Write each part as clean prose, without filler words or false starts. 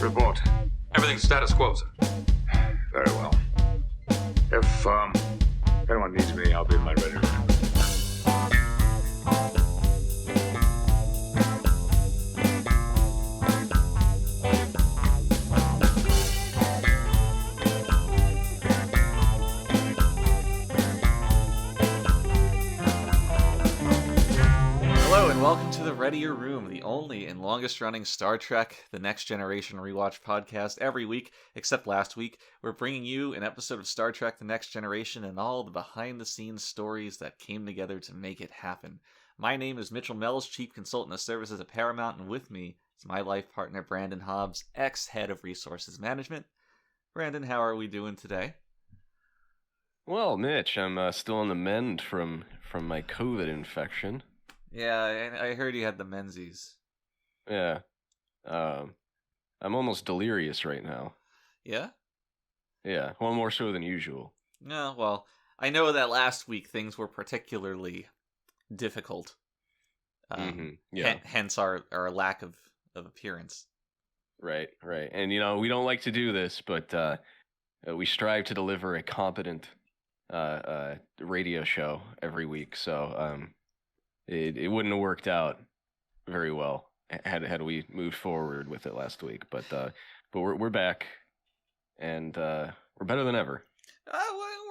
Report. Everything's status quo, sir. Very well. If anyone needs me, I'll be in my ready room. Hello and welcome to the Readier Room, the only and longest running Star Trek The Next Generation rewatch podcast every week, except last week. We're bringing you an episode of Star Trek The Next Generation and all the behind the scenes stories that came together to make it happen. My name is Mitchell Mells, Chief Consultant of Services at Paramount, and with me is my life partner Brandon Hobbs, ex-head of Resources Management. Brandon, how are we doing today? Well, Mitch, I'm still on the mend from my COVID infection. Yeah, I heard you had the menses. Yeah. I'm almost delirious right now. Yeah? Yeah, well, more so than usual. No, well, I know that last week things were particularly difficult. Yeah. Hence our lack of appearance. Right. And, we don't like to do this, but we strive to deliver a competent radio show every week, so it wouldn't have worked out very well had we moved forward with it last week. But we're back, and we're better than ever.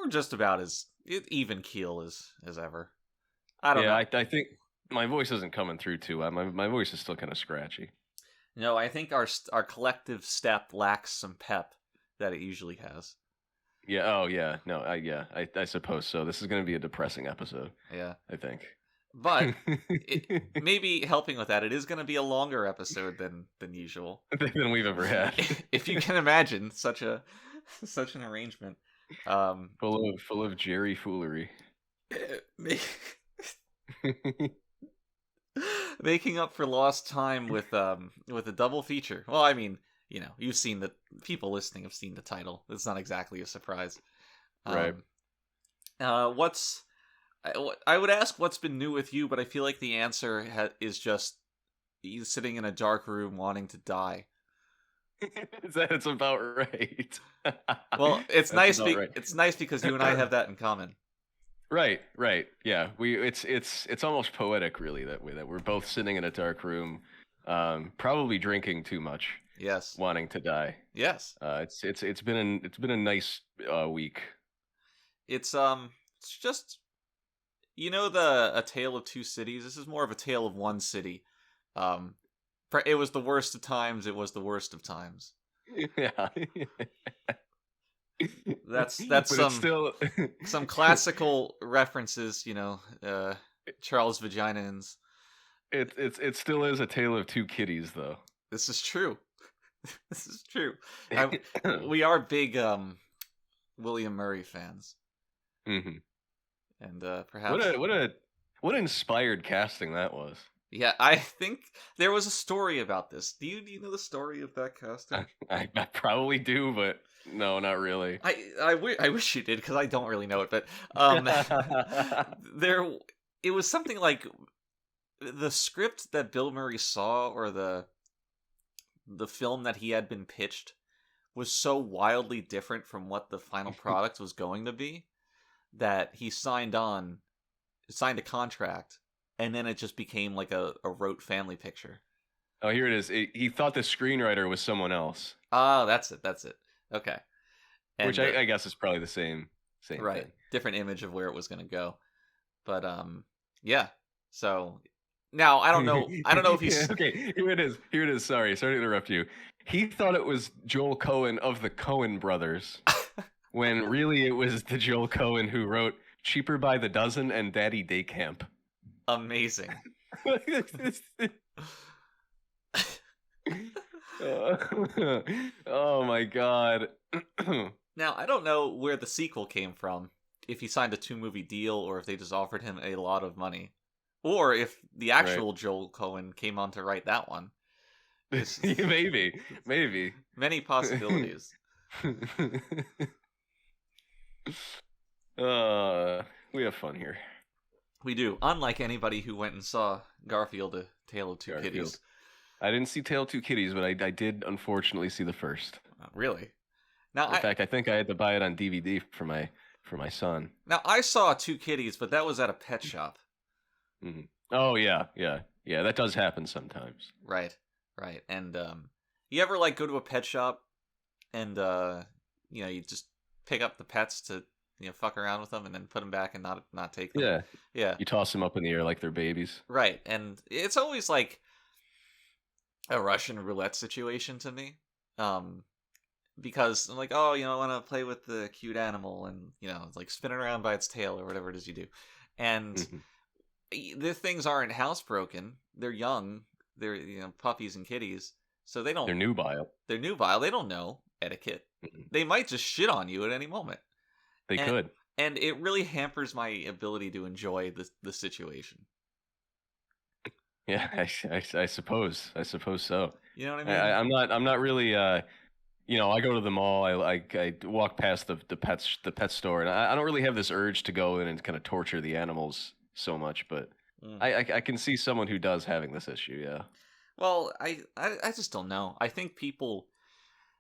We're just about as even keel as ever. I don't know. I think my voice isn't coming through too well. My voice is still kind of scratchy. No, I think our collective step lacks some pep that it usually has. Yeah. Oh, yeah. No. I suppose so. This is going to be a depressing episode. Yeah. I think. But maybe helping with that, it is going to be a longer episode than usual. Than we've ever had. If you can imagine such an arrangement. Full of Jerry foolery. Making up for lost time with a double feature. Well, I mean, you've seen people listening have seen the title. It's not exactly a surprise. Right. I would ask what's been new with you, but I feel like the answer is just you sitting in a dark room wanting to die. That's about right. Well, it's nice. Right. It's nice because you and I have that in common. Right. Yeah, it's almost poetic, really, that we're both sitting in a dark room, probably drinking too much. Yes. Wanting to die. Yes. It's been a nice week. It's just A Tale of Two Cities. This is more of a tale of one city. It was the worst of times. It was the worst of times. Yeah. That's some classical references. Charles Vaginans. It still is a tale of two kitties, though. This is true. This is true. We are big William Murray fans. Mm-hmm. And perhaps what inspired casting that was. Yeah, I think there was a story about this. Do you know the story of that casting? I probably do, but no, not really. I wish you did, because I don't really know it. But it was something like the script that Bill Murray saw, or the film that he had been pitched, was so wildly different from what the final product was going to be that he signed a contract, and then it just became like a rote family picture. Oh, here it is. He thought the screenwriter was someone else. Oh, that's it. Okay. And, which I guess is probably the same right thing. Different image of where it was going to go. But yeah. So now I don't know if he's yeah, okay, here it is. Sorry to interrupt you. He thought it was Joel Cohen of the Coen brothers, when really it was the Joel Cohen who wrote Cheaper by the Dozen and Daddy Day Camp. Amazing. Oh my god. Now, I don't know where the sequel came from, if he signed a 2-movie deal, or if they just offered him a lot of money, or if the actual Joel Cohen came on to write that one. Maybe. Many possibilities. We have fun here. We do. Unlike anybody who went and saw Garfield, A Tale of Two Kitties. I didn't see Tale of Two Kitties, but I did unfortunately see the first. Really? Now, In fact, I think I had to buy it on DVD for my son. Now, I saw Two Kitties, but that was at a pet shop. Mm-hmm. Oh yeah. That does happen sometimes. Right. And you ever like go to a pet shop and you just pick up the pets to fuck around with them and then put them back and not take them? Yeah. You toss them up in the air like they're babies. Right, and it's always like a Russian roulette situation to me. Because I'm like, oh, I want to play with the cute animal, and it's like spin it around by its tail or whatever it is you do, and the things aren't housebroken. They're young. They're puppies and kitties, so they don't. They're nubile. They're nubile. They don't know etiquette. They might just shit on you at any moment. They could, and it really hampers my ability to enjoy the situation. Yeah, I suppose so. You know what I mean? I'm not really. I go to the mall. I walk past the pet store, and I don't really have this urge to go in and kind of torture the animals so much. But I can see someone who does having this issue. Yeah. Well, I just don't know. I think people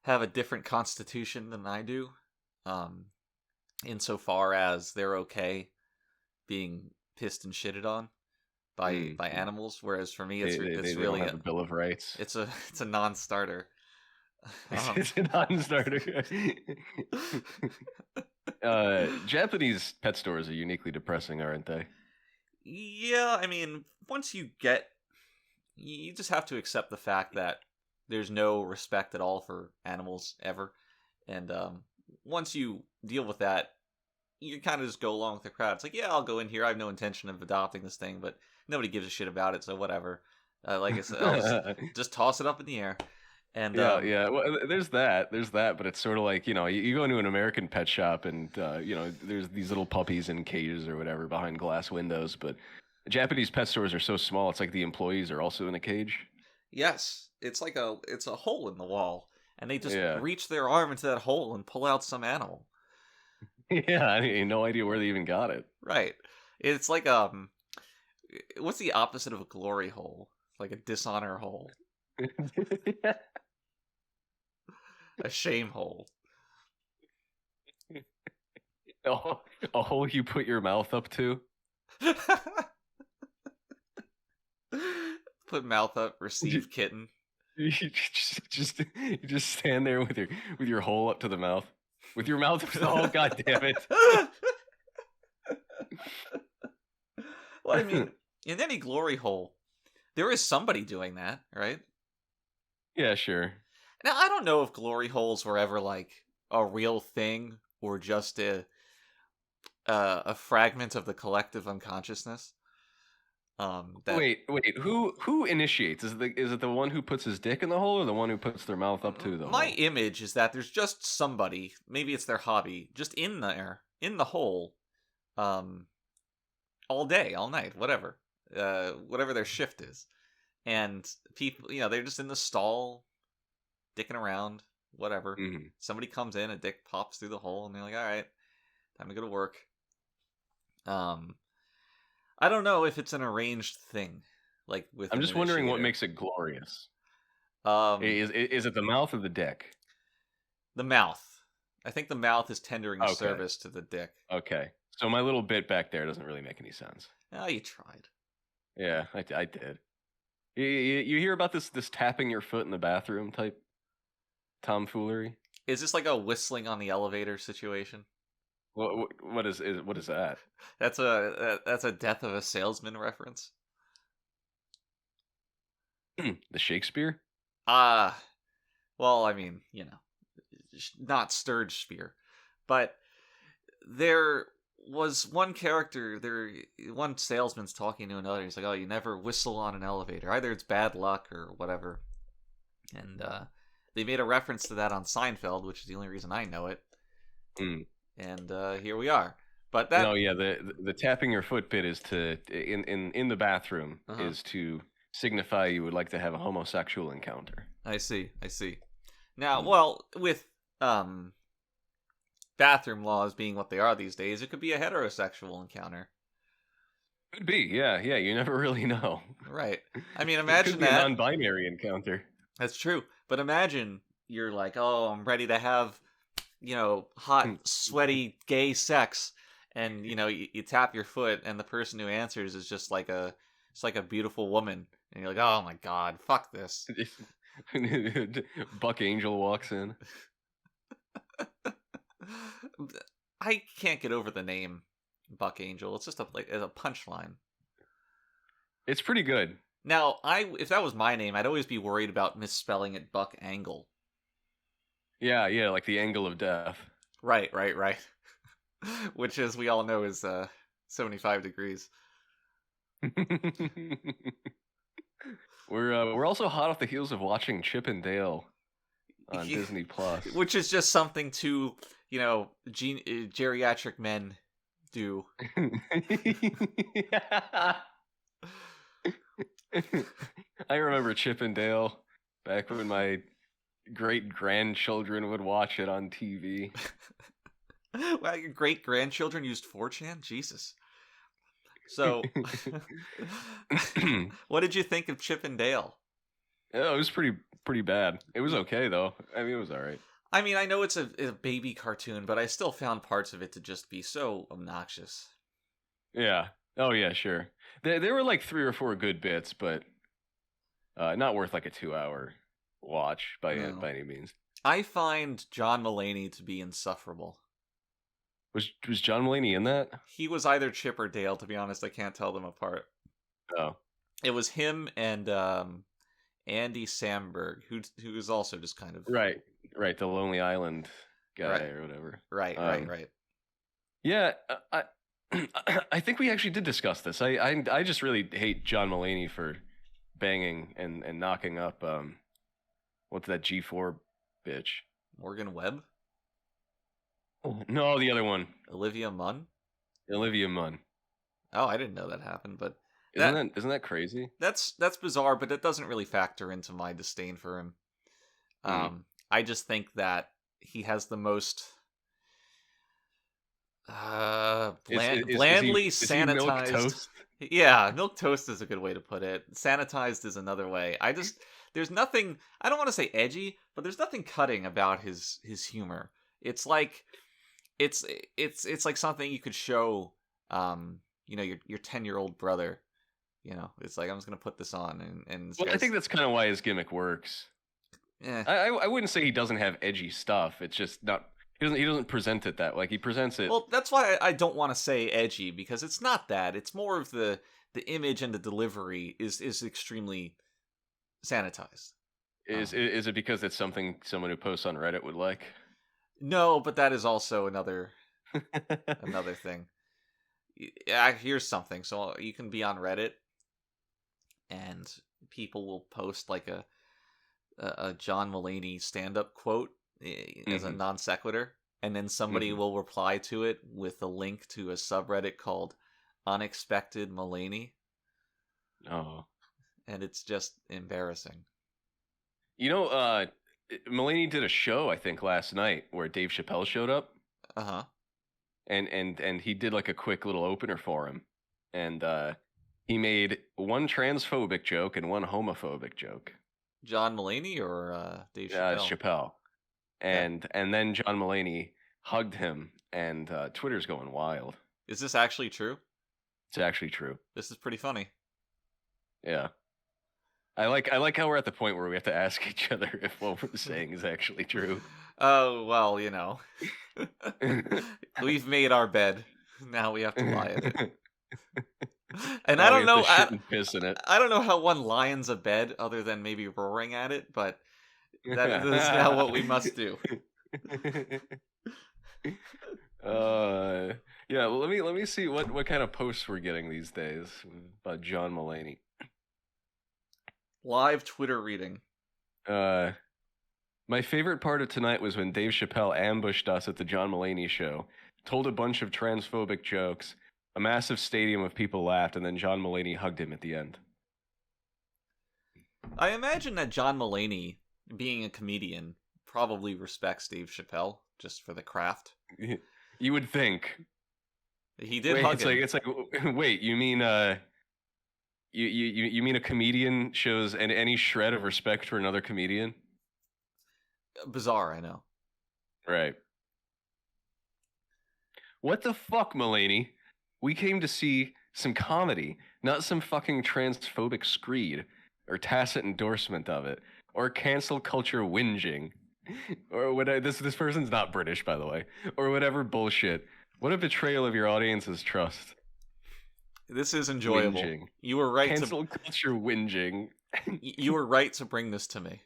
have a different constitution than I do, insofar as they're okay being pissed and shitted on by animals, whereas for me it's they really don't have a Bill of Rights. It's a non-starter. It's a non-starter. Japanese pet stores are uniquely depressing, aren't they? Yeah, I mean, once you just have to accept the fact that there's no respect at all for animals ever, and once you deal with that, you kind of just go along with the crowd. It's like, yeah, I'll go in here. I have no intention of adopting this thing, but nobody gives a shit about it, so whatever. Like I said, I'll just toss it up in the air. And yeah. Well, there's that, but it's sort of like you go into an American pet shop and there's these little puppies in cages or whatever behind glass windows, but Japanese pet stores are so small. It's like the employees are also in a cage. Yes, it's a hole in the wall, and they just reach their arm into that hole and pull out some animal. Yeah, I mean, no idea where they even got it. Right. It's like what's the opposite of a glory hole? Like a dishonor hole. A shame hole. A hole you put your mouth up to. Put mouth up, receive kitten. You just stand there with your hole up to the mouth. With your mouth up to the hole, god damn it. Well, I mean, in any glory hole, there is somebody doing that, right? Yeah, sure. Now, I don't know if glory holes were ever like a real thing or just a fragment of the collective unconsciousness. Wait, who initiates? Is it the one who puts his dick in the hole or the one who puts their mouth up to the hole? My image is that there's just somebody, maybe it's their hobby, just in there, in the hole, all day, all night, whatever their shift is. And people, they're just in the stall, dicking around, whatever. Mm-hmm. Somebody comes in, a dick pops through the hole, and they're like, all right, time to go to work. I don't know if it's an arranged thing. Like with I'm just wondering what makes it glorious. Is it the mouth or the dick? The mouth. I think the mouth is tendering a service to the dick. Okay. So my little bit back there doesn't really make any sense. Oh, you tried. Yeah, I did. You hear about this tapping your foot in the bathroom type tomfoolery? Is this like a whistling on the elevator situation? What is that? That's a Death of a Salesman reference. The Shakespeare? Well, I mean, not Sturge Spear, but there was one one salesman's talking to another. He's like, "Oh, you never whistle on an elevator. Either it's bad luck or whatever." And they made a reference to that on Seinfeld, which is the only reason I know it. And here we are. But that the tapping your foot bit is to in the bathroom is to signify you would like to have a homosexual encounter. I see. Now, well, with bathroom laws being what they are these days, it could be a heterosexual encounter. Could be, yeah. You never really know. Right. I mean, It imagine could be a that. non-binary encounter. That's true. But imagine you're like, oh, I'm ready to have, hot, sweaty, gay sex, and you tap your foot, and the person who answers is just like it's like a beautiful woman, and you're like, oh my god, fuck this. Buck Angel walks in. I can't get over the name Buck Angel. It's just a punchline. It's pretty good. Now, if that was my name, I'd always be worried about misspelling it Buck Angle. Yeah, like the angle of death. Right. Which, as we all know, is 75 degrees. We're also hot off the heels of watching Chip and Dale on Disney Plus, which is just something to geriatric men do. I remember Chip and Dale back when my great grandchildren would watch it on TV. Wow, your great grandchildren used 4chan? Jesus. So, what did you think of Chip and Dale? Yeah, it was pretty bad. It was okay though. I mean, it was all right. I mean, I know it's a baby cartoon, but I still found parts of it to just be so obnoxious. Yeah. Oh yeah, sure. There were like 3 or 4 good bits, but not worth like a 2-hour watch by any means. I find John Mulaney to be insufferable. Was John Mulaney in that? He was either Chip or Dale, to be honest. I can't tell them apart. Oh. It was him and Andy Samberg, who is also just kind of... Right, the Lonely Island guy or whatever. Right. Yeah, I think we actually did discuss this. I just really hate John Mulaney for banging and knocking up what's that G4 bitch? Morgan Webb? No, the other one. Olivia Munn? Olivia Munn. Oh, I didn't know that happened, but isn't that crazy? That's bizarre, but it doesn't really factor into my disdain for him. I just think that he has the most blandly sanitized. Milk toast? Yeah, milk toast is a good way to put it. Sanitized is another way. There's nothing. I don't want to say edgy, but there's nothing cutting about his humor. It's like it's like something you could show your 10-year-old brother. It's like, I'm just gonna put this on and well, I think that's kind of why his gimmick works. Yeah. I wouldn't say he doesn't have edgy stuff. It's just not. He doesn't present it that way. He presents it. Well, that's why I don't want to say edgy, because it's not that. It's more of the image and the delivery is extremely sanitized. Is it because it's something someone who posts on Reddit would like? No, but that is also another thing. Here's something. So you can be on Reddit, and people will post like a John Mulaney stand-up quote as a non sequitur, and then somebody will reply to it with a link to a subreddit called Unexpected Mulaney. Oh. And it's just embarrassing. Mulaney did a show, I think, last night where Dave Chappelle showed up. Uh-huh. And he did like a quick little opener for him. And he made one transphobic joke and one homophobic joke. John Mulaney or Dave Chappelle? Chappelle. And then John Mulaney hugged him, and Twitter's going wild. Is this actually true? It's actually true. This is pretty funny. Yeah. I like how we're at the point where we have to ask each other if what we're saying is actually true. Oh, well, we've made our bed. Now we have to lie in it. And I don't know. Piss in it. I don't know how one lions a bed other than maybe roaring at it, but that is now what we must do. Yeah. Well, let me see what kind of posts we're getting these days about John Mulaney. Live Twitter reading. My favorite part of tonight was when Dave Chappelle ambushed us at the John Mulaney show, told a bunch of transphobic jokes, a massive stadium of people laughed, and then John Mulaney hugged him at the end. I imagine that John Mulaney, being a comedian, probably respects Dave Chappelle just for the craft. You would think. He did Wait, hug him. it's like wait, you mean you mean a comedian shows any shred of respect for another comedian? Bizarre, I know. Right. What the fuck, Mulaney? We came to see some comedy, not some fucking transphobic screed or tacit endorsement of it or cancel culture whinging or what. This person's not British, by the way, or whatever bullshit. What a betrayal of your audience's trust. This is enjoyable. Whinging. You were right cancel culture whinging. You were right to bring this to me.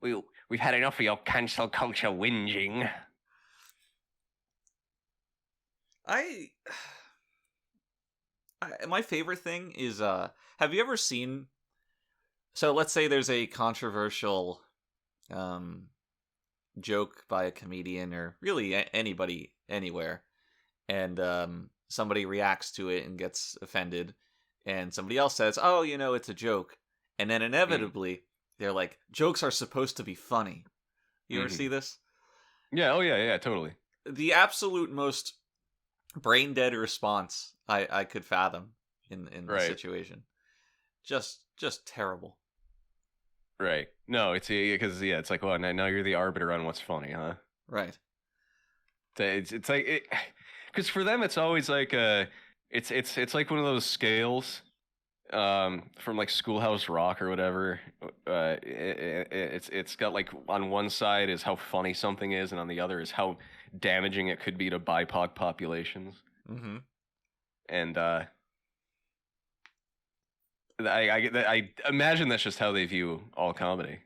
We've had enough of your cancel culture whinging. My favorite thing is have you ever seen, so let's say there's a controversial joke by a comedian or really anybody anywhere, and somebody reacts to it and gets offended, and somebody else says, oh, it's a joke, and then inevitably they're like, jokes are supposed to be funny. You ever see this? Yeah, oh yeah, totally. The absolute most brain dead response I could fathom in the situation. Just terrible. Right. No, it's because it's like, well, now you're the arbiter on what's funny, huh? Right. It's like because for them it's always like it's like one of those scales from like Schoolhouse Rock or whatever. It's got like on one side is how funny something is, and on the other is how damaging it could be to BIPOC populations. Mm-hmm. And I imagine that's just how they view all comedy.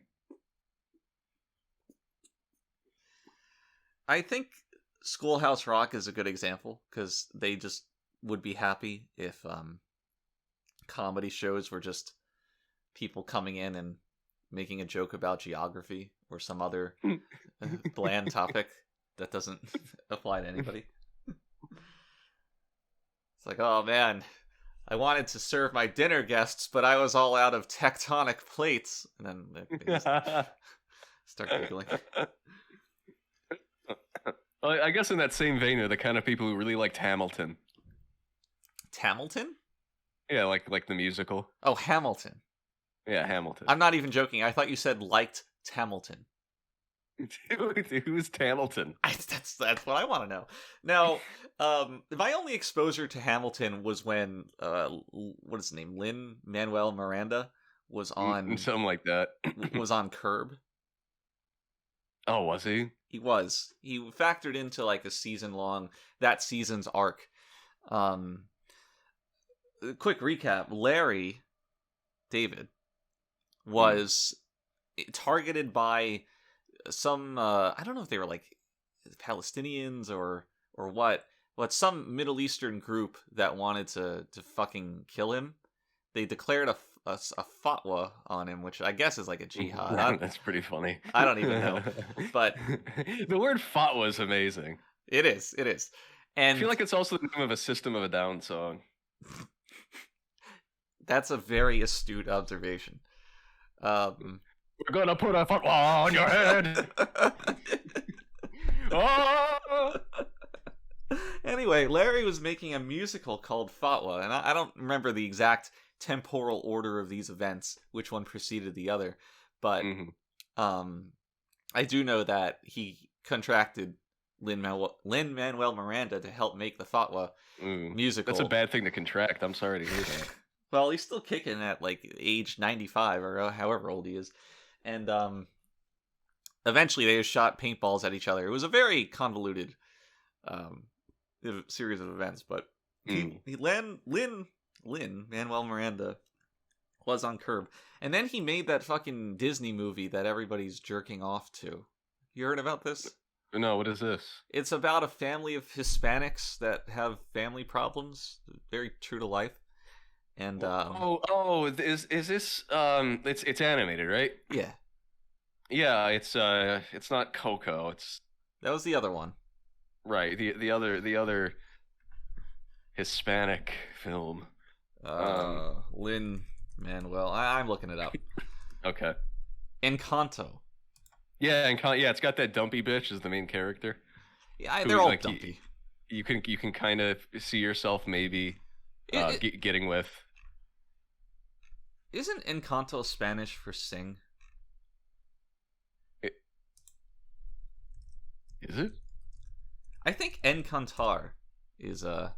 I think Schoolhouse Rock is a good example because they just would be happy if comedy shows were just people coming in and making a joke about geography or some other bland topic that doesn't apply to anybody. It's like, oh man, I wanted to serve my dinner guests, but I was all out of tectonic plates. And then they just start giggling. Well, I guess in that same vein are the kind of people who really liked Hamilton. Hamilton? Yeah, like the musical. Oh, Hamilton. Yeah, Hamilton. I'm not even joking. I thought you said liked Hamilton. Who's Hamilton? That's what I want to know. Now, my only exposure to Hamilton was when what is his name? Lin-Manuel Miranda was on something like that. was on Curb. Oh, was he? He was. He factored into like a that season's arc. Quick recap: Larry David was targeted by some I don't know if they were like Palestinians or what, but some Middle Eastern group that wanted to fucking kill him. They declared a fatwa on him, which I guess is like a jihad. That's pretty funny. I don't even know, but the word fatwa is amazing. It is. And I feel like it's also the name of a System of a Down song. That's a very astute observation. We're gonna put a fatwa on your head. Oh! Anyway, Larry was making a musical called Fatwa, and I don't remember the exact temporal order of these events, which one preceded the other, but I do know that he contracted Lin-Manuel Miranda to help make the Fatwa musical. That's a bad thing to contract. I'm sorry to hear that. Well, he's still kicking at like age 95 or however old he is. And eventually they just shot paintballs at each other. It was a very convoluted series of events, but Lin-Manuel Miranda was on Curb. And then he made that fucking Disney movie that everybody's jerking off to. You heard about this? No, what is this? It's about a family of Hispanics that have family problems. Very true to life. And is this it's animated, right? Yeah. Yeah, it's not Coco. That was the other one. Right, the other Hispanic film. Lin-Manuel. I'm looking it up. Okay. Encanto. Yeah, yeah, it's got that dumpy bitch as the main character. Yeah, Who, they're all like, dumpy. You can kind of see yourself maybe getting with. Isn't Encanto Spanish for sing? Is it? I think Encantar is Oh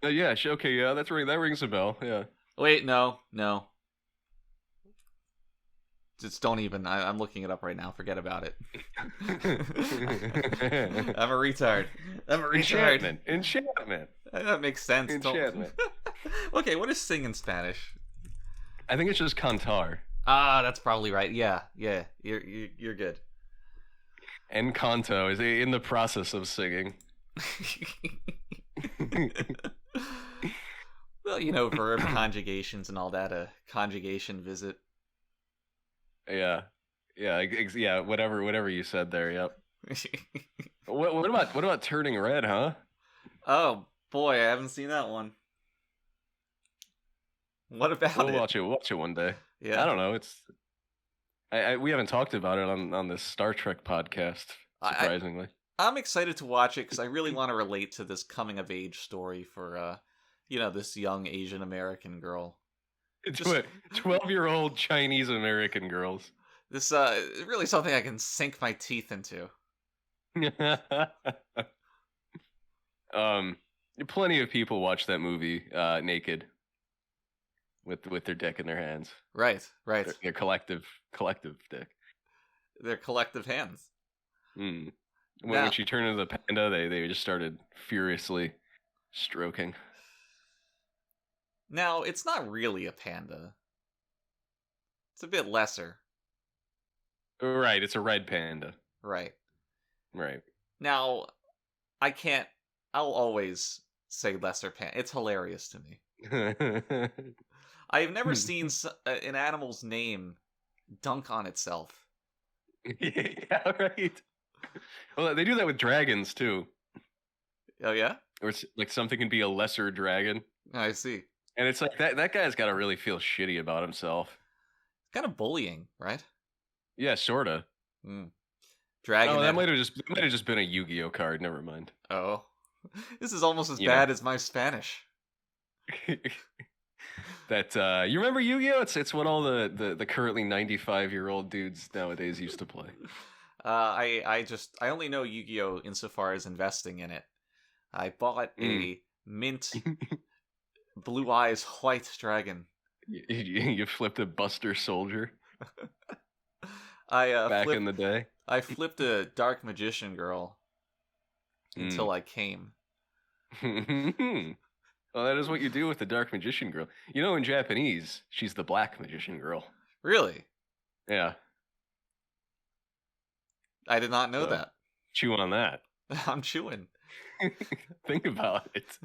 yeah, okay, yeah, that's right. That rings a bell. Yeah. Wait, no. Just don't even. I'm looking it up right now. Forget about it. I'm a retard. Enchantment. That makes sense. Enchantment. Okay, what is sing in Spanish? I think it's just cantar. Ah, that's probably right. Yeah. You're good. Encanto is in the process of singing. Well, verb conjugations and all that. A conjugation visit. Yeah. Whatever you said there. Yep. What about turning red, huh? Oh boy, I haven't seen that one. What about it? We'll watch it one day. Yeah. I don't know. We haven't talked about it on this Star Trek podcast. Surprisingly, I'm excited to watch it because I really want to relate to this coming of age story for this young Asian American girl. 12-year-old Chinese American girls. This is really something I can sink my teeth into. Plenty of people watch that movie naked with their dick in their hands. Right. Their collective dick. Their collective hands. When she turned into the panda, they just started furiously stroking. Now, it's not really a panda. It's a bit lesser. Right, it's a red panda. Right. Now, I'll always say lesser panda. It's hilarious to me. I've never seen an animal's name dunk on itself. Yeah, right. Well, they do that with dragons, too. Oh, yeah? Or it's like something can be a lesser dragon. I see. And it's like that guy's got to really feel shitty about himself. Kind of bullying, right? Yeah, sorta. Dragon. Oh, that might have just been a Yu-Gi-Oh card. Never mind. Oh, this is almost as bad as my Spanish. That you remember Yu-Gi-Oh? It's what all the currently 95-year-old dudes nowadays used to play. I only know Yu-Gi-Oh insofar as investing in it. I bought a mint blue eyes white dragon. You flipped a Buster Soldier. Back in the day. I flipped a dark magician girl until I came. Well, that is what you do with the dark magician girl. In Japanese, she's the black magician girl. Really? Yeah. I did not know that. Chew on that. I'm chewing. Think about it.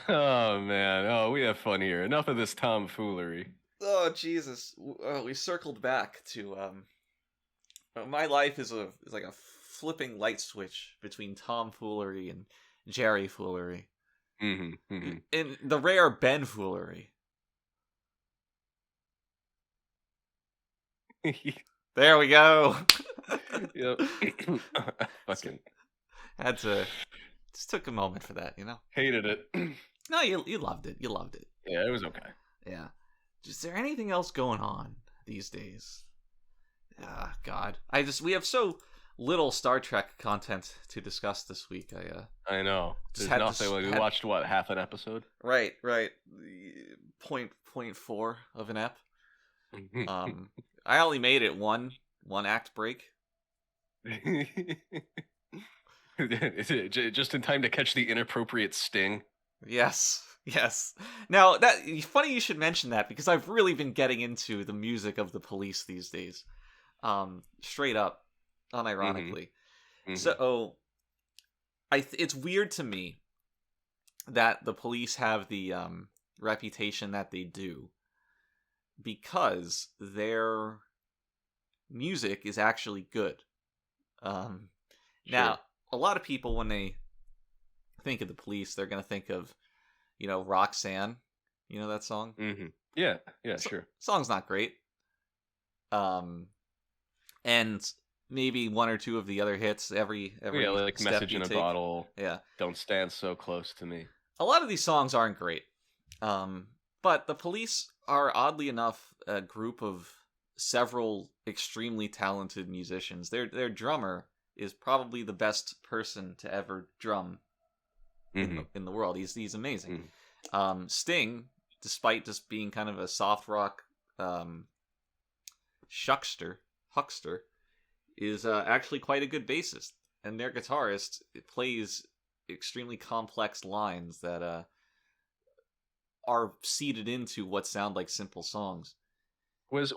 Oh, man. Oh, we have fun here. Enough of this tomfoolery. Oh, Jesus. We circled back to... my life is like a flipping light switch between tomfoolery and jerry-foolery. And the rare Ben-foolery. There we go. Yep. Fucking had to. Just took a moment for that, Hated it. No, you loved it. You loved it. Yeah, it was okay. Yeah. Is there anything else going on these days? Ah, God. We have so little Star Trek content to discuss this week. I know. There's nothing. We watched half an episode? Right. 0.4 of an ep. I only made it one act break. Just in time to catch the inappropriate sting. Yes. Now, funny you should mention that, because I've really been getting into the music of the Police these days. Straight up, unironically. So, it's weird to me that the Police have the reputation that they do, because their music is actually good. Now, a lot of people, when they think of the Police, they're going to think of, Roxanne. You know that song? Yeah, sure. Song's not great. And maybe one or two of the other hits every Yeah, like step Message you in a take. Bottle. Yeah. Don't Stand So Close to Me. A lot of these songs aren't great. But the Police are oddly enough a group of several extremely talented musicians. Their drummer is probably the best person to ever drum in the world. He's amazing. Sting, despite just being kind of a soft rock huckster, is actually quite a good bassist, and their guitarist plays extremely complex lines that are seeded into what sound like simple songs. Was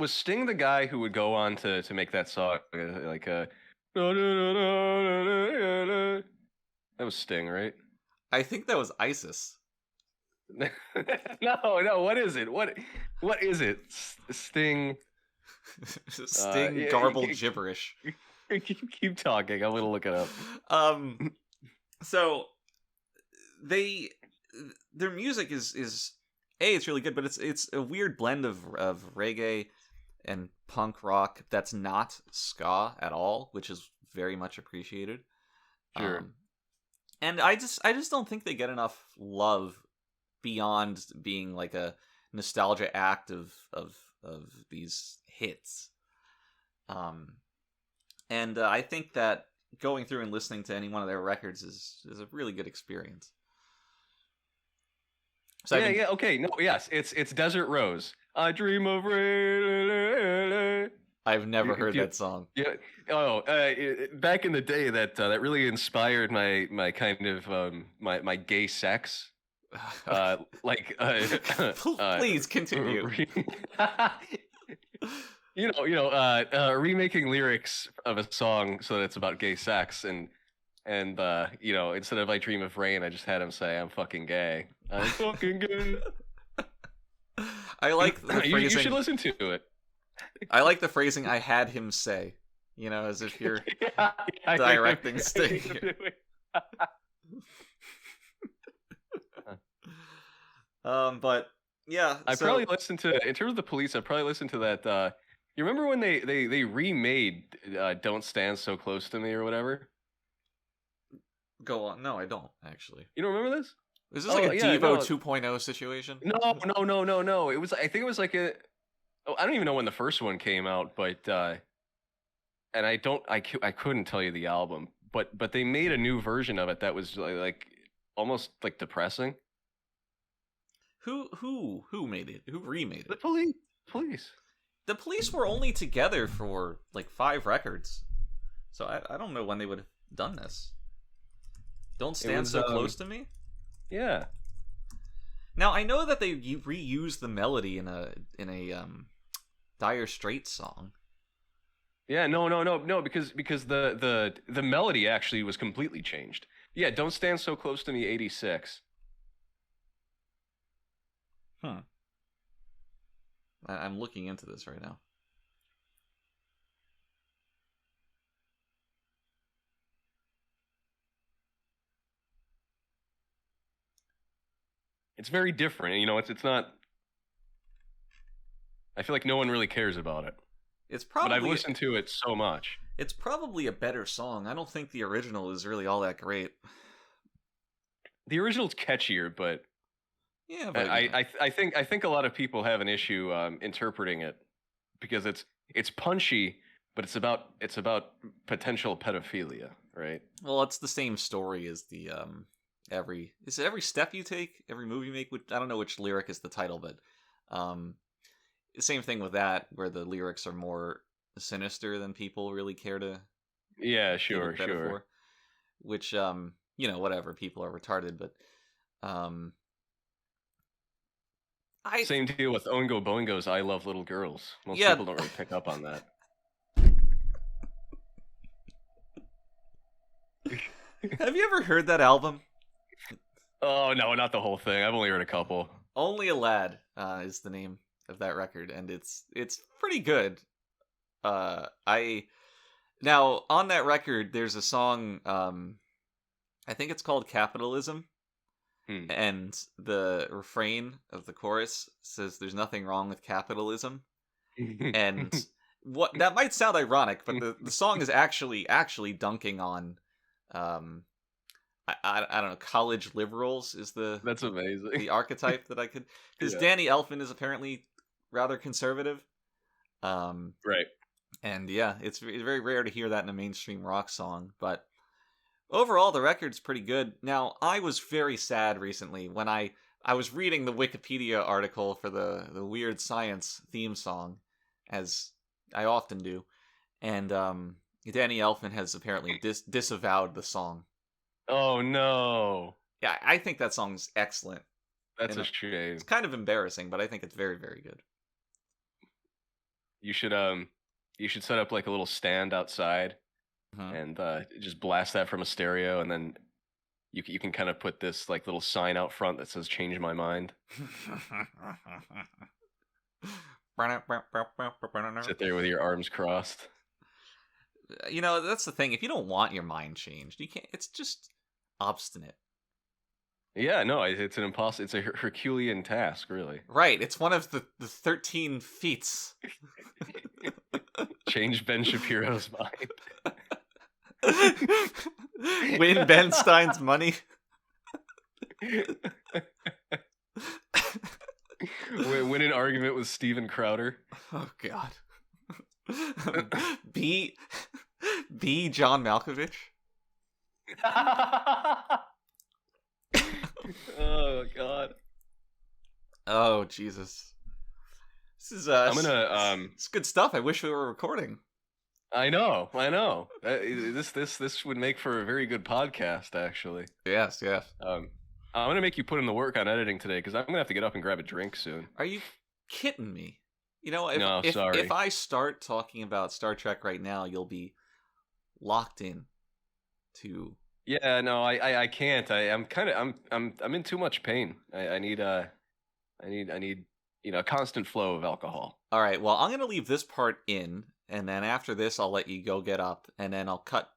Sting the guy who would go on to make that song like that was Sting, right? I think that was ISIS. No, what is it? What is it? Sting. Sting garbled gibberish. Keep talking. I'm gonna look it up. So their music is it's really good, but it's a weird blend of reggae and punk rock that's not ska at all, which is very much appreciated. Sure. And I just don't think they get enough love beyond being like a nostalgia act of these hits. And I think that going through and listening to any one of their records is a really good experience. So okay, no, yes, it's Desert Rose. I dream of rain. I've never heard that song. Yeah. Back in the day, that really inspired my kind of my gay sex. Please continue. Remaking lyrics of a song so that it's about gay sex, and instead of I dream of rain, I just had him say I'm fucking gay. I'm fucking gay. I like the phrasing. You should listen to it. I like the phrasing I had him say, as if you're directing Sting. But yeah, I probably listened to, in terms of the Police, I probably listened to that. You remember when they remade "Don't Stand So Close to Me" or whatever? Go on. No, I don't actually. You don't remember this? Is this like a Devo 2.0 situation? No. It was. I think it was like a. Oh, I don't even know when the first one came out, but and I couldn't tell you the album, but they made a new version of it that was like almost like depressing. Who made it? Who remade it? The Police. The Police were only together for like 5 records, so I don't know when they would have done this. Don't Stand So Close to Me? Yeah. Now I know that they reused the melody in a Dire Straits song. Yeah, no, because the melody actually was completely changed. Yeah, Don't Stand So Close to Me, 86. I'm looking into this right now. It's very different. It's not. I feel like no one really cares about it. It's probably. But I've listened to it so much. It's probably a better song. I don't think the original is really all that great. The original's catchier, but yeah, but I think a lot of people have an issue interpreting it because it's punchy, but it's about potential pedophilia, right? Well, it's the same story as the every step you take, every move you make. I don't know which lyric is the title, but same thing with that, where the lyrics are more sinister than people really care to. Yeah, sure. For, which whatever, people are retarded, but same deal with Oingo Boingo's "I Love Little Girls." Most people don't really pick up on that. Have you ever heard that album? Oh no, not the whole thing. I've only heard a couple. Only a Lad is the name of that record, and it's pretty good. Now on that record, there's a song. I think it's called "Capitalism," and the refrain of the chorus says, "There's nothing wrong with capitalism," and what that might sound ironic, but the song is actually dunking on, I don't know, college liberals is That's amazing. the archetype that I could, because Yeah. Danny Elfman is apparently rather conservative, Right. and yeah, it's very rare to hear that in a mainstream rock song, but overall the record's pretty good. Now, I was very sad recently when I was reading the Wikipedia article for the Weird Science theme song, as I often do, and Danny Elfman has apparently disavowed the song. Oh no, Yeah, I think that song's excellent. that's And a shame. It's kind of embarrassing, but I think it's very, very good. You should set up like a little stand outside Mhm. and just blast that from a stereo, and then you can kind of put this like little sign out front that says "Change my mind." Sit there with your arms crossed. You know, that's the thing. If you don't want your mind changed, you can't. It's just obstinate. Yeah, no, it's an impossible. It's a Herculean task, really. Right. It's one of the 13 feats. Change Ben Shapiro's mind. Win Ben Stein's money. Win an argument with Steven Crowder. Oh God. Be John Malkovich. Oh God. Oh Jesus. This is I'm gonna it's good stuff. I wish we were recording. I know. This would make for a very good podcast, actually. Yes. I'm gonna make you put in the work on editing today because I'm gonna have to get up and grab a drink soon. Are you kidding me? You know, No, sorry. if I start talking about Star Trek right now, you'll be locked in to. Yeah, no, I can't. I'm in too much pain. I need a constant flow of alcohol. All right. Well, I'm gonna leave this part in, and then after this, I'll let you go get up, and then I'll cut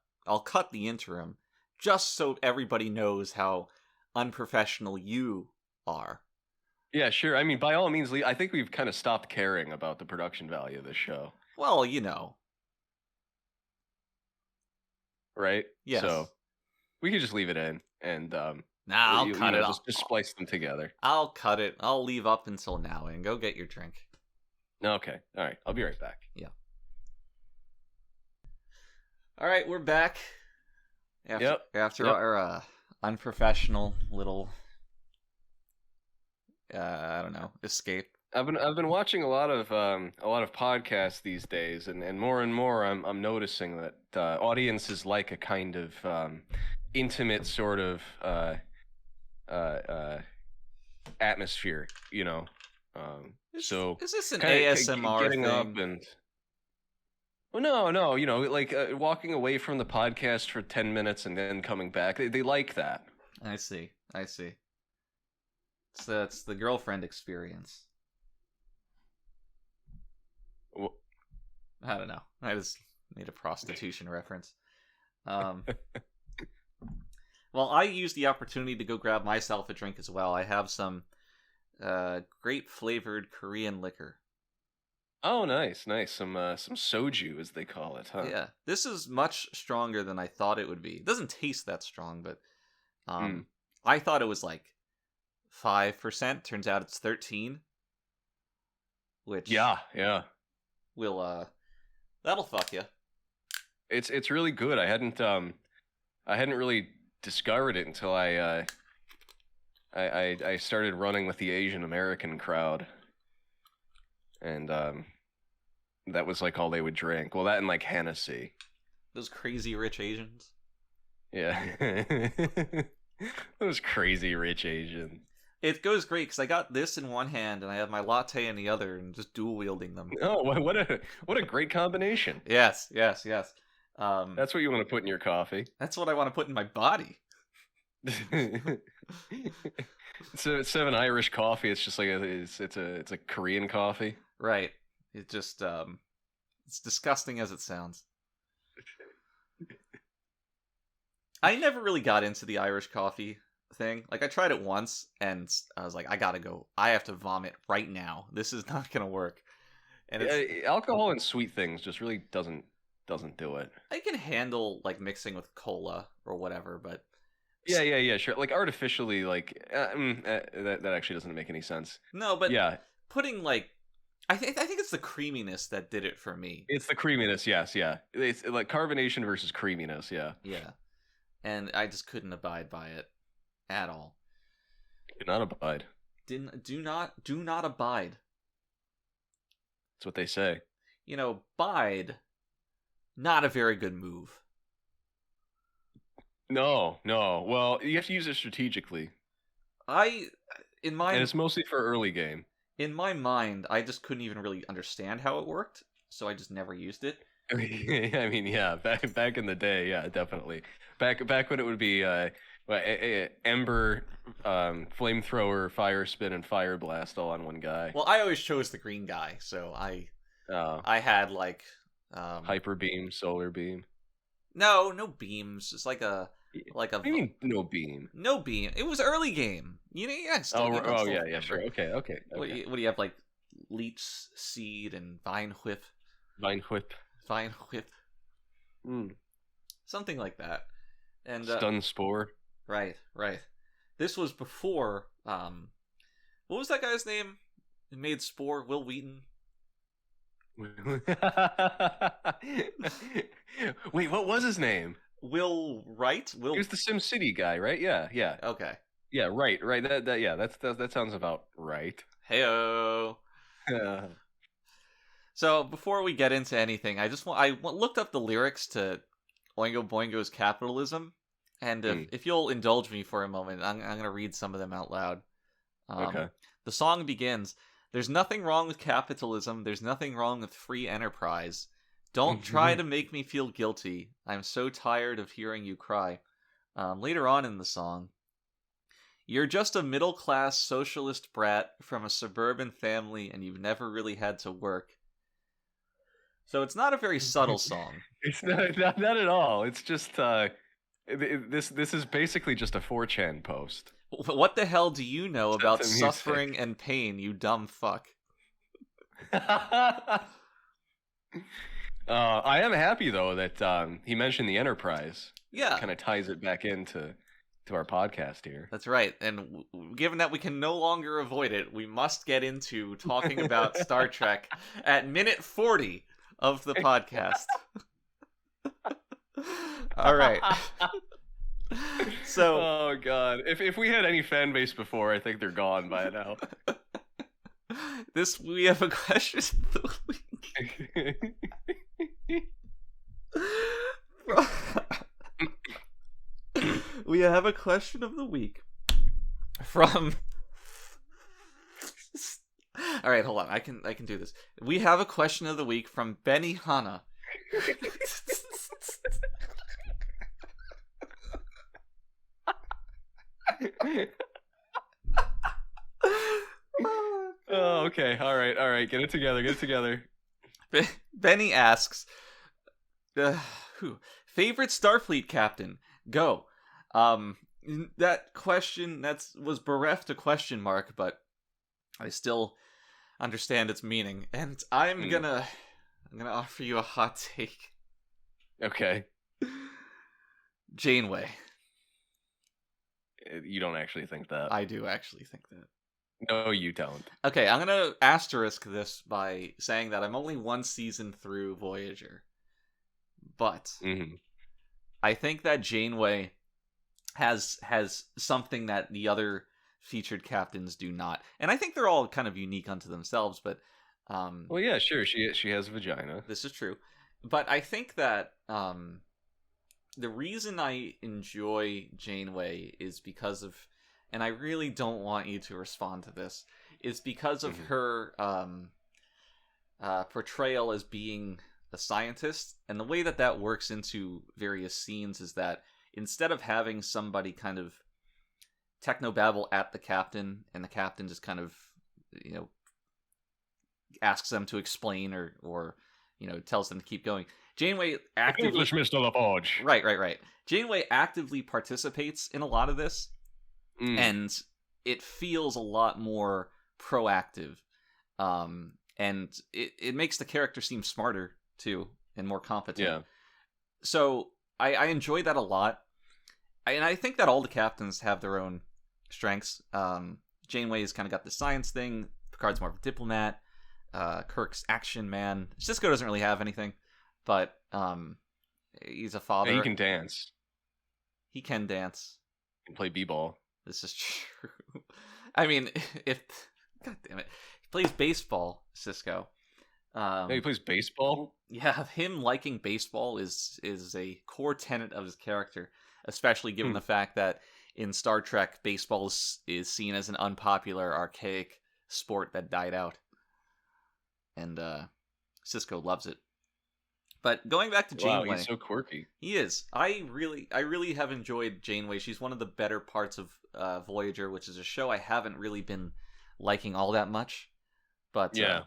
the interim, just so everybody knows how unprofessional you are. Yeah, sure. I mean, by all means, I think we've kind of stopped caring about the production value of this show, Well, you know. right? Yes. So we could just leave it in, and Nah, I'll cut it. Just splice them together. I'll cut it. I'll leave up until now and go get your drink. Okay. All right. I'll be right back. All right, we're back. After our unprofessional little, I don't know, escape. I've been watching a lot of podcasts these days, and more I'm noticing that audiences like a kind of intimate sort of atmosphere, you know. So Is this an kinda ASMR getting thing? up and well, no, you know, like walking away from the podcast for 10 minutes and then coming back. They like that. I see. It's the girlfriend experience. Wh- I don't know. I just made a prostitution reference. Well, I used the opportunity to go grab myself a drink as well. I have some grape-flavored Korean liquor. Oh, nice. Some soju, as they call it, huh? Yeah, this is much stronger than I thought it would be. It doesn't taste that strong, but I thought it was like 5%. Turns out it's 13. Which Yeah. will that'll fuck you. It's really good. I hadn't really discovered it until I started running with the Asian American crowd, and that was like all they would drink. Well, that and like Hennessy. Those crazy rich Asians. Yeah. Those crazy rich Asians. It goes great because I got this in one hand and I have my latte in the other, and just dual wielding them. Oh, what a great combination. Yes. That's what you want to put in your coffee. That's what I want to put in my body. So instead of an Irish coffee, it's just like it's a Korean coffee. Right. It just it's disgusting as it sounds. I never really got into the Irish coffee thing. Like, I tried it once, and I was like, I gotta go. I have to vomit right now. This is not gonna work. And it's Alcohol and sweet things just really doesn't do it. I can handle like mixing with cola or whatever, but Yeah, sure. Like artificially, like that actually doesn't make any sense. no, but Yeah, putting like I think it's the creaminess that did it for me. it's the creaminess. Yes, yeah. It's like carbonation versus creaminess. Yeah, Yeah, and I just couldn't abide by it at all. could not abide. Do not abide. That's what they say. You know, bide. Not a very good move. No. Well, you have to use it strategically, In and my it's mostly for early game. in my mind, I just couldn't even really understand how it worked, so I just never used it. I mean, yeah, back in the day, yeah, definitely. Back when it would be ember, flamethrower, fire spin, and fire blast all on one guy. Well, I always chose the green guy, so I had like Hyper beam, solar beam. no beams. It's like a What do you mean no beam? no beam. It was early game. You know, yeah. Still, you can still Yeah, remember. sure. Okay. What do you have like leech seed and vine whip, Vine whip, something like that. And stun spore. right. This was before what was that guy's name? Who made Spore? Will Wheaton. Wait, what was his name? Will Wright? He was the Sim City guy, right? Yeah. Okay. Yeah, right. That sounds about right. Heyo. So before we get into anything, I looked up the lyrics to Oingo Boingo's Capitalism, and if you'll indulge me for a moment, I'm going to read some of them out loud. Okay. The song begins, "There's nothing wrong with capitalism, there's nothing wrong with free enterprise. Don't try to make me feel guilty. I'm so tired of hearing you cry." Later on in the song, "You're just a middle-class socialist brat from a suburban family and you've never really had to work." So it's not a very subtle song. It's not at all. It's just this is basically just a 4chan post. What the hell do you know about the music. suffering and pain, you dumb fuck? I am happy though that he mentioned the Enterprise. Yeah. Kind of ties it back into our podcast here. That's right. And given that we can no longer avoid it, we must get into talking about Star Trek at minute 40 of the podcast. All right. So, oh god, if we had any fan base before, I think they're gone by now. we have a question of the week. We have a question of the week from. All right, hold on. I can do this. We have a question of the week from Benny Hanna. Oh, okay. All right. Get it together. Benny asks, favorite Starfleet captain? Go. That question was bereft a question mark, but I still understand its meaning, and I'm gonna offer you a hot take. Okay. Janeway. You don't actually think that? I do actually think that. No, you don't. Okay, I'm gonna asterisk this by saying that I'm only one season through Voyager, but I think that Janeway has something that the other featured captains do not, and I think they're all kind of unique unto themselves. But well, yeah, sure, she has a vagina. This is true, but I think that the reason I enjoy Janeway is because of, and I really don't want you to respond to this, is because of her portrayal as being a scientist, and the way that works into various scenes is that instead of having somebody kind of technobabble at the captain, and the captain just kind of, asks them to explain or tells them to keep going, Janeway actively... English, Mr. LaForge. Right. Janeway actively participates in a lot of this, and it feels a lot more proactive, and it makes the character seem smarter too and more competent. Yeah. So I enjoy that a lot, and I think that all the captains have their own strengths. Janeway's kind of got the science thing. Picard's more of a diplomat. Kirk's action man. Sisko doesn't really have anything, but he's a father. Yeah, he can dance. He can dance. He can play b-ball. This is true. I mean, if God damn it, he plays baseball. Sisko. Yeah, he plays baseball. Yeah, him liking baseball is a core tenet of his character, especially given the fact that in Star Trek, baseball is seen as an unpopular, archaic sport that died out. And Sisko loves it. But going back to Janeway, Wow, he's so quirky. he is. I really have enjoyed Janeway. She's one of the better parts of Voyager, which is a show I haven't really been liking all that much. But Yeah.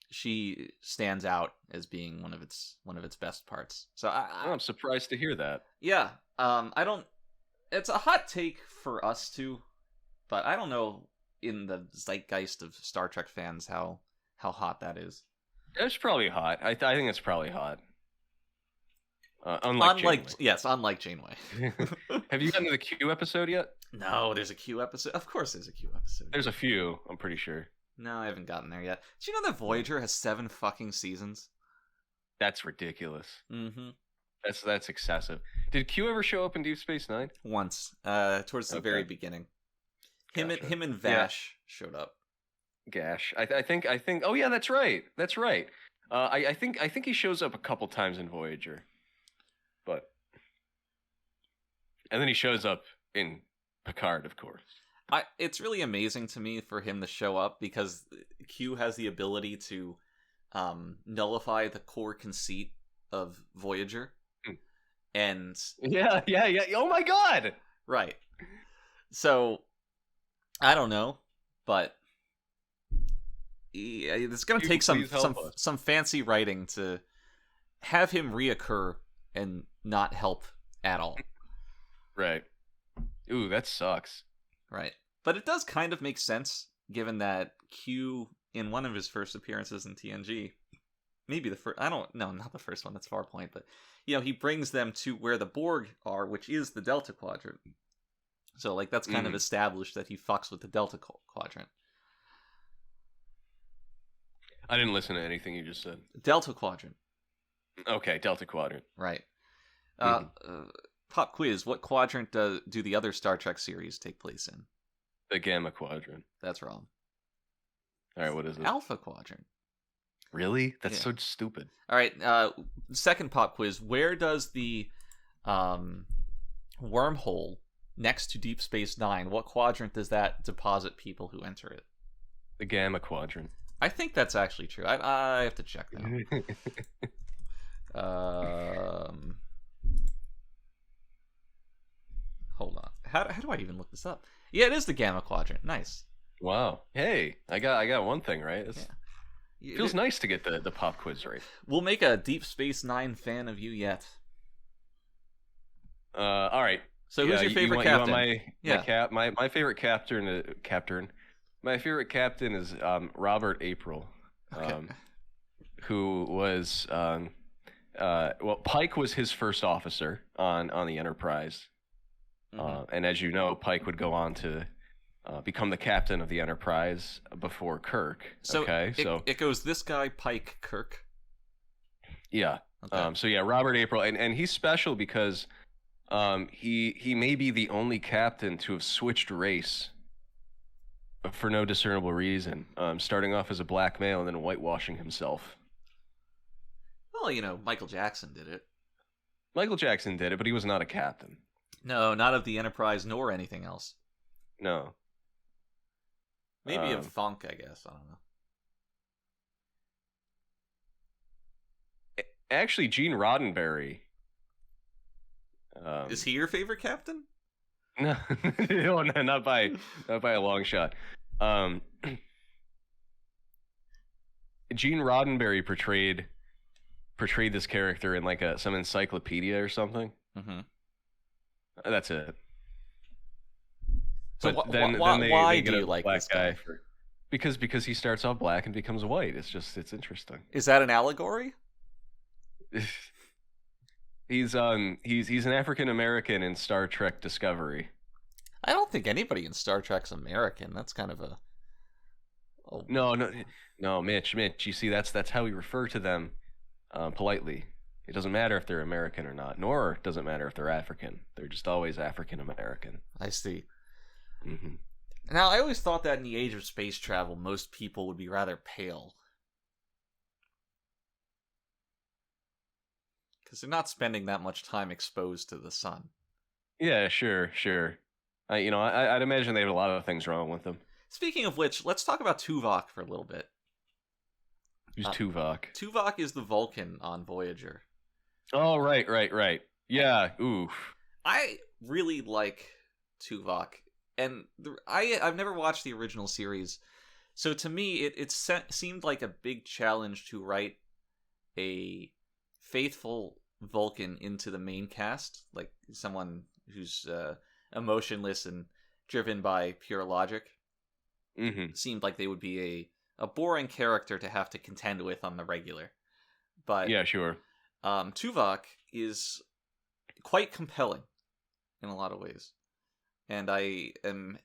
She stands out as being one of its best parts. So I'm surprised to hear that. yeah, I don't. It's a hot take for us too, but I don't know in the zeitgeist of Star Trek fans how hot that is. It's probably hot. I think it's probably hot. Unlike Janeway. Have you gotten to the Q episode yet? No, there's a Q episode. Of course, there's a Q episode. There's a few. I'm pretty sure. No, I haven't gotten there yet. Do you know that Voyager has 7 fucking seasons? That's ridiculous. Mm-hmm. That's excessive. Did Q ever show up in Deep Space Nine? Once, towards the very beginning. Him Gotcha. and Vash showed up. Gash. I think. Oh yeah, that's right. That's right. I think he shows up a couple times in Voyager, and then he shows up in Picard, of course. It's really amazing to me for him to show up because Q has the ability to nullify the core conceit of Voyager. And Yeah. Oh my god! right. So I don't know, but it's going to take some fancy writing to have him reoccur and not help at all. Right. Ooh, that sucks. Right. But it does kind of make sense, given that Q, in one of his first appearances in TNG, maybe the first, not the first one, that's Farpoint, but, he brings them to where the Borg are, which is the Delta Quadrant. So, that's kind of established that he fucks with the Delta Quadrant. I didn't listen to anything you just said. Delta Quadrant. Okay, Delta Quadrant. Right. Pop quiz, what quadrant do the other Star Trek series take place in? The Gamma Quadrant. That's wrong. All right, what is it? Alpha Quadrant. Really? That's Yeah. so stupid. All right, second pop quiz. Where does the wormhole next to Deep Space Nine, what quadrant does that deposit people who enter it? The Gamma Quadrant. I think that's actually true. I have to check that. Hold on. How do I even look this up? Yeah, it is the Gamma Quadrant. Nice. Wow. Hey, I got one thing right. Yeah. Feels nice to get the pop quiz right. We'll make a Deep Space Nine fan of you yet. All right. So who's your favorite captain? My favorite captain. My favorite captain is Robert April, Okay. who was Pike was his first officer on the Enterprise, and as you know, Pike would go on to become the captain of the Enterprise before Kirk. So okay, it goes this guy, Pike, Kirk. Yeah. Okay. Robert April, and he's special because he may be the only captain to have switched race for no discernible reason, starting off as a black male and then whitewashing himself. Well, Michael Jackson did it. Michael Jackson did it, but he was not a captain. No, not of the Enterprise nor anything else. No. Maybe of funk, I guess. I don't know. Actually, Gene Roddenberry. Is he your favorite captain? No, no, not by a long shot. Gene Roddenberry portrayed this character in some encyclopedia or something. Mm-hmm. That's it. So But then why they do get a you like black this guy? for because he starts off black and becomes white. It's interesting. Is that an allegory? He's an African American in Star Trek Discovery. I don't think anybody in Star Trek's American. That's kind of a... Oh. No, Mitch. You see, that's how we refer to them politely. It doesn't matter if they're American or not, nor does it matter if they're African. They're just always African American. I see. Mm-hmm. Now, I always thought that in the age of space travel, most people would be rather pale. Because they're not spending that much time exposed to the sun. Yeah, sure. I'd imagine they have a lot of things wrong with them. Speaking of which, let's talk about Tuvok for a little bit. Who's Tuvok? Tuvok is the Vulcan on Voyager. Oh, right. Yeah, oof. I really like Tuvok. And I've never watched the original series. So to me, it seemed like a big challenge to write a faithful Vulcan into the main cast. Like someone who's emotionless and driven by pure logic. Mm-hmm. Seemed like they would be a boring character to have to contend with on the regular. But yeah, sure. Tuvok is quite compelling in a lot of ways. And I am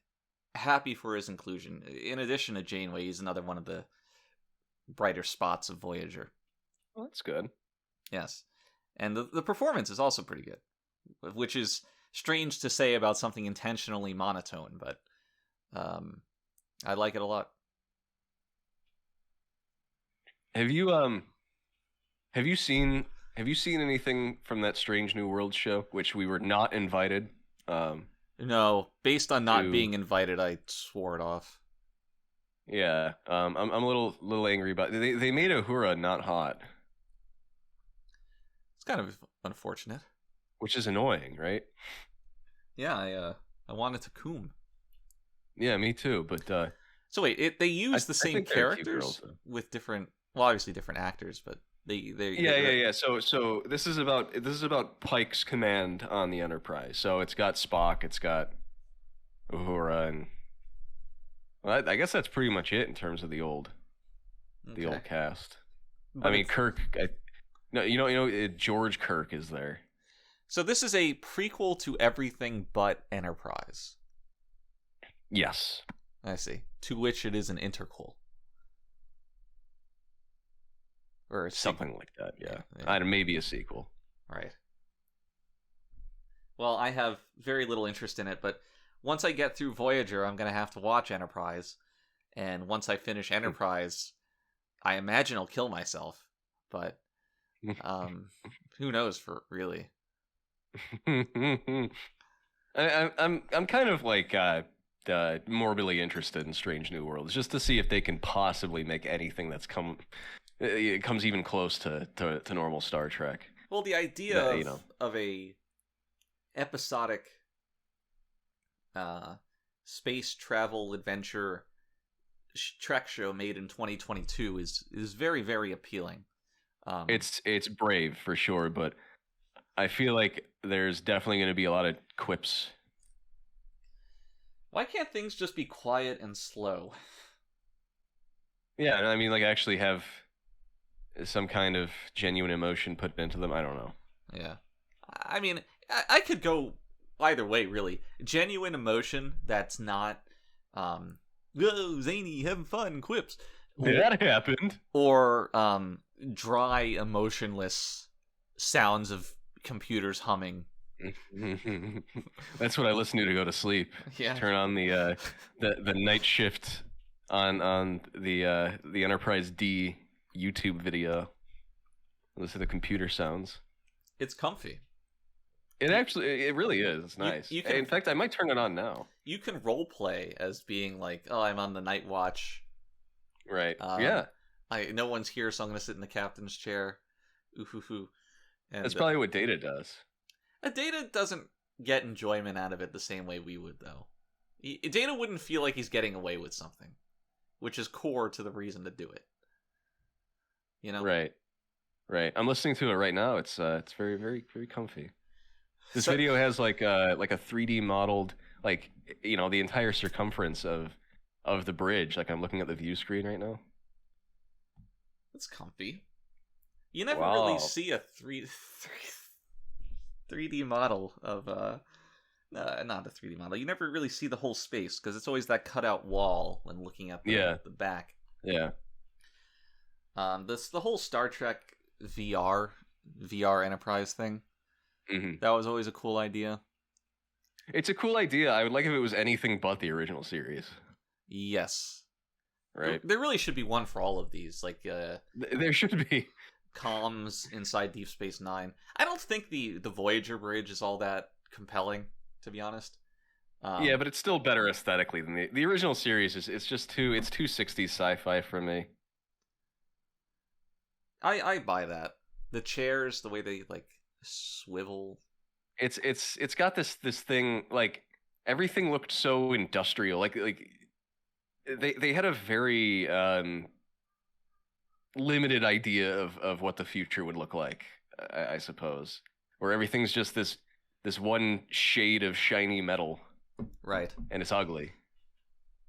happy for his inclusion. In addition to Janeway, he's another one of the brighter spots of Voyager. Well, that's good. Yes. And the performance is also pretty good, which is strange to say about something intentionally monotone, but I like it a lot. Have you seen anything from that Strange New World show, which we were not invited? No, based on not being invited, I swore it off. Yeah, I'm a little angry about it. They made Uhura not hot. It's kind of unfortunate. Which is annoying, right? Yeah, I wanted to coom. Yeah, me too. But so wait, they use the same characters girls, with different, well, obviously different actors, but they yeah. So this is about Pike's command on the Enterprise. So it's got Spock, it's got Uhura, and well, I guess that's pretty much it in terms of the old cast. But I mean, Kirk. George Kirk is there. So this is a prequel to everything but Enterprise. Yes. I see. To which it is an interquel. Or something like that, yeah. Maybe a sequel. Right. Well, I have very little interest in it, but once I get through Voyager, I'm going to have to watch Enterprise. And once I finish Enterprise, I imagine I'll kill myself. But who knows for really. I'm kind of like morbidly interested in Strange New Worlds, just to see if they can possibly make anything that's comes even close to normal Star Trek. Well, the idea of a episodic space travel adventure Trek show made in 2022 is very, very appealing. It's brave for sure, but I feel like there's definitely going to be a lot of quips. Why can't things just be quiet and slow? Yeah, I mean, like actually have some kind of genuine emotion put into them. I don't know. Yeah. I mean, I could go either way, really. Genuine emotion that's not, whoa, zany, having fun, quips. That happened. Or dry, emotionless sounds of computers humming. That's what I listen to go to sleep. Yeah. Turn on the night shift on the Enterprise D YouTube video. Listen to the computer sounds. It's comfy. It really is. It's nice. In fact, I might turn it on now. You can role play as being like, oh, I'm on the night watch. Right. Yeah. No one's here, so I'm going to sit in the captain's chair. Ooh. And that's probably what Data does. Data doesn't get enjoyment out of it the same way we would, though. Data wouldn't feel like he's getting away with something, which is core to the reason to do it. You know? Right. I'm listening to it right now. It's very, very, very comfy. This video has like a 3D modeled like the entire circumference of the bridge. Like I'm looking at the view screen right now. It's comfy. You never Wow. really see a 3D model of not a 3D model. You never really see the whole space because it's always that cutout wall when looking at the back. Yeah. The whole Star Trek VR Enterprise thing. Mm-hmm. That was always a cool idea. It's a cool idea. I would like if it was anything but the original series. Yes. Right. There really should be one for all of these. Like there should be comms inside Deep Space Nine. I don't think the Voyager bridge is all that compelling, to be honest. Yeah, but it's still better aesthetically than the original series. It's too 60s sci-fi for me. I buy that. The chairs, the way they like swivel. It's got this thing, like everything looked so industrial. Like they had a very limited idea of what the future would look like, I suppose. Where everything's just this one shade of shiny metal. Right. And it's ugly.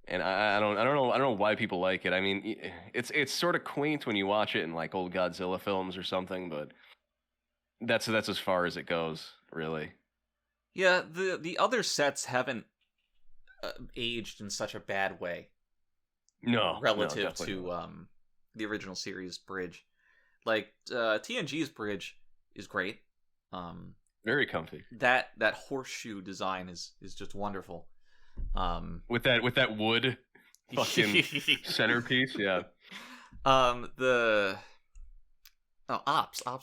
And I don't know why people like it. I mean, it's sort of quaint when you watch it in like old Godzilla films or something, but that's as far as it goes, really. Yeah, the other sets haven't aged in such a bad way. No, relative to the original series bridge. Like TNG's bridge is great. Very comfy. That horseshoe design is just wonderful. With that wood fucking centerpiece, yeah. Ops,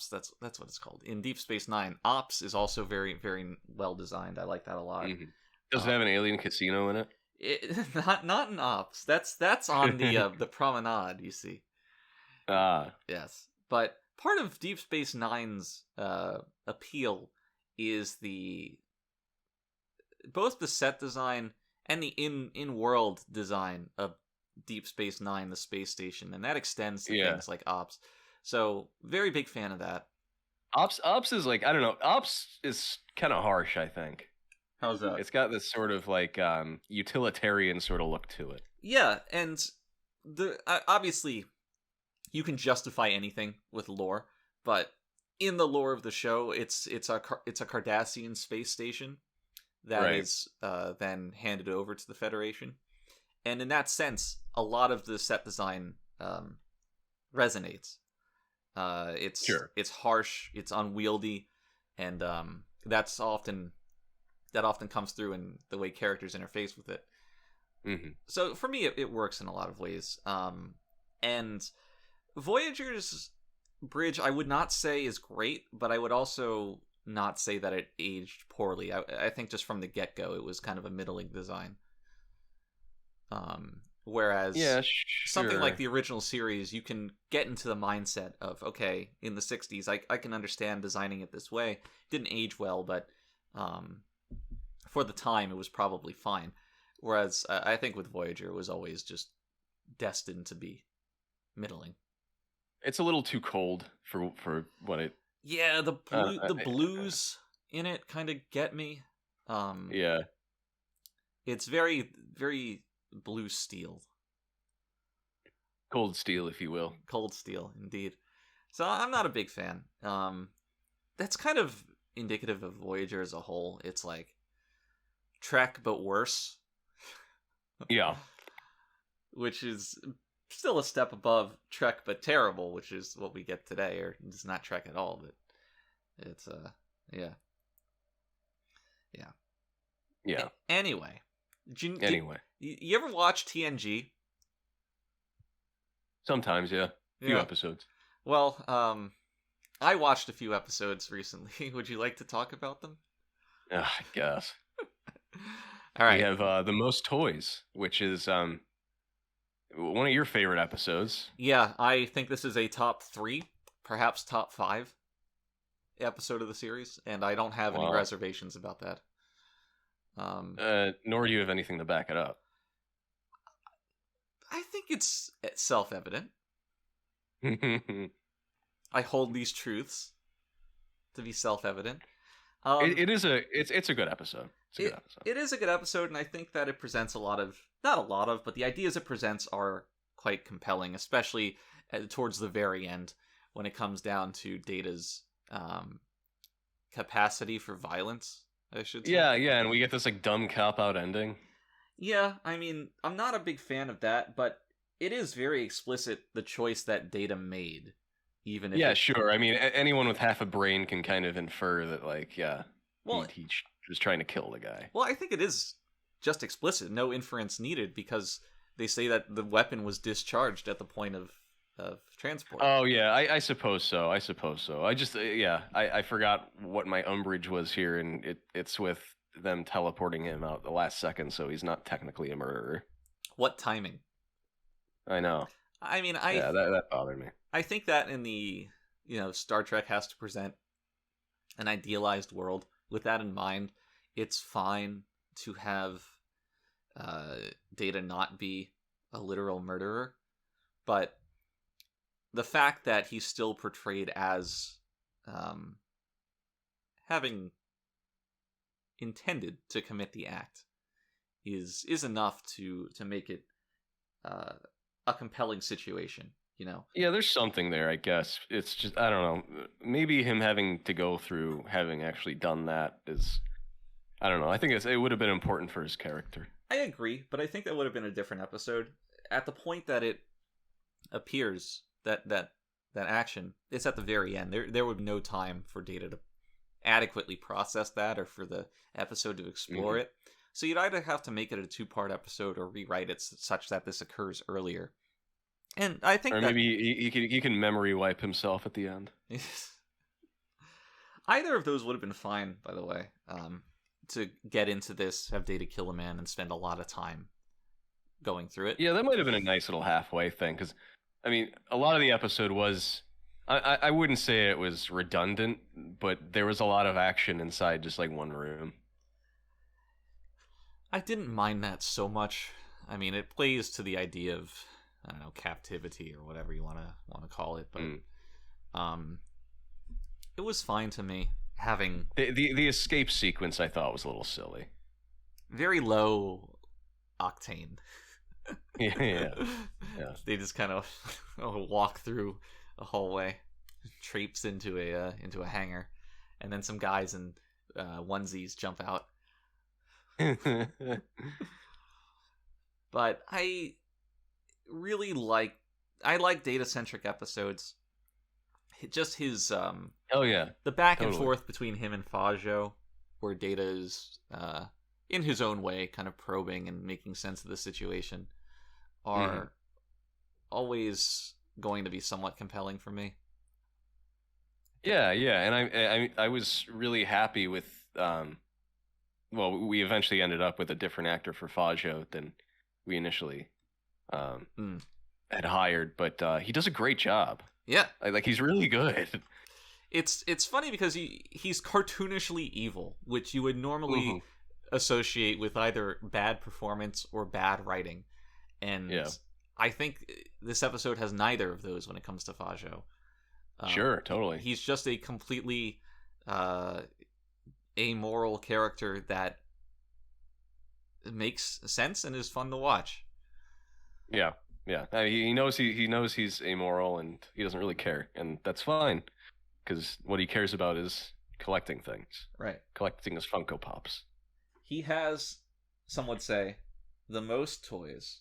that's what it's called in Deep Space Nine. Ops is also very, very well designed. I like that a lot. Mm-hmm. Does it have an alien casino in it? Not in Ops. That's on the promenade. You see. Yes, but part of Deep Space Nine's appeal is both the set design and the in-world design of Deep Space Nine, the space station, and that extends to things like Ops. So, very big fan of that. Ops is like, I don't know. Ops is kind of harsh, I think. How's that? It's got this sort of like utilitarian sort of look to it. Yeah, and obviously you can justify anything with lore, but in the lore of the show, it's a Cardassian space station that is then handed over to the Federation, and in that sense, a lot of the set design resonates. It's harsh, it's unwieldy, and that often comes through in the way characters interface with it. Mm-hmm. So for me, it works in a lot of ways. And Voyager's bridge, I would not say is great, but I would also not say that it aged poorly. I think just from the get-go, it was kind of a middling design. Whereas something like the original series, you can get into the mindset of, okay, in the 60s, I can understand designing it this way. It didn't age well, but for the time, it was probably fine. Whereas I think with Voyager, it was always just destined to be middling. It's a little too cold for what it... Yeah, the blues in it kind of get me. Yeah. It's very, very blue steel. Cold steel, if you will. Cold steel, indeed. So I'm not a big fan. That's kind of indicative of Voyager as a whole. It's like Trek, but worse. Yeah. Which is still a step above Trek, but terrible, which is what we get today. Or it's not Trek at all, but it's, yeah. Yeah. Anyway. Anyway. You ever watch TNG? Sometimes, yeah. A few episodes. Well, I watched a few episodes recently. Would you like to talk about them? I guess. All right. We have The Most Toys, which is one of your favorite episodes. Yeah, I think this is a top 3, perhaps top 5 episode of the series, and I don't have any reservations about that. Nor do you have anything to back it up. I think it's self-evident. I hold these truths to be self-evident. It's a good episode. It's a good episode. It is a good episode, and I think that it presents not a lot of, but the ideas it presents are quite compelling, especially towards the very end when it comes down to Data's capacity for violence, I should say. Yeah, and we get this like dumb cop-out ending. Yeah, I mean, I'm not a big fan of that, but it is very explicit the choice that Data made, even if Yeah, sure. I mean, anyone with half a brain can kind of infer that, like, well, he was trying to kill the guy. Well, I think it is just explicit, no inference needed, because they say that the weapon was discharged at the point of transport. Oh yeah, I suppose so. I just I forgot what my umbrage was here, and it's with them teleporting him out the last second, so he's not technically a murderer. What timing? I know. I mean, that bothered me. I think that in the Star Trek has to present an idealized world. With that in mind, it's fine to have Data not be a literal murderer, but the fact that he's still portrayed as having intended to commit the act is enough to make it a compelling situation, Yeah, there's something there, I guess. It's just, I don't know, maybe him having to go through having actually done that is, I don't know, I think it would have been important for his character. I agree, but I think that would have been a different episode. At the point that it appears that action, it's at the very end. There would be no time for Data to adequately process that, or for the episode to explore it. So you'd either have to make it a 2-part episode or rewrite it such that this occurs earlier. And I think, or maybe he can memory wipe himself at the end. Either of those would have been fine, by the way. To get into this, have Data kill a man, and spend a lot of time going through it. Yeah, that might have been a nice little halfway thing, because, I mean, a lot of the episode was, I wouldn't say it was redundant, but there was a lot of action inside just like one room. I didn't mind that so much. I mean, it plays to the idea of, I don't know, captivity or whatever you want to call it, but it was fine to me. Having the escape sequence, I thought was a little silly, very low octane. yeah. They just kind of walk through a hallway, traipse into a hangar, and then some guys in onesies jump out. But I really like Data-centric episodes. Just his the back and forth between him and Fajo, where Data is in his own way kind of probing and making sense of the situation, are always going to be somewhat compelling for me. Yeah, and I was really happy with well, we eventually ended up with a different actor for Fajo than we initially had hired, but he does a great job. Yeah, like he's really good. It's funny because he's cartoonishly evil, which you would normally associate with either bad performance or bad writing, and I think this episode has neither of those when it comes to Fajo. Sure, totally. He's just a completely amoral character that makes sense and is fun to watch. Yeah. I mean, he knows he's amoral, and he doesn't really care, and that's fine, because what he cares about is collecting things. Right. Collecting his Funko Pops. He has, some would say, the most toys.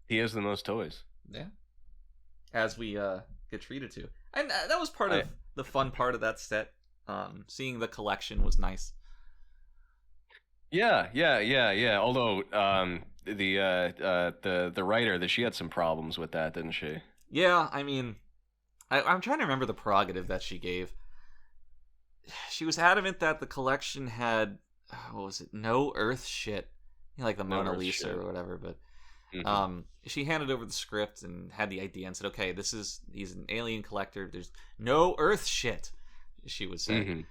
He has the most toys. Yeah. As we get treated to. And that was part of the fun part of that set. Seeing the collection was nice. Yeah. Although the writer, she had some problems with that, didn't she? Yeah, I mean, I'm trying to remember the prerogative that she gave. She was adamant that the collection had, what was it, no Earth shit, like the Mona Lisa or whatever. But she handed over the script and had the idea and said, "Okay, he's an alien collector. There's no Earth shit," she would say,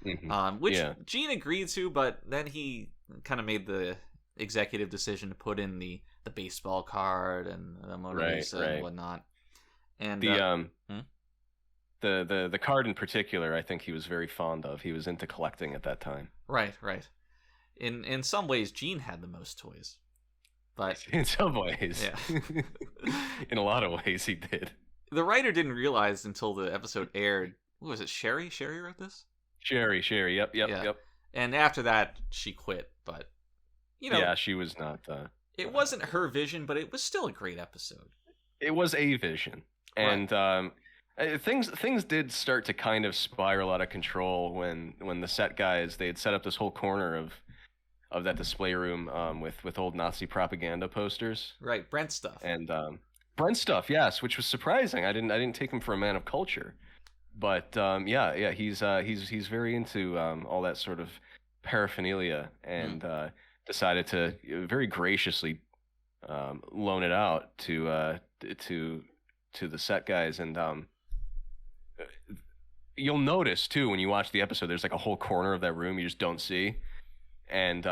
which Gene agreed to, but then he kind of made the executive decision to put in the baseball card and the Mona Lisa and whatnot. And The card in particular, I think he was very fond of. He was into collecting at that time. Right. In some ways, Gene had the most toys, but In some ways, yeah. In a lot of ways, he did. The writer didn't realize until the episode aired. What was it? Sherry wrote this. Sherry. Yep. And after that, she quit. But yeah, she was not. It wasn't her vision, but it was still a great episode. It was a vision, and things did start to kind of spiral out of control when the set guys, they had set up this whole corner of that display room with old Nazi propaganda posters. Right, Brent stuff. And Brent stuff, yes, which was surprising. I didn't take him for a man of culture, but yeah, he's very into all that sort of paraphernalia, and decided to very graciously loan it out to the set guys. And you'll notice too when you watch the episode, there's like a whole corner of that room you just don't see. And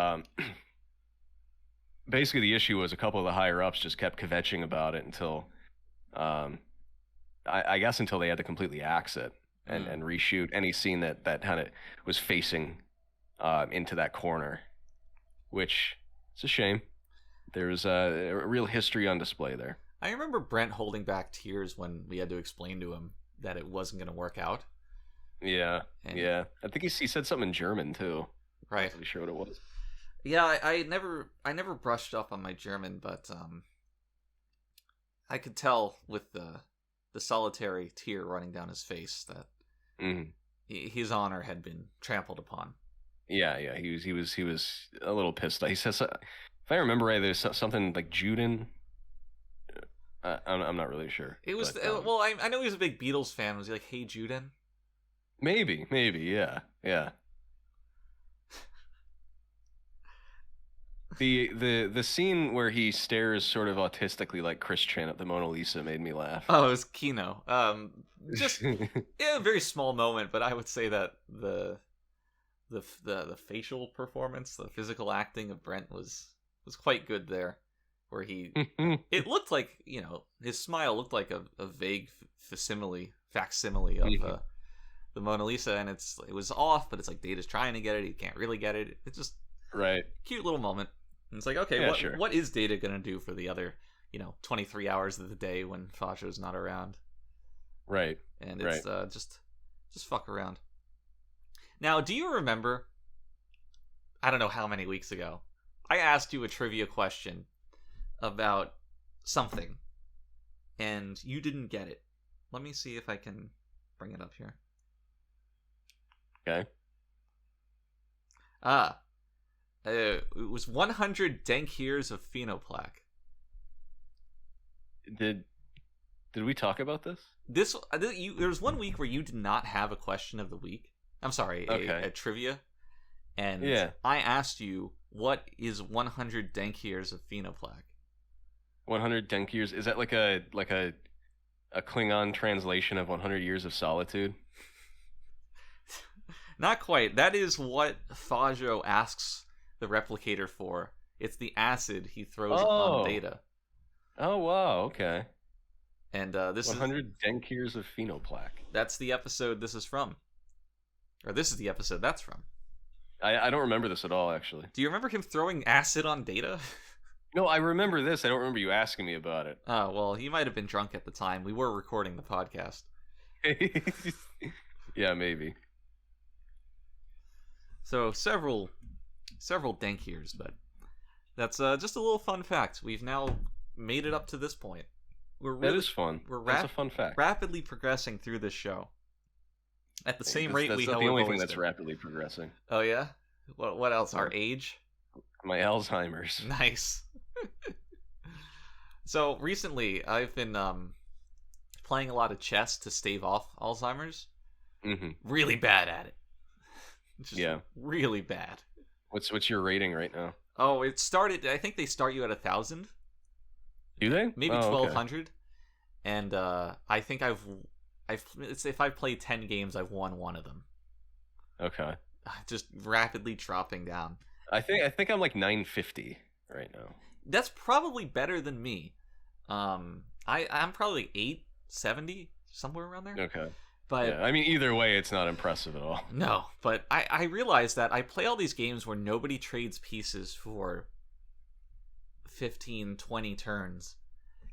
basically the issue was a couple of the higher ups just kept kvetching about it until I guess until they had to completely axe it and reshoot any scene that kind of was facing into that corner, which is a shame. There's a real history on display there. I remember Brent holding back tears when we had to explain to him that it wasn't going to work out. Yeah. I think he said something in German too. Right. I'm not really sure what it was. Yeah, I never brushed up on my German, but I could tell with the solitary tear running down his face that his honor had been trampled upon. Yeah. He was a little pissed. He says, if I remember right, there's something like Juden. I'm not really sure. It was but, well, I know he was a big Beatles fan. Was he like, "Hey, Juden"? Maybe, yeah. The scene where he stares sort of autistically like Chris Chan at the Mona Lisa made me laugh. Oh, it was Kino. Just a very small moment, but I would say that the facial performance, the physical acting of Brent was quite good there, where it looked like, his smile looked like a vague facsimile of the Mona Lisa, and it was off, but it's like Data's trying to get it, he can't really get it. It's just right, cute little moment. And it's like, okay, yeah, sure. What is Data gonna do for the other 23 hours of the day when Fajo's not around? Right. And it's just fuck around. Now, do you remember, I don't know how many weeks ago, I asked you a trivia question about something, and you didn't get it. Let me see if I can bring it up here. Okay. It was 100 dank years of phenoplaque. Did we talk about this? There was one week where you did not have a question of the week. I'm sorry, a trivia. And I asked you, what is 100 dank years of phenoplaque? 100 dank years? Is that like a Klingon translation of 100 years of solitude? Not quite. That is what Fajo asks the replicator for. It's the acid he throws on Data. Oh, wow, okay. And this 100 dank years of phenoplaque. That's the episode this is from. Or this is the episode that's from. I don't remember this at all, actually. Do you remember him throwing acid on Data? No, I remember this. I don't remember you asking me about it. Oh, well, he might have been drunk at the time. We were recording the podcast. Yeah, maybe. So, several dank years, but that's just a little fun fact. We've now made it up to this point. That is fun. That's a fun fact. Rapidly progressing through this show. At the same rate that's we not know the only we've thing always that's been. rapidly progressing. Oh, yeah? What else? Our age? My Alzheimer's. Nice. So, recently, I've been playing a lot of chess to stave off Alzheimer's. Mm-hmm. Really bad at it. Just really bad. What's your rating right now? Oh, it started. I think they start you at 1,000. Do they? Maybe 1,200. Okay. And I think if I've played 10 games, I've won one of them. Okay. Just rapidly dropping down. I think I'm like 950 right now. That's probably better than me. I'm probably like 870, somewhere around there. Okay. But yeah, I mean, either way, it's not impressive at all. no, but I realize that I play all these games where nobody trades pieces for 15, 20 turns.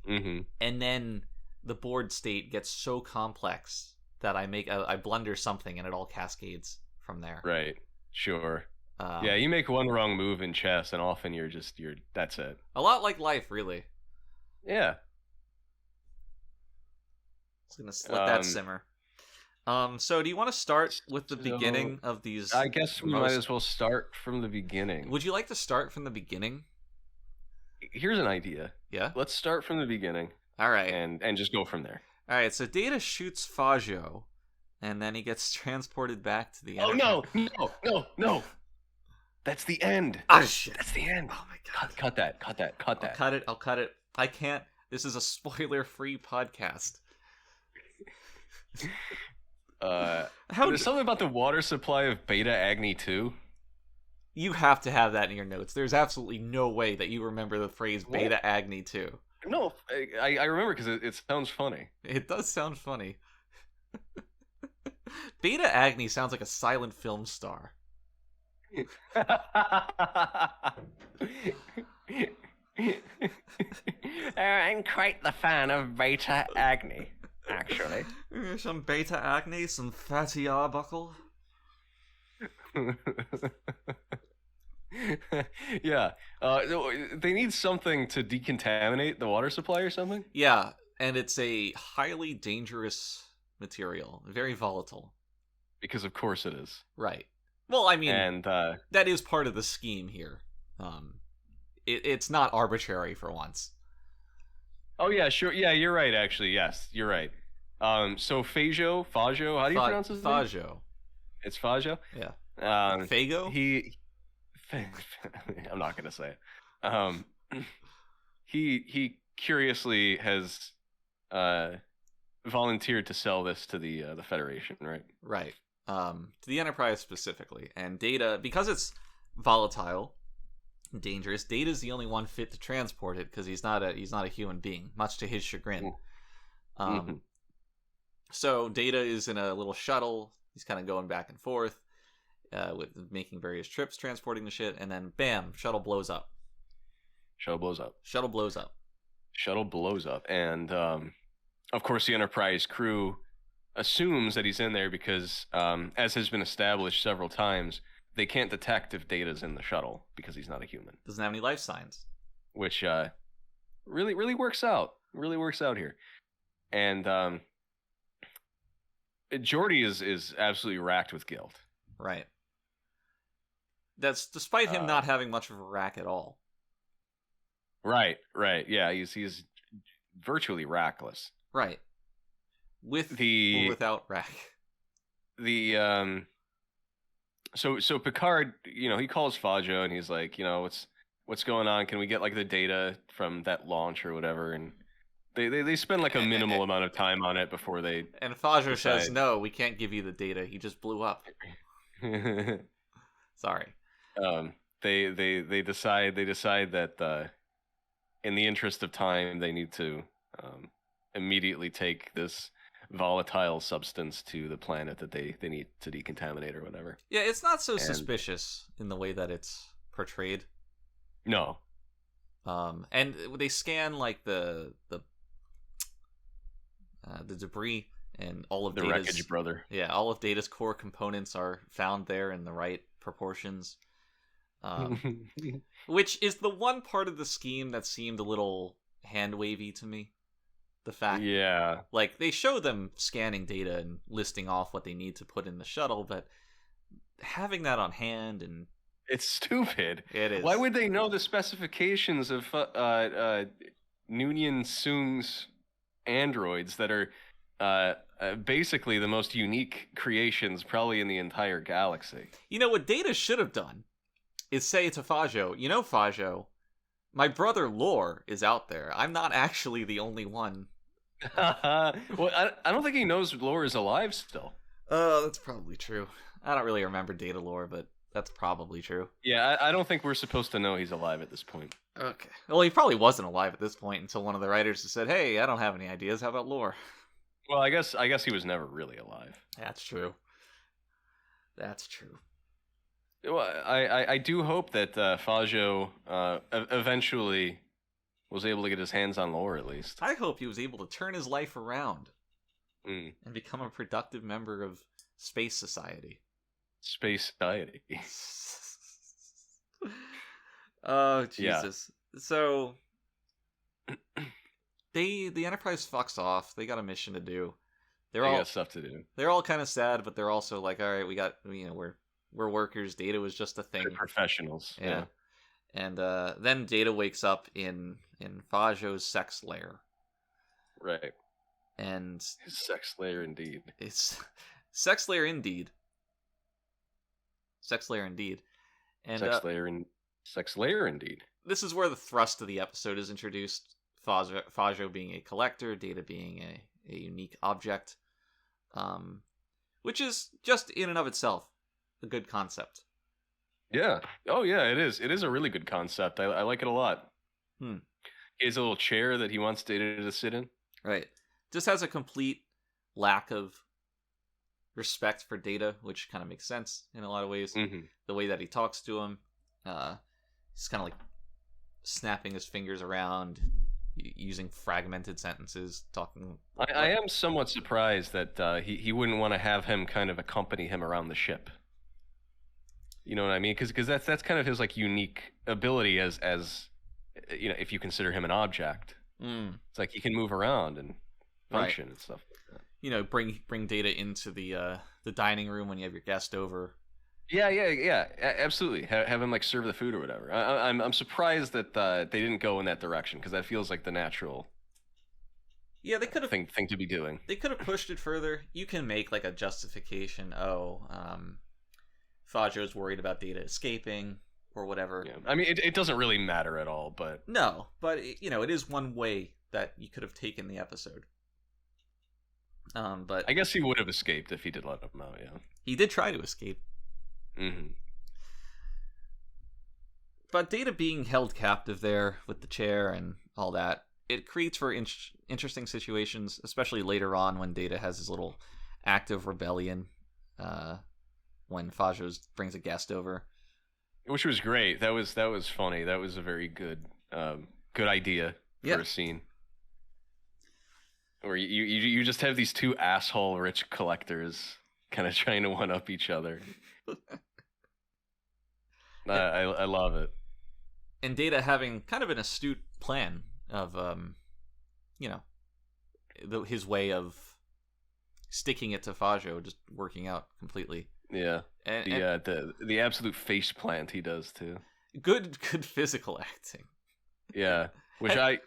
Mm-hmm. And then the board state gets so complex that I blunder something and it all cascades from there. Right. Sure. Yeah, you make one wrong move in chess, and often you're that's it. A lot like life, really. Yeah. Just gonna let that simmer. So do you want to start with the beginning of these? I guess we might as well start from the beginning. Would you like to start from the beginning? Here's an idea. Yeah? Let's start from the beginning. All right. And just go from there. All right, so Data shoots Fajo, and then he gets transported back to the Oh, Enterprise. no. That's the end. Oh, shit. That's the end. Oh, my God. Cut that. I'll cut it. I can't. This is a spoiler-free podcast. There's something about the water supply of Beta Agni 2. You have to have that in your notes. There's absolutely no way that you remember the phrase Beta Agni 2. No, I remember because it sounds funny. It does sound funny. Beta Agni sounds like a silent film star. I'm quite the fan of Beta Agni, actually. Some Beta Agni, some fatty arbuckle. Yeah. They need something to decontaminate the water supply or something? Yeah, and it's a highly dangerous material, very volatile. Because of course it is. Right. Well, I mean, and that is part of the scheme here. It's not arbitrary for once. Oh yeah, sure. Yeah, you're right. Actually, yes, you're right. So Fajo, how do you pronounce his name? Fajo. It's Fajo. Yeah. Fago. I'm not gonna say it. He curiously has volunteered to sell this to the Federation, right? Right. To the Enterprise specifically, and Data, because it's volatile, dangerous. Data's the only one fit to transport it because he's not a human being, much to his chagrin. So Data is in a little shuttle. He's kind of going back and forth, with making various trips, transporting the shit, and then bam, shuttle blows up. Shuttle blows up, and of course the Enterprise crew assumes that he's in there because, as has been established several times, they can't detect if Data's in the shuttle because he's not a human. Doesn't have any life signs. Which really works out. Really works out here. And Geordi is absolutely racked with guilt. Right. That's despite him not having much of a rack at all. Right. Yeah, he's virtually rackless. Right. With or without rack. So Picard, he calls Fajo and he's like, what's going on? Can we get like the data from that launch or whatever? And they spend like a minimal amount of time on it before they. And Fajo says, "No, we can't give you the data. He just blew up." Sorry. They decide that in the interest of time they need to immediately take this volatile substance to the planet that they need to decontaminate or whatever. Yeah, it's not so suspicious in the way that it's portrayed. No. And they scan like the debris, and all of the Data's wreckage, brother. Yeah, all of Data's core components are found there in the right proportions. Which is the one part of the scheme that seemed a little hand-wavy to me. The fact, like, they show them scanning Data and listing off what they need to put in the shuttle, but having that on hand and it's stupid. It is. Why would they know the specifications of Noonien Soong's androids that are basically the most unique creations probably in the entire galaxy? What Data should have done is say to Fajo, Fajo, my brother Lore is out there. I'm not actually the only one. Well, I don't think he knows Lore is alive still. That's probably true. I don't really remember Data Lore, but that's probably true. Yeah, I don't think we're supposed to know he's alive at this point. Okay. Well, he probably wasn't alive at this point until one of the writers said, "Hey, I don't have any ideas. How about Lore?" Well, I guess he was never really alive. That's true. That's true. Well, I do hope that Fajo eventually was able to get his hands on lore at least. I hope he was able to turn his life around Mm. and become a productive member of Space Society. Space Society. Oh, Jesus. Yeah. So the Enterprise fucks off. They got a mission to do. They got stuff to do. They're all kind of sad, but they're also like, all right, we're workers. Data was just a thing. They're professionals. Yeah. And then Data wakes up in Fajo's sex lair. Right. And his sex lair indeed. It's sex lair indeed. Sex lair indeed. And sex lair indeed. This is where the thrust of the episode is introduced. Fajo being a collector, Data being a unique object. Which is just in and of itself a good concept. Yeah. Oh yeah, it is. It is a really good concept. I like it a lot. He has a little chair that he wants Data to sit in. Right. Just has a complete lack of respect for Data, which kind of makes sense in a lot of ways. Mm-hmm. The way that he talks to him, he's kind of like snapping his fingers around, using fragmented sentences, talking. I am somewhat surprised that he wouldn't want to have him kind of accompany him around the ship. You know what I mean? Because that's kind of his like unique ability as you know, if you consider him an object. It's like he can move around and function and stuff like that. You know, bring Data into the dining room when you have your guest over. Yeah, absolutely. Have him like serve the food or whatever. I'm surprised that they didn't go in that direction because that feels like the natural. Yeah, they could have thing to be doing. They could have pushed it further. You can make like a justification. Fajo's worried about Data escaping or whatever. Yeah. I mean, it doesn't really matter at all, but no, but it is one way that you could have taken the episode. But I guess he would have escaped if he did let him out. Yeah, he did try to escape. Mm-hmm. But Data being held captive there with the chair and all that, it creates for interesting situations, especially later on when Data has his little act of rebellion when Fajo brings a guest over. Which was great. That was funny. That was a very good idea for a scene. Where you just have these two asshole rich collectors kind of trying to one up each other. I love it. And Data having kind of an astute plan of his way of sticking it to Fajo just working out completely. Yeah. And the absolute face plant he does too. Good physical acting. Yeah. Which I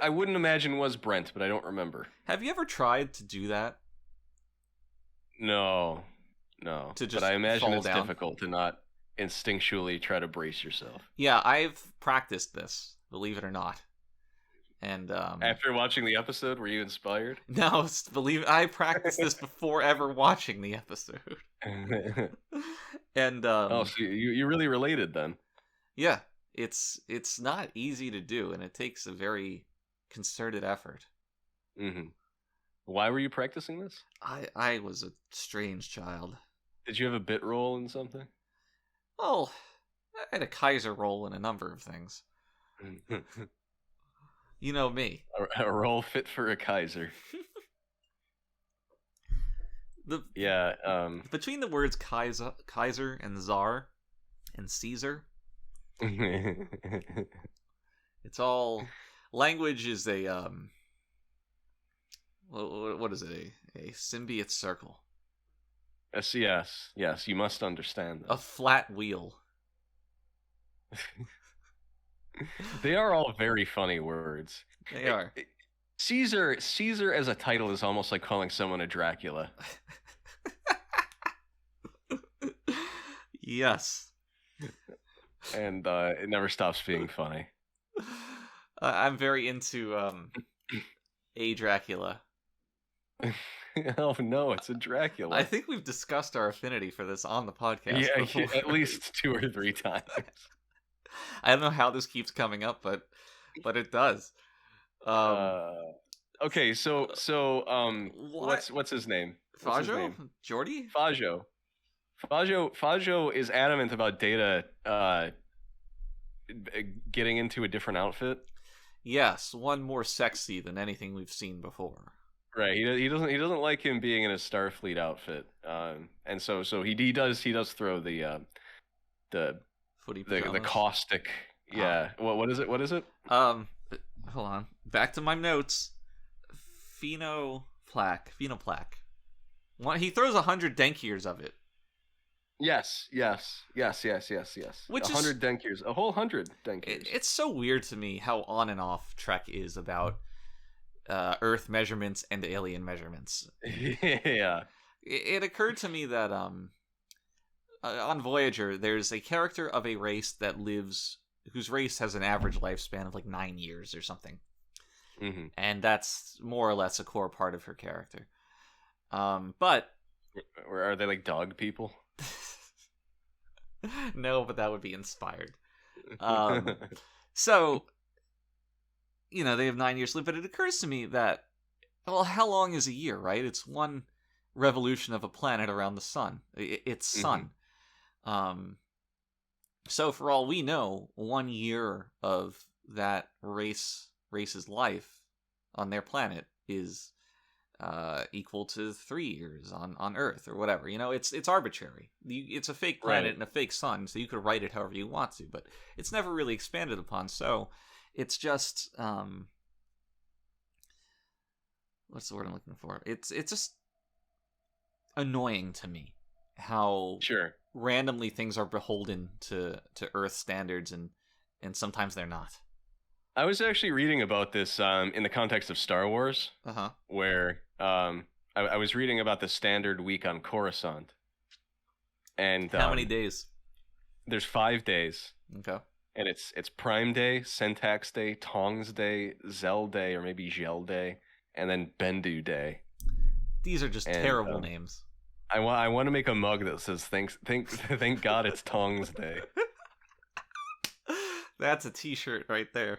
wouldn't imagine was Brent, but I don't remember. Have you ever tried to do that? No. But I imagine it's down? difficult to not instinctually try to brace yourself. Yeah, I've practiced this, believe it or not. And after watching the episode, were you inspired? No, I practiced this before ever watching the episode. And so you really related then. Yeah, it's not easy to do, and it takes a very concerted effort. Mm-hmm. Why were you practicing this? I was a strange child. Did you have a bit role in something? Well, I had a Kaiser role in a number of things. You know me. A role fit for a Kaiser. Between the words Kaiser and Tsar and Caesar, it's all language is a what is it? A symbiote circle. Yes, you must understand that. A flat wheel. They are all very funny words. They are. Caesar as a title is almost like calling someone a Dracula. Yes. And it never stops being funny. I'm very into a Dracula. Oh no, it's a Dracula. I think we've discussed our affinity for this on the podcast. Yeah, at least 2 or 3 times. I don't know how this keeps coming up, but it does. Okay, What? what's his name? What's his Fajo? name? Jordy? Fajo is adamant about Data getting into a different outfit. Yes, one more sexy than anything we've seen before. Right. He doesn't like him being in a Starfleet outfit. And so he does throw the Footy the pajamas. caustic. Yeah. What is it? What is it? Hold on. Back to my notes. Phenoplaque. He throws 100 Denkiers of it. Yes. Which 100 Denkiers. A whole 100 Denkiers. It's so weird to me how on and off Trek is about Earth measurements and alien measurements. Yeah. It occurred to me that on Voyager, there's a character of a race that lives, whose race has an average lifespan of like 9 years or something. Mm-hmm. And that's more or less a core part of her character. But are they like dog people? No, but that would be inspired. So, they have 9 years to live, but it occurs to me that, well, how long is a year, right? It's one revolution of a planet around the sun. Its sun. Mm-hmm. So for all we know, 1 year of that race's life on their planet is equal to 3 years on Earth or whatever. It's arbitrary. It's a fake planet and a fake sun, so you could write it however you want to, but it's never really expanded upon. So it's just what's the word I'm looking for? It's just annoying to me how randomly things are beholden to Earth standards and sometimes they're not. I was actually reading about this in the context of Star Wars, where I was reading about the standard week on Coruscant. And how many days? There's 5 days. Okay. And it's Prime Day, Syntax Day, Tongs Day, Zell Day, or maybe Gel Day, and then Bendu Day. These are just terrible names. I want to make a mug that says thank God it's Tongs Day. That's a t-shirt right there.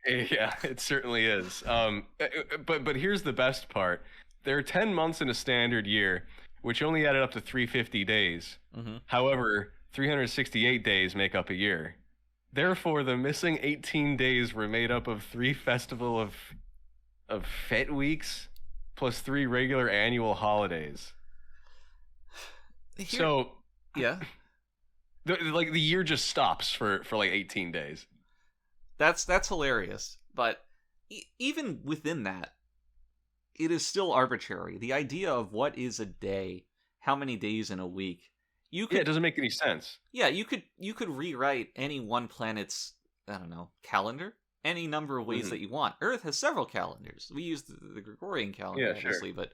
Yeah, it certainly is. But here's the best part. There are 10 months in a standard year, which only added up to 350 days. Mm-hmm. However, 368 days make up a year. Therefore, the missing 18 days were made up of 3 festival of Fet weeks plus 3 regular annual holidays. So, yeah. The year just stops for like 18 days. That's hilarious, but even within that, it is still arbitrary. The idea of what is a day, how many days in a week, it doesn't make any sense. Yeah, you could rewrite any one planet's, I don't know, calendar any number of ways that you want. Earth has several calendars. We use the Gregorian calendar, obviously, but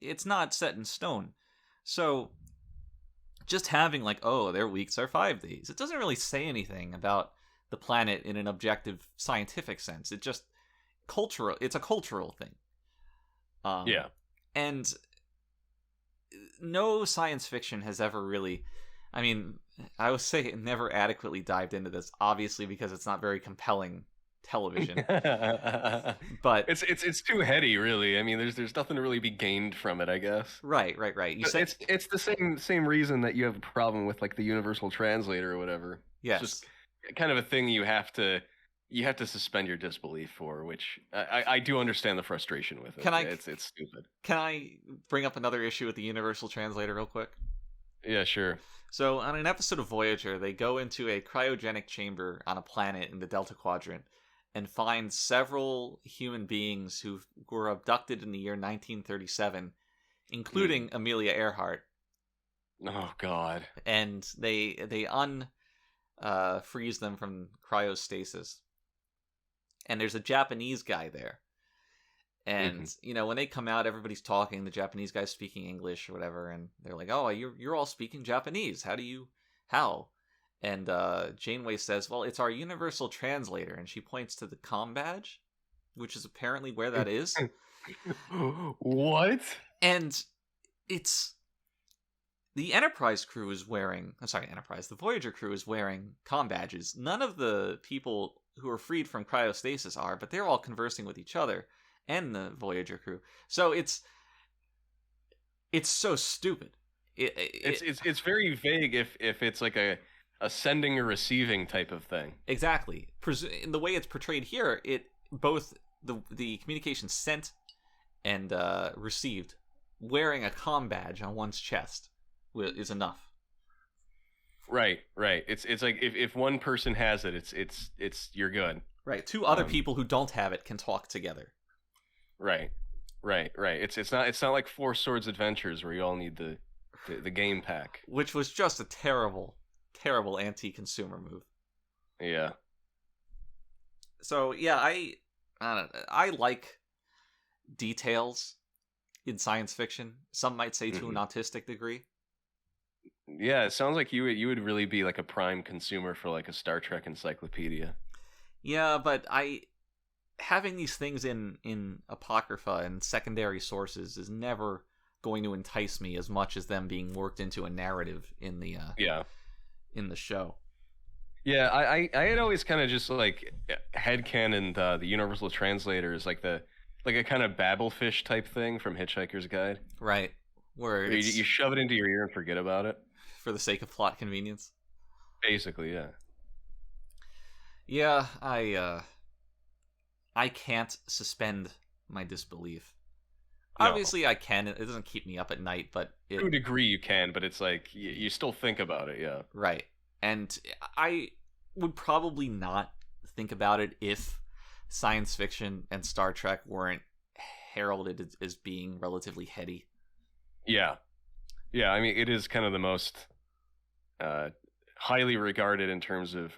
it's not set in stone. So just having their weeks are 5 days, it doesn't really say anything about the planet in an objective scientific sense. It's just cultural. It's a cultural thing. And no science fiction has ever really, I would say it never adequately dived into this, obviously because it's not very compelling television. But it's too heady, really. There's nothing to really be gained from it, I guess. Right. It's the same reason that you have a problem with the Universal Translator or whatever. Yes. It's just kind of a thing you have to suspend your disbelief for, which I do understand the frustration with it. It's stupid. Can I bring up another issue with the Universal Translator real quick? Yeah, sure. So on an episode of Voyager, they go into a cryogenic chamber on a planet in the Delta Quadrant and find several human beings who were abducted in the year 1937, including Amelia Earhart. Oh, God. And they freeze them from cryostasis. And there's a Japanese guy there. And, when they come out, everybody's talking. The Japanese guy's speaking English or whatever. And they're like, oh, you're all speaking Japanese. How? And Janeway says, well, it's our universal translator. And she points to the comm badge, which is apparently where that is. What? And it's... The Enterprise crew is wearing... the Voyager crew is wearing comm badges. None of the people who are freed from cryostasis are, but they're all conversing with each other. and the Voyager crew. So it's so stupid. It's very vague if it's like a sending or receiving type of thing. Exactly. In the way it's portrayed here, it both the communication sent and received wearing a comm badge on one's chest is enough. Right. It's like if one person has it, it's you're good. Right. Two other people who don't have it can talk together. Right. It's not like Four Swords Adventures where you all need the game pack, which was just a terrible anti-consumer move. Yeah. So yeah, I don't know. I like details in science fiction. Some might say to an autistic degree. Yeah, it sounds like you would really be like a prime consumer for like a Star Trek encyclopedia. Yeah, but having these things in apocrypha and secondary sources is never going to entice me as much as them being worked into a narrative in the in the show. Yeah, I had always kind of just like headcanoned the Universal Translator is like a kind of Babelfish type thing from Hitchhiker's Guide. Right. Where you shove it into your ear and forget about it. For the sake of plot convenience. Basically, yeah. Yeah, I can't suspend my disbelief. No. Obviously, I can. It doesn't keep me up at night, but to a degree you can, but it's like you still think about it, yeah. Right. And I would probably not think about it if science fiction and Star Trek weren't heralded as being relatively heady. Yeah. I mean, it is kind of the most highly regarded in terms of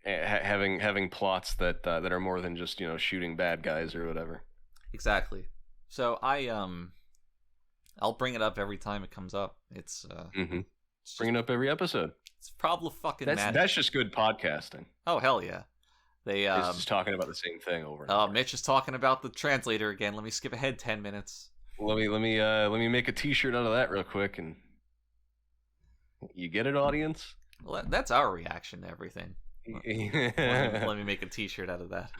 having plots that are more than just shooting bad guys or whatever. Exactly. So I'll bring it up every time it comes up. It's bring it up every episode. It's probably fucking that's just good podcasting. Oh hell yeah. It's just talking about the same thing over and over. Mitch is talking about the translator again. Let me skip ahead 10 minutes. Let me make a t-shirt out of that real quick, and you get it, audience? Well, that's our reaction to everything. let me make a t-shirt out of that.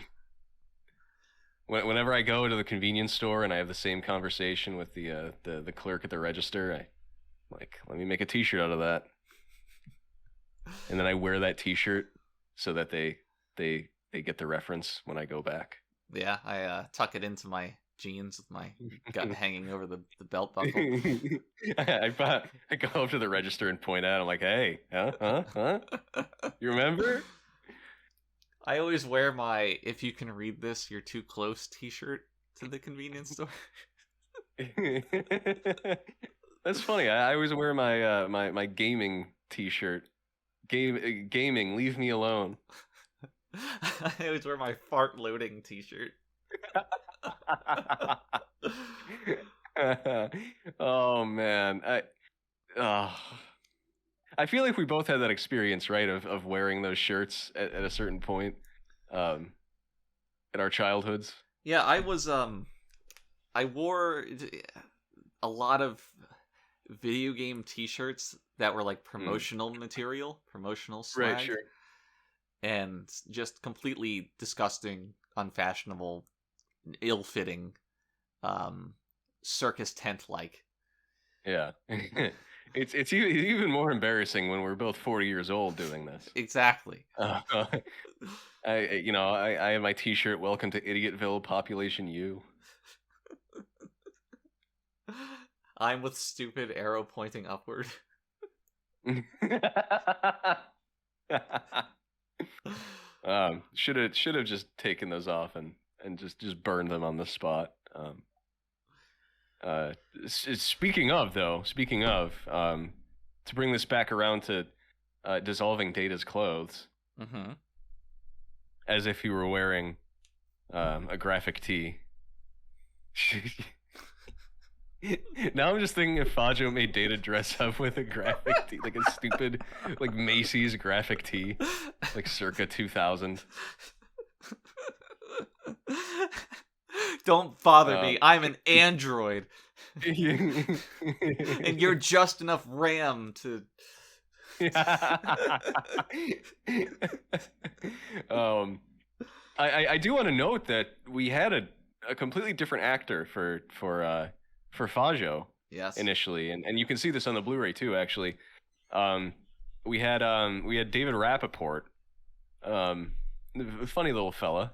Whenever I go to the convenience store and I have the same conversation with the clerk at the register, I like, let me make a t-shirt out of that. And then I wear that t-shirt so that they get the reference when I go back. Yeah, I tuck it into my jeans with my gut hanging over the belt buckle. I go up to the register and point out. I'm like, hey, huh? You remember? I always wear my "If you can read this, you're too close" t-shirt to the convenience store. That's funny. I always wear my my gaming t-shirt. Gaming, leave me alone. I always wear my fart loading t-shirt. Oh man, I feel like we both had that experience, right, of wearing those shirts at a certain point in our childhoods. Yeah, I wore a lot of video game t-shirts that were like promotional material, promotional swag. Right, sure. And just completely disgusting, unfashionable, ill-fitting, circus tent-like. Yeah. It's even more embarrassing when we're both 40 years old doing this. Exactly. I have my t-shirt, "Welcome to Idiotville, Population U." I'm with stupid arrow pointing upward. Should have just taken those off and just burned them on the spot. Speaking of, to bring this back around to dissolving Data's clothes, as if he were wearing a graphic tee. Now I'm just thinking if Fajo made Data dress up with a graphic tee, like a stupid, like Macy's graphic tee, like circa 2000. Don't bother me. I'm an android. And you're just enough RAM to... I do want to note that we had a completely different actor for Fajo Yes. initially, and you can see this on the Blu-ray too. Actually, we had David Rappaport, funny little fella,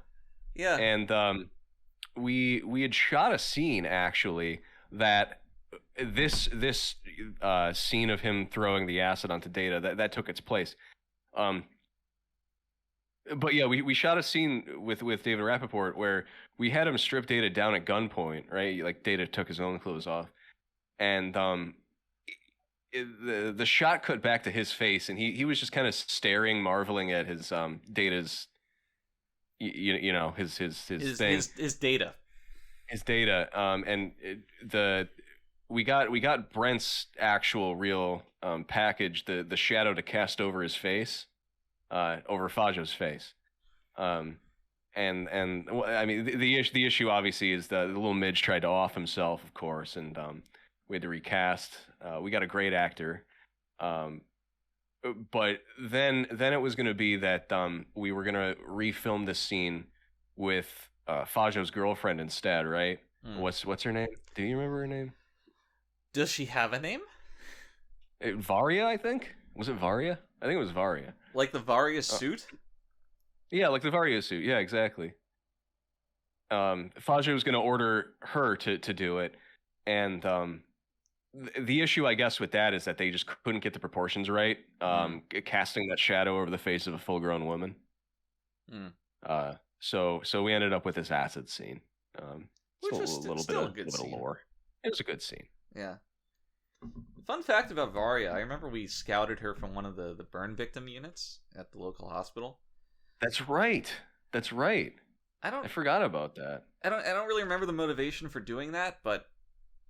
Yeah. and we had shot a scene actually that this scene of him throwing the acid onto Data that took its place. But yeah, we shot a scene with David Rappaport where we had him strip Data down at gunpoint, right? Like Data took his own clothes off, and the shot cut back to his face, and he was just kind of staring, marveling at his Data's, you know, his thing, his Data. his Data, and we got Brent's actual real package, the shadow to cast over his face. Over Fajo's face, and I mean the issue obviously is the little midge tried to off himself, of course, and we had to recast. We got a great actor, but then it was going to be that we were going to refilm this scene with Fajo's girlfriend instead, right? What's her name? Do you remember her name? Does she have a name? Varia, I think. Was it Varia? I think it was Varia. Like the Varia suit? Yeah, like the Varia suit. Yeah, exactly. Fajo was going to order her to do it, and the issue, I guess, with that is that they just couldn't get the proportions right. Casting that shadow over the face of a full-grown woman. So we ended up with this acid scene. Which was a little still bit a good of scene. lore. It was a good scene. Yeah. Fun fact about Varia, I remember we scouted her from one of the burn victim units at the local hospital. That's right. I forgot about that. I don't really remember the motivation for doing that, but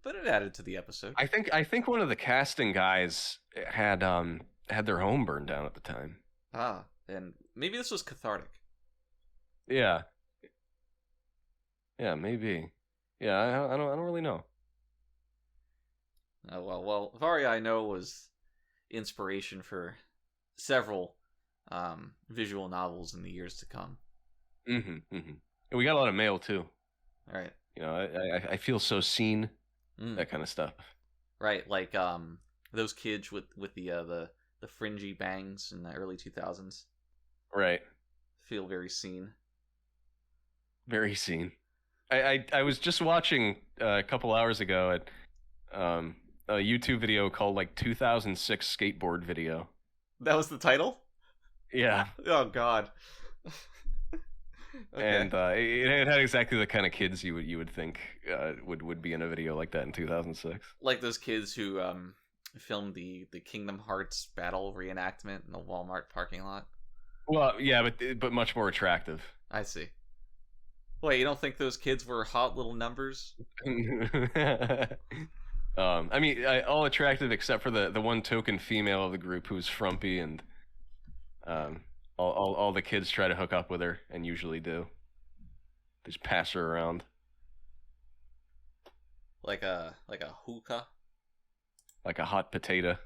it added to the episode. I think one of the casting guys had their home burned down at the time. Ah, and maybe this was cathartic. Yeah. Yeah, maybe. Yeah, I don't really know. Well, Varia, I know, was inspiration for several visual novels in the years to come. And we got a lot of mail too. All right. You know, I feel so seen. That kind of stuff. Right, like those kids with the fringy bangs in the early 2000s. Right. Feel very seen. Very seen. I was just watching a couple hours ago at a YouTube video called like 2006 skateboard video. That was the title? Yeah. Oh God. Okay. And it had exactly the kind of kids you would think would be in a video like that in 2006. Like those kids who filmed the Kingdom Hearts battle reenactment in the Walmart parking lot. Well, yeah, but much more attractive. I see. Wait, you don't think those kids were hot little numbers? I mean, all attractive except for the one token female of the group who's frumpy, and all the kids try to hook up with her and usually do. They just pass her around. Like a hookah? Like a hot potato.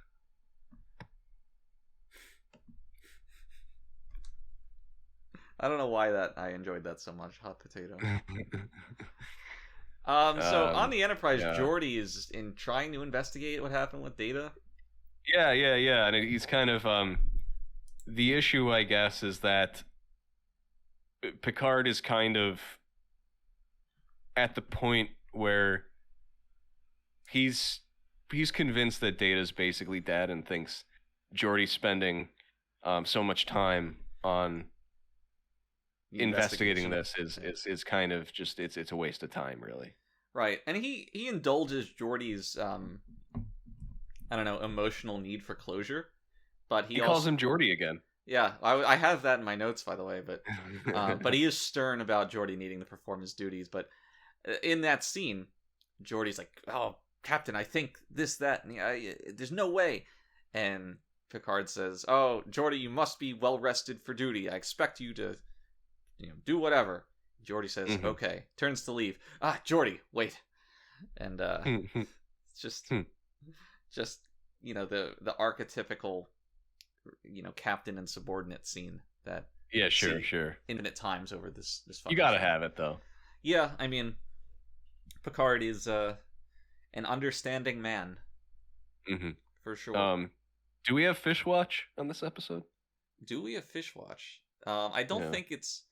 I don't know why I enjoyed that so much, hot potato. So on the Enterprise, yeah. Geordi is trying to investigate what happened with Data. Yeah, and he's kind of the issue, I guess, is that Picard is kind of at the point where he's convinced that Data's basically dead and thinks Geordi's spending so much time on investigating this is kind of just it's a waste of time, really. Right, and he indulges Geordi's I don't know, emotional need for closure, but he calls him Geordi again. Yeah, I have that in my notes, by the way, but he is stern about Geordi needing to perform his duties. But in that scene, Geordi's like, "Oh, Captain, I think this, that, and there's no way." And Picard says, "Oh, Geordi, you must be well rested for duty. I expect you to, do whatever." Geordi says, "Okay." Turns to leave. Ah, Geordi, wait. And it's just the archetypical captain and subordinate scene that Yeah, sure, see sure. infinite times over this You gotta have it though. Yeah, I mean, Picard is an understanding man Mm-hmm. for sure. Do we have Fish Watch on this episode? Do we have Fish Watch? I don't Yeah. think it's.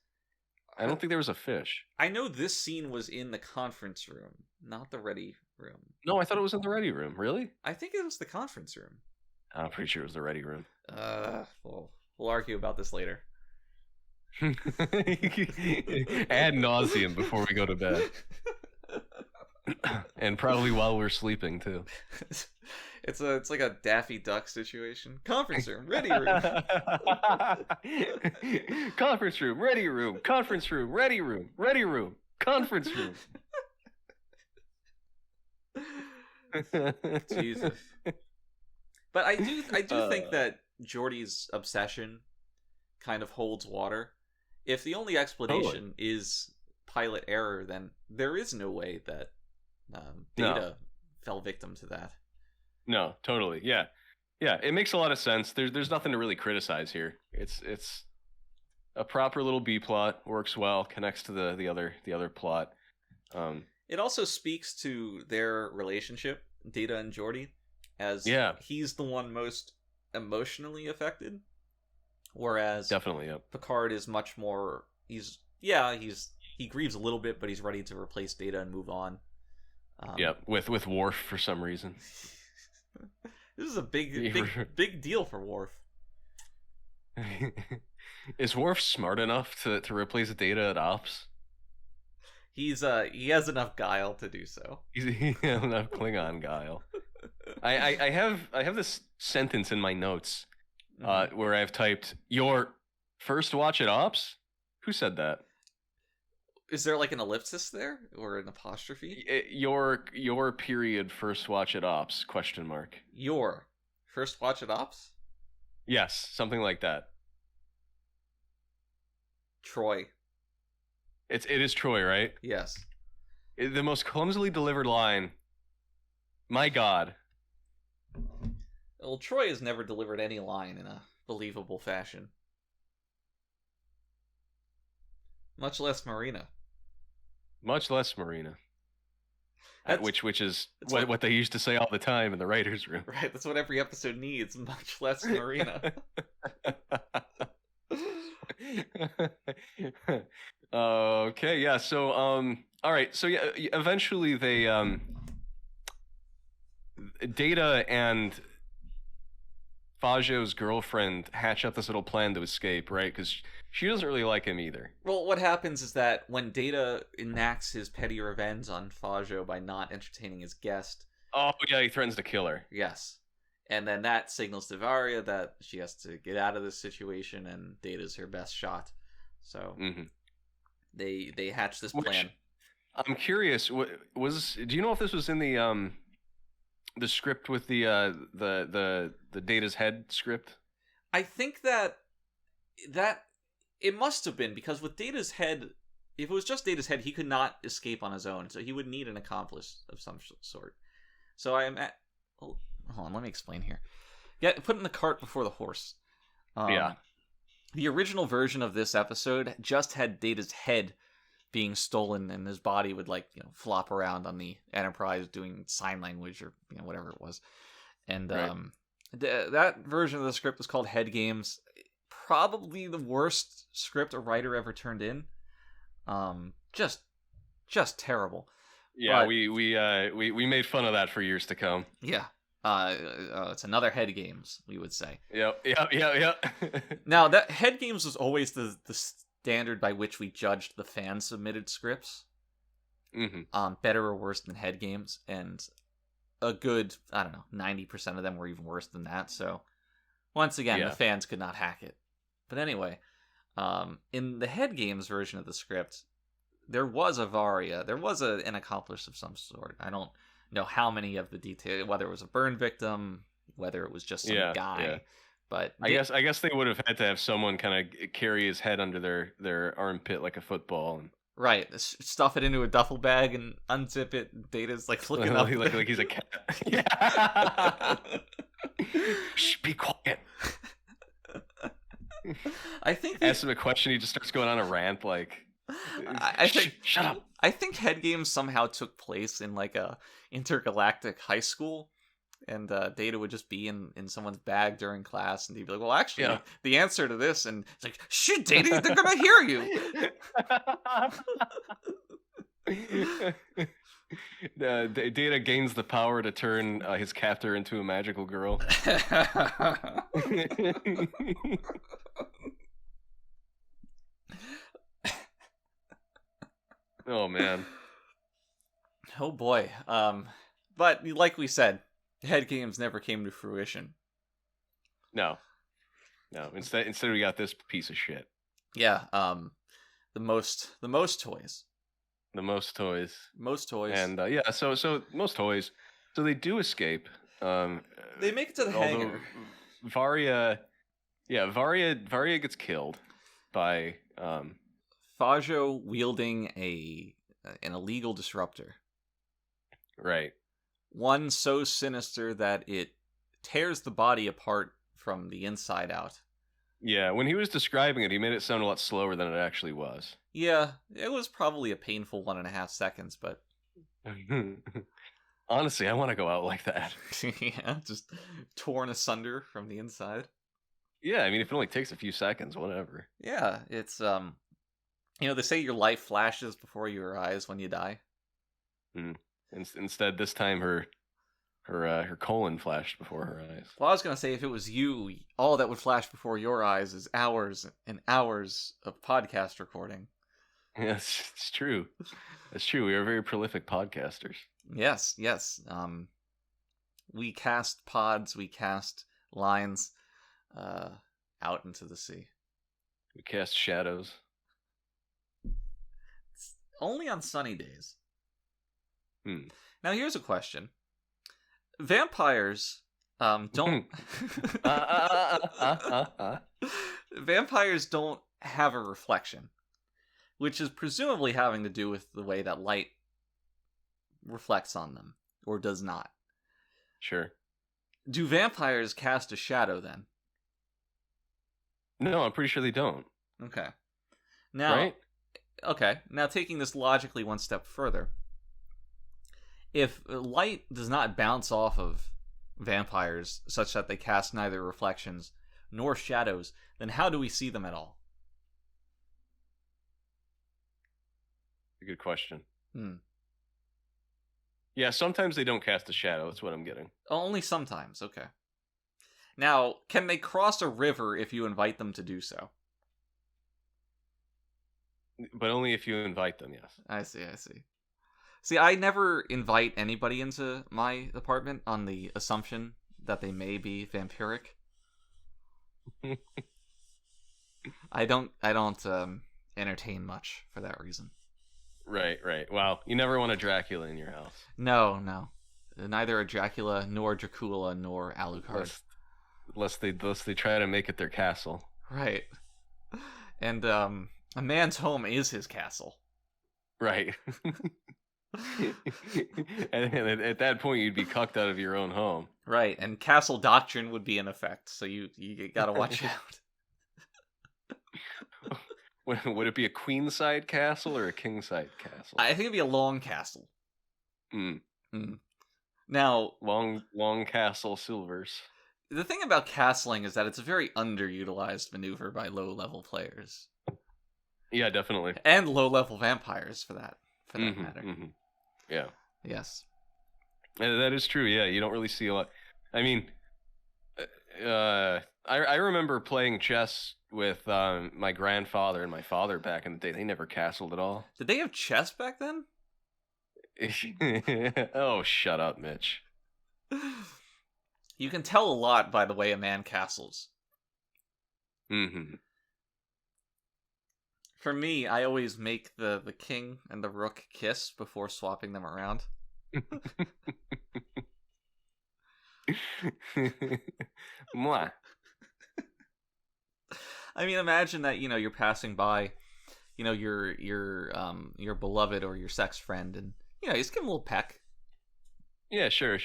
I don't think there was a fish. I know this scene was in the conference room, not the ready room. No, I thought it was in the Ready Room. Really? I think it was the conference room. I'm pretty sure it was the Ready Room. We'll argue about this later. Ad nauseum before we go to bed. And probably while we're sleeping too. It's like a Daffy Duck situation. Conference room, ready room. Conference room, ready room, conference room, ready room, ready room, conference room. Jesus. But I do think that Geordi's obsession kind of holds water. If the only explanation is pilot error, then there is no way that Data fell victim to that. No, totally. Yeah. It makes a lot of sense. There's nothing to really criticize here. It's a proper little B plot, works well, connects to the other plot. It also speaks to their relationship, Data and Geordi, as he's the one most emotionally affected, whereas definitely, Picard is much more. He grieves a little bit, but he's ready to replace Data and move on. With Worf for some reason. This is a big deal for Worf. Is Worf smart enough to replace Data at Ops? He has enough guile to do so. He has enough Klingon guile. I have this sentence in my notes where I've typed your first watch at Ops. Who said that? Is there like an ellipsis there or an apostrophe? Your period first watch at Ops ? Your first watch at Ops? Yes, something like that. Troy. It is Troy, right? Yes. The most clumsily delivered line. My God. Well, Troy has never delivered any line in a believable fashion. Much less Marina. Which is what they used to say all the time in the writers' room. Right, that's what every episode needs. Much less Marina. Okay, yeah. So, all right. So, yeah. Eventually, they Data and Fajo's girlfriend hatch up this little plan to escape, right? Because she doesn't really like him either. Well, what happens is that when Data enacts his petty revenge on Fajo by not entertaining his guest... Oh, yeah, he threatens to kill her. Yes. And then that signals to Varia that she has to get out of this situation, and Data's her best shot. So they hatch this plan. I'm curious, do you know if this was in the script with the Data's head script? I think that it must have been, because with Data's head, if it was just Data's head, he could not escape on his own, so he would need an accomplice of some sort. So I am at... Hold on, let me explain here. Putting the cart before the horse. The original version of this episode just had Data's head being stolen, and his body would flop around on the Enterprise doing sign language or whatever it was. And that version of the script was called Head Games. Probably the worst script a writer ever turned in. Just terrible. Yeah, but we made fun of that for years to come. Yeah. It's another Head Games, we would say. Yep. Now, that Head Games was always the standard by which we judged the fan-submitted scripts. Better or worse than Head Games, and a good, 90% of them were even worse than that, so once again, the fans could not hack it. But anyway, in the Head Games version of the script, there was a Varia, there was an accomplice of some sort. I don't know how many of the details, whether it was a burn victim, whether it was just some guy. Yeah. But I guess they would have had to have someone kind of carry his head under their armpit like a football. Right, stuff it into a duffel bag and unzip it. Data's looking up, like he's a cat. Yeah. Shh, be quiet. I think Ask him a question, he just starts going on a rant like, I think shut up. I think head games somehow took place in like a intergalactic high school, and Data would just be in someone's bag during class, and he'd be like, "Well, actually, Yeah. the answer to this," and it's like, "Shit, Data, they're gonna hear you." Data gains the power to turn his captor into a magical girl. Oh man. Oh boy. But like we said, head games never came to fruition. No. Instead we got this piece of shit. Yeah. The most toys. The most toys. Most toys. And yeah, so most toys. So they do escape. They make it to the hangar. Varia gets killed by Fajo wielding an illegal disruptor. Right. One so sinister that it tears the body apart from the inside out. Yeah, when he was describing it, he made it sound a lot slower than it actually was. Yeah, it was probably a painful 1.5 seconds, but... Honestly, I want to go out like that. Yeah, just torn asunder from the inside. Yeah, I mean, if it only takes a few seconds, whatever. Yeah, it's, they say your life flashes before your eyes when you die. Instead, this time her colon flashed before her eyes. Well, I was going to say, if it was you, all that would flash before your eyes is hours and hours of podcast recording. Yes, it's true. It's true. We are very prolific podcasters. Yes. We cast pods, we cast lines out into the sea. We cast shadows. It's only on sunny days. Now, here's a question. Vampires don't... Vampires don't have a reflection, which is presumably having to do with the way that light reflects on them, or does not. Sure. Do vampires cast a shadow, then? No, I'm pretty sure they don't. Okay. Now, right? Okay, now taking this logically one step further, if light does not bounce off of vampires such that they cast neither reflections nor shadows, then how do we see them at all? A good question. Yeah, sometimes they don't cast a shadow. That's what I'm getting. Only sometimes, okay. Now, can they cross a river if you invite them to do so? But only if you invite them, yes. I see. See, I never invite anybody into my apartment on the assumption that they may be vampiric. I don't entertain much for that reason. Right. Wow, you never want a Dracula in your house. No. Neither a Dracula, nor Dracula, nor Alucard. Unless they try to make it their castle. Right. And a man's home is his castle. Right. and at that point, you'd be cucked out of your own home. Right, and castle doctrine would be in effect, so you gotta watch out. Would it be a queen-side castle or a king-side castle? I think it'd be a long castle. Now, long castle silvers. The thing about castling is that it's a very underutilized maneuver by low-level players. Yeah, definitely. And low-level vampires, for that matter. Yeah. Yes. And that is true, yeah. You don't really see a lot. I mean, I remember playing chess with my grandfather and my father back in the day. They never castled at all. Did they have chess back then? Oh, shut up, Mitch. You can tell a lot by the way a man castles. For me, I always make the king and the rook kiss before swapping them around. Mwah. I mean, imagine that, you're passing by, your beloved or your sex friend, and, just give him a little peck. Yeah, sure.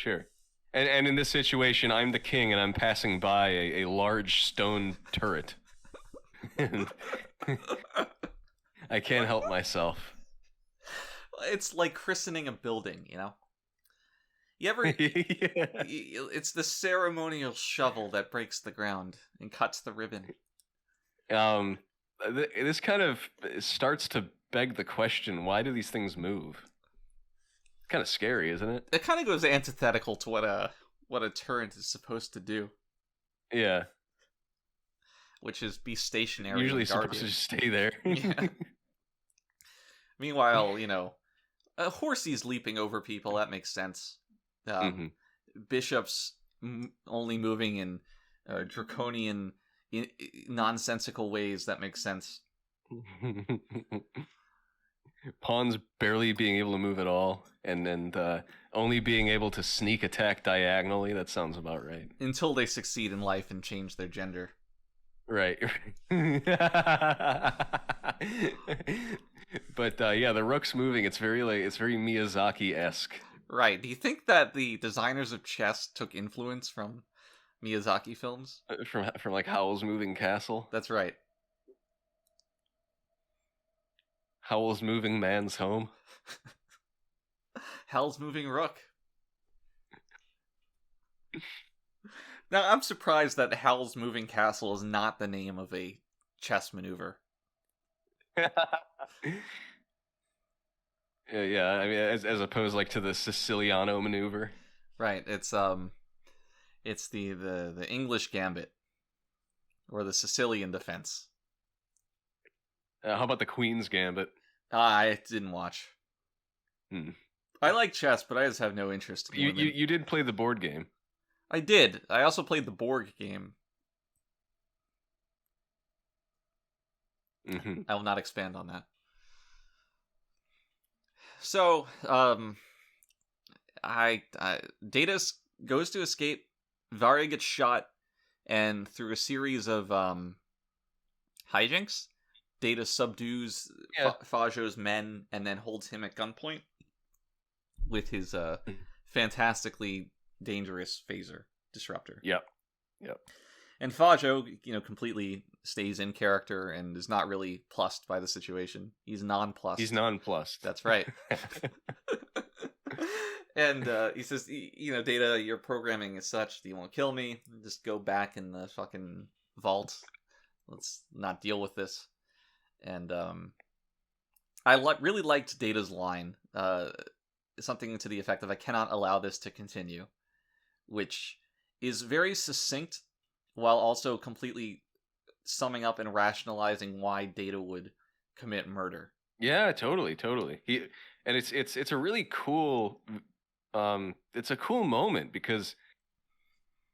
And in this situation, I'm the king, and I'm passing by a large stone turret. And I can't help myself. It's like christening a building, you know? You ever... Yeah. It's the ceremonial shovel that breaks the ground and cuts the ribbon. This kind of starts to beg the question, why do these things move? Kind of scary, isn't it? It kind of goes antithetical to what a turret is supposed to do. Yeah. Which is be stationary. Usually and supposed to just stay there. Yeah. Meanwhile, Horsey's leaping over people. That makes sense. Bishop's only moving in draconian, nonsensical ways. That makes sense. Pawns barely being able to move at all, and only being able to sneak attack diagonally. That sounds about right. Until they succeed in life and change their gender. Right. But yeah, the rook's moving. It's very Miyazaki-esque. Right. Do you think that the designers of chess took influence from Miyazaki films? From like Howl's Moving Castle. That's right. Howl's Moving Man's Home. Howl's Moving Rook. Now, I'm surprised that Howl's Moving Castle is not the name of a chess maneuver. Yeah, I mean, as opposed like to the Siciliano maneuver. Right. It's the English Gambit, or the Sicilian Defense. How about the Queen's Gambit? I didn't watch. Hmm. I like chess, but I just have no interest in women. You did play the board game. I did. I also played the Borg game. Mm-hmm. I will not expand on that. So, Data goes to escape. Varya gets shot, and through a series of hijinks, Data subdues Fajo's men and then holds him at gunpoint with his fantastically dangerous phaser disruptor. Yep. And Fajo, completely stays in character and is not really plussed by the situation. He's nonplussed. He's nonplussed. That's right. And he says, Data, your programming is such that you won't kill me. Just go back in the fucking vault. Let's not deal with this. And I really liked Data's line. Something to the effect of, I cannot allow this to continue. Which is very succinct, while also completely summing up and rationalizing why Data would commit murder. Yeah, totally. It's a really cool it's a cool moment because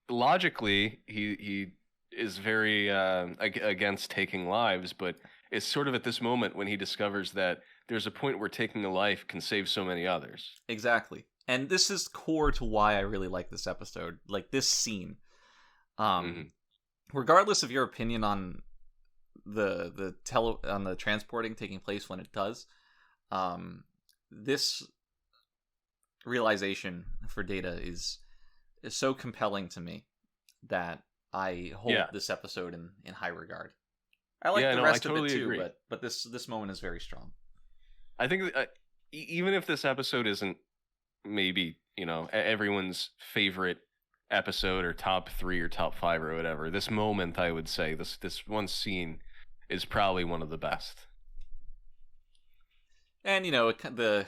logically he is very against taking lives, but it's sort of at this moment when he discovers that there's a point where taking a life can save so many others. Exactly. And this is core to why I really like this episode, like this scene. Regardless of your opinion on the transporting taking place when it does, this realization for Data is so compelling to me that I hold this episode in high regard. I like the rest of it too, agree. but this moment is very strong. I think even if this episode isn't maybe everyone's favorite episode or top 3 or top 5 or whatever, this moment, I would say this one scene is probably one of the best. And the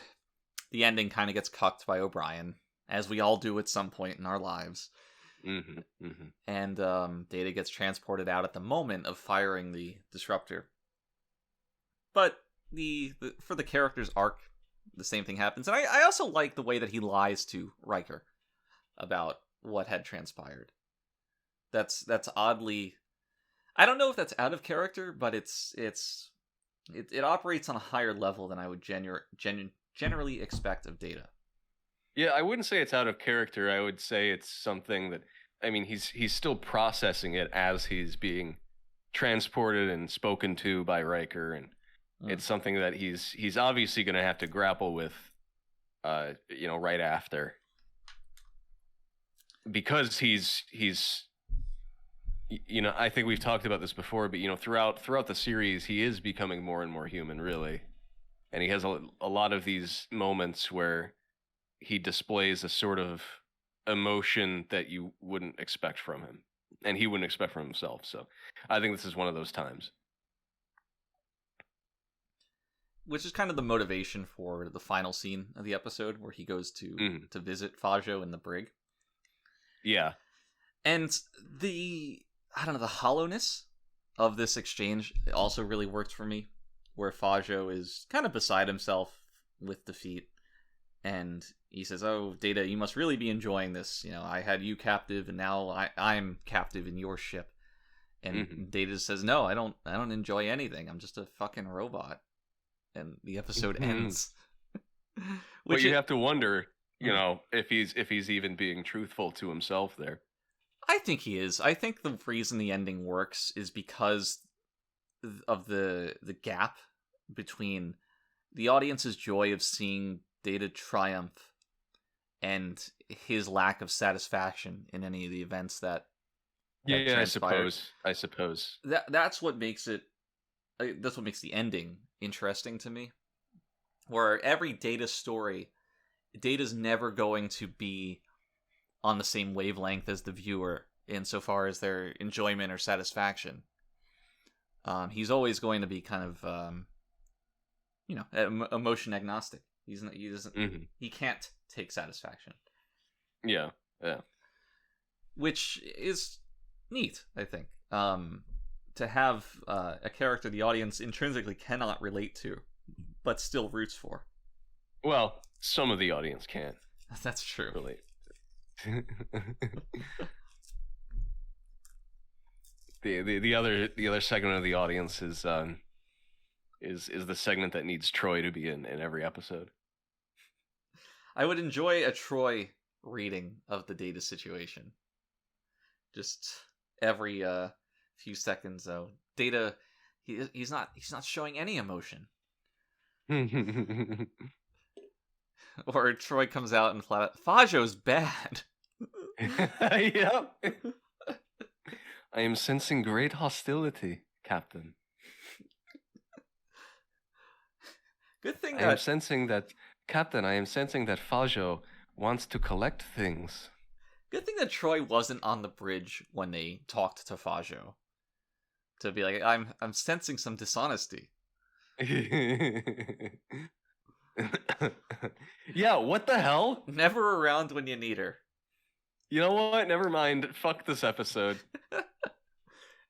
ending kind of gets cucked by O'Brien, as we all do at some point in our lives. And Data gets transported out at the moment of firing the disruptor. But for the character's arc, the same thing happens. And I also like the way that he lies to Riker about what had transpired. That's oddly, I don't know if that's out of character, but it operates on a higher level than I would generally expect of Data. Yeah, I wouldn't say it's out of character. I would say it's something that, I mean, he's still processing it as he's being transported and spoken to by Riker, and it's something that he's obviously going to have to grapple with, right after, because he's you know, I think we've talked about this before, but you know, throughout the series, he is becoming more and more human, really, and he has a lot of these moments where he displays a sort of emotion that you wouldn't expect from him, and he wouldn't expect from himself. So, I think this is one of those times. Which is kind of the motivation for the final scene of the episode, where he goes to visit Fajo in the brig. Yeah, and I don't know, the hollowness of this exchange also really works for me, where Fajo is kind of beside himself with defeat, and he says, "Oh, Data, you must really be enjoying this. You know, I had you captive, and now I'm captive in your ship." And Data says, "No, I don't enjoy anything. I'm just a fucking robot." And the episode ends. But you have to wonder, you know, if he's even being truthful to himself there. I think he is. I think the reason the ending works is because of the gap between the audience's joy of seeing Data triumph and his lack of satisfaction in any of the events that transpired. I suppose that's what makes it. That's what makes the ending interesting to me. Where every Data story, Data's never going to be on the same wavelength as the viewer insofar as their enjoyment or satisfaction. He's always going to be kind of, emotion agnostic. He can't take satisfaction. Yeah. Which is neat, I think. To have a character the audience intrinsically cannot relate to, but still roots for. Well, some of the audience can. That's true. Relate. the other segment of the audience is the segment that needs Troy to be in every episode. I would enjoy a Troy reading of the Data situation. Just every few seconds, though. Data, he's not showing any emotion. Or Troy comes out and flat out, Fajo's bad. Yep. I am sensing great hostility, Captain. Good thing I am sensing that, Captain, I am sensing that Fajo wants to collect things. Good thing that Troy wasn't on the bridge when they talked to Fajo. To be like, I'm sensing some dishonesty. Yeah, what the hell? Never around when you need her. You know what? Never mind. Fuck this episode.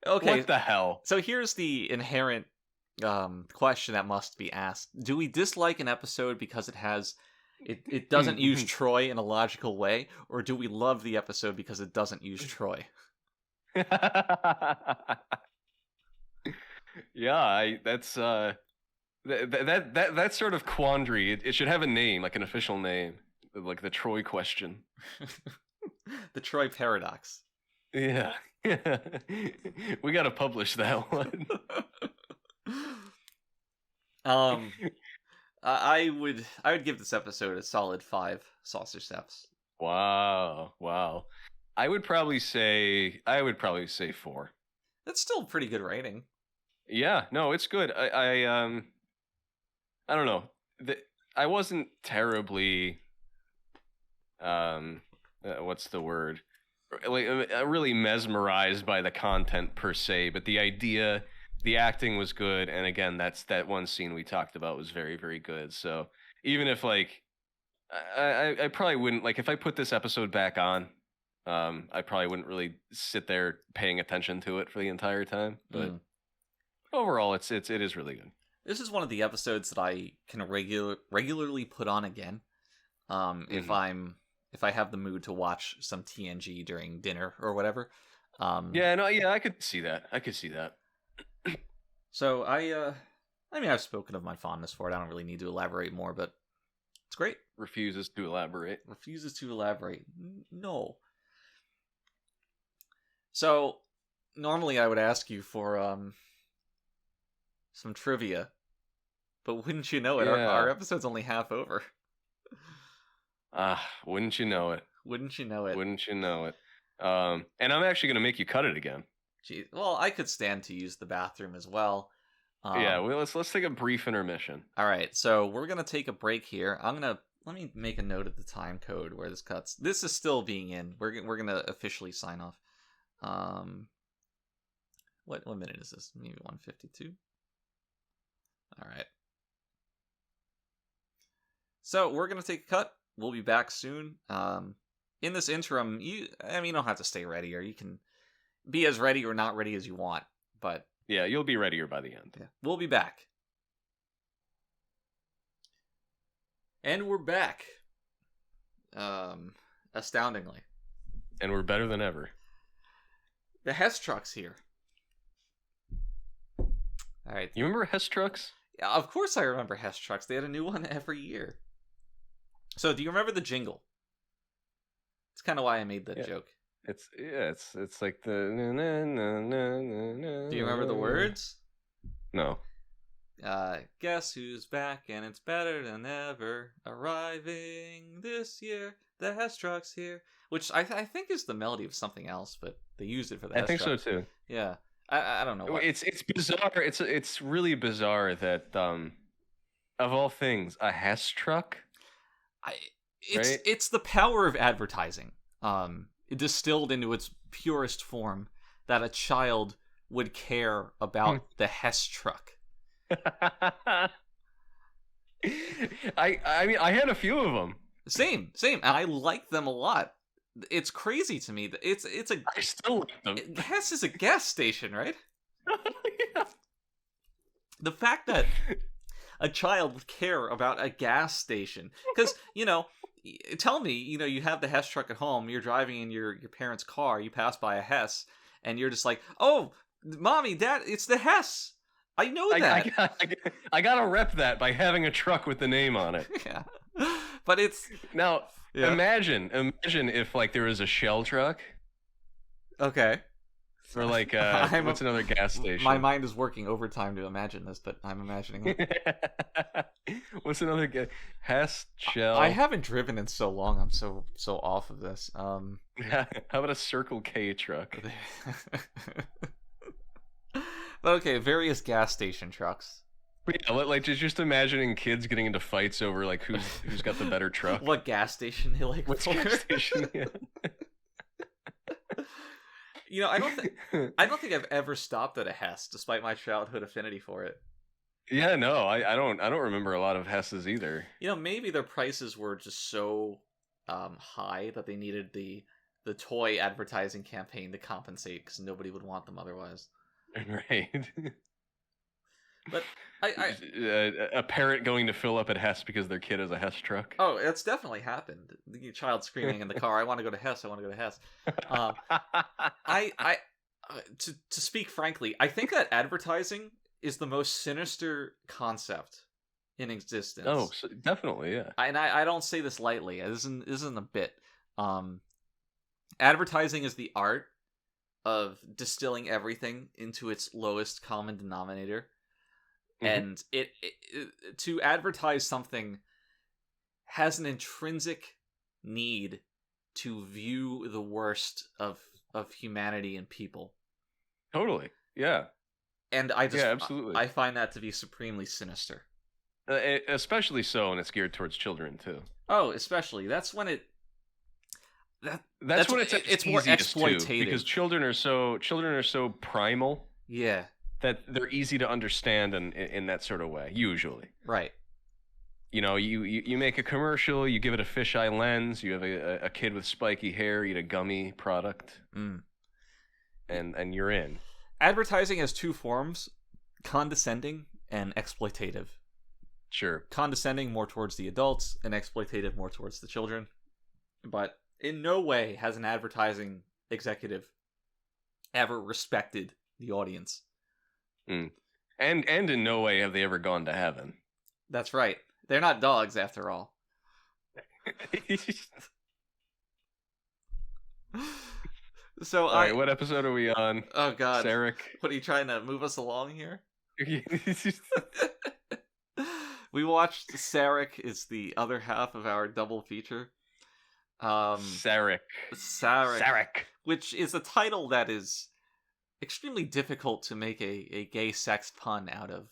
Okay. What the hell? So here's the inherent question that must be asked. Do we dislike an episode because it doesn't use Troy in a logical way, or do we love the episode because it doesn't use Troy? Yeah, that's that sort of quandary. It should have a name, like an official name, like the Troy question. The Troy paradox. Yeah. We got to publish that one. I would give this episode a solid 5 saucer steps. Wow. I would probably say 4. That's still a pretty good rating. Yeah, no, it's good. I don't know. I wasn't terribly what's the word? Like really mesmerized by the content per se, but the idea, the acting was good, and again, that one scene we talked about was very, very good. So even if like I probably wouldn't, like, if I put this episode back on, I probably wouldn't really sit there paying attention to it for the entire time. But overall, it is really good. This is one of the episodes that I can regularly put on again. If I have the mood to watch some TNG during dinner or whatever. I could see that. So I've spoken of my fondness for it. I don't really need to elaborate more, but it's great. Refuses to elaborate. No. So normally I would ask you for some trivia, but wouldn't you know it, our episode's only half over. Wouldn't you know it? Wouldn't you know it? And I'm actually going to make you cut it again. Gee, well, I could stand to use the bathroom as well. Yeah, well, let's take a brief intermission. All right, so we're gonna take a break here. Let me make a note of the time code where this cuts. This is still being in. We're gonna officially sign off. What minute is this? Maybe 1:52. All right. So we're gonna take a cut. We'll be back soon. In this interim, you don't have to stay ready, or you can be as ready or not ready as you want. But yeah, you'll be readier by the end. yeah, we'll be back. And we're back. Astoundingly. And we're better than ever. The Hess truck's here. All right. You remember Hess trucks? Yeah, of course I remember Hess trucks. They had a new one every year. So, do you remember the jingle? It's kind of why I made that joke. It's like the. Do you remember the words? No. Guess who's back and it's better than ever. Arriving this year, the Hess truck's here. Which I think is the melody of something else, but they used it for the Hess truck. I think so too. Yeah. I don't know what. It's bizarre. It's really bizarre that of all things, a Hess truck. It's the power of advertising, distilled into its purest form, that a child would care about the Hess truck. I mean, I had a few of them. Same, and I like them a lot. It's crazy to me that it's a. I still like them. Hess is a gas station, right? Yeah. The fact that a child would care about a gas station, because tell me, you have the Hess truck at home. You're driving in your parents' car. You pass by a Hess, and you're just like, "Oh, mommy, dad, it's the Hess." I know that. I gotta rep that by having a truck with the name on it. Yeah, but it's now. Yeah. Imagine if like there was a Shell truck. Okay. Or like what's another gas station? My mind is working overtime to imagine this, but I'm imagining it. What's another Hess, Shell? I haven't driven in so long. I'm so off of this. How about a Circle K truck? But okay, various gas station trucks. Yeah, like just imagining kids getting into fights over like who's got the better truck. What gas station they like? What gas station? Yeah. I don't think I've ever stopped at a Hess, despite my childhood affinity for it. Yeah, no, I don't remember a lot of Hesses either. Maybe their prices were just so high that they needed the toy advertising campaign to compensate, because nobody would want them otherwise. Right. But a parent going to fill up at Hess because their kid has a Hess truck. Oh, it's definitely happened. The child screaming in the car, "I want to go to Hess! I want to go to Hess!" To speak frankly, I think that advertising is the most sinister concept in existence. Oh, definitely, yeah. And I don't say this lightly. This isn't a bit. Advertising is the art of distilling everything into its lowest common denominator. And it to advertise something has an intrinsic need to view the worst of humanity and people. Totally, yeah. And absolutely. I find that to be supremely sinister. Especially so when it's geared towards children too. Oh, especially that's when it. That's when it's more exploitative too, because children are so primal. Yeah. That they're easy to understand in that sort of way, usually. Right. You make a commercial, you give it a fisheye lens, you have a kid with spiky hair eat a gummy product, and you're in. Advertising has two forms, condescending and exploitative. Sure. Condescending more towards the adults and exploitative more towards the children. But in no way has an advertising executive ever respected the audience. And in no way have they ever gone to heaven. That's right. They're not dogs, after all. So, all right, what episode are we on? Oh God, Sarek. What are you trying to move us along here? We watched Sarek. Is the other half of our double feature. Sarek, which is a title that is extremely difficult to make a gay sex pun out of.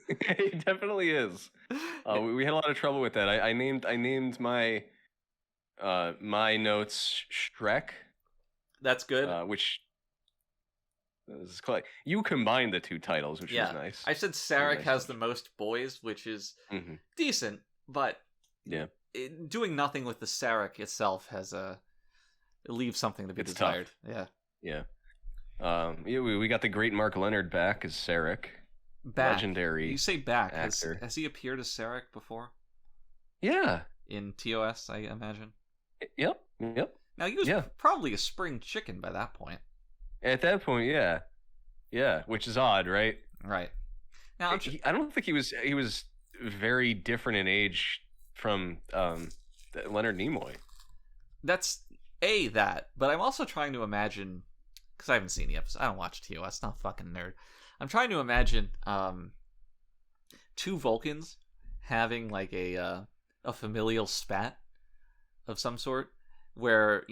It definitely is. We had a lot of trouble with that. I named my my notes Shrek. That's good. Which is you combined the two titles, which was nice. I said Sarek has the most boys, which is decent, but doing nothing with the Sarek itself it leaves something to be desired. Yeah. We got the great Mark Leonard back as Sarek. Legendary. You say back. Actor. Has he appeared as Sarek before? Yeah. In TOS, I imagine. Yep. Now he was probably a spring chicken by that point. At that point, yeah, which is odd, right? Right. Now I don't think he was very different in age from Leonard Nimoy. That's that, but I'm also trying to imagine, because I haven't seen the episode. I don't watch TOS. Not a fucking nerd. I'm trying to imagine two Vulcans having like a familial spat of some sort, where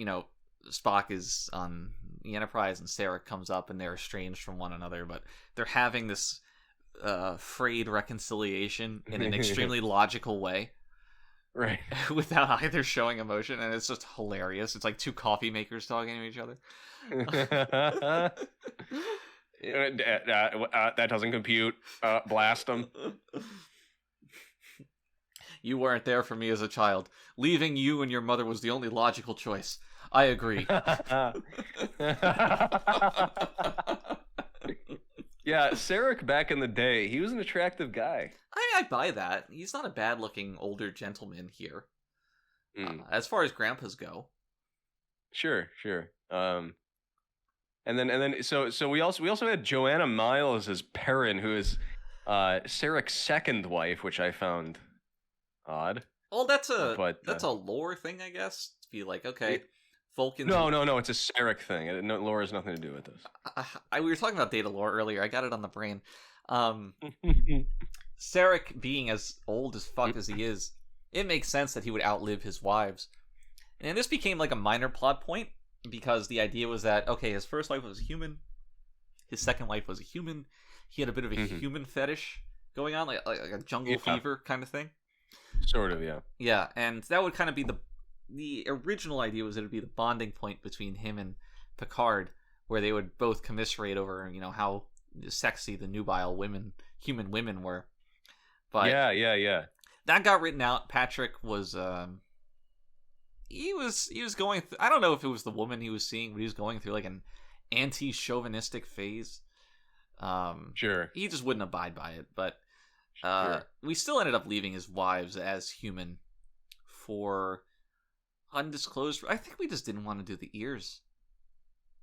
Spock is on the Enterprise and Sarek comes up and they're estranged from one another, but they're having this frayed reconciliation in an extremely logical way, right? Without either showing emotion, and it's just hilarious. It's like two coffee makers talking to each other. That doesn't compute. Blast them. You weren't there for me as a child. Leaving you and your mother was the only logical choice. I agree. Yeah, Sarek back in the day, he was an attractive guy. I buy that. He's not a bad-looking older gentleman here. As far as grandpas go. Sure. And then so we also had Joanna Miles as Perrin, who is Sarek's second wife, which I found odd. Well, that's a lore thing, I guess. To be like, okay, Vulcans. No, it's a Sarek thing. Lore has nothing to do with this. We were talking about data lore earlier. I got it on the brain. Sarek being as old as fuck as he is, it makes sense that he would outlive his wives. And this became like a minor plot point, because the idea was that, okay, his first wife was a human, his second wife was a human, he had a bit of a human fetish going on, like a jungle fever kind of thing. Sort of, yeah. Yeah, and that would kind of be the original idea was that it would be the bonding point between him and Picard, where they would both commiserate over, how sexy the nubile human women were. But yeah. That got written out. Patrick was he was going I don't know if it was the woman he was seeing, but he was going through like an anti-chauvinistic phase. Sure. He just wouldn't abide by it, but sure. We still ended up leaving his wives as human for undisclosed. I think we just didn't want to do the ears,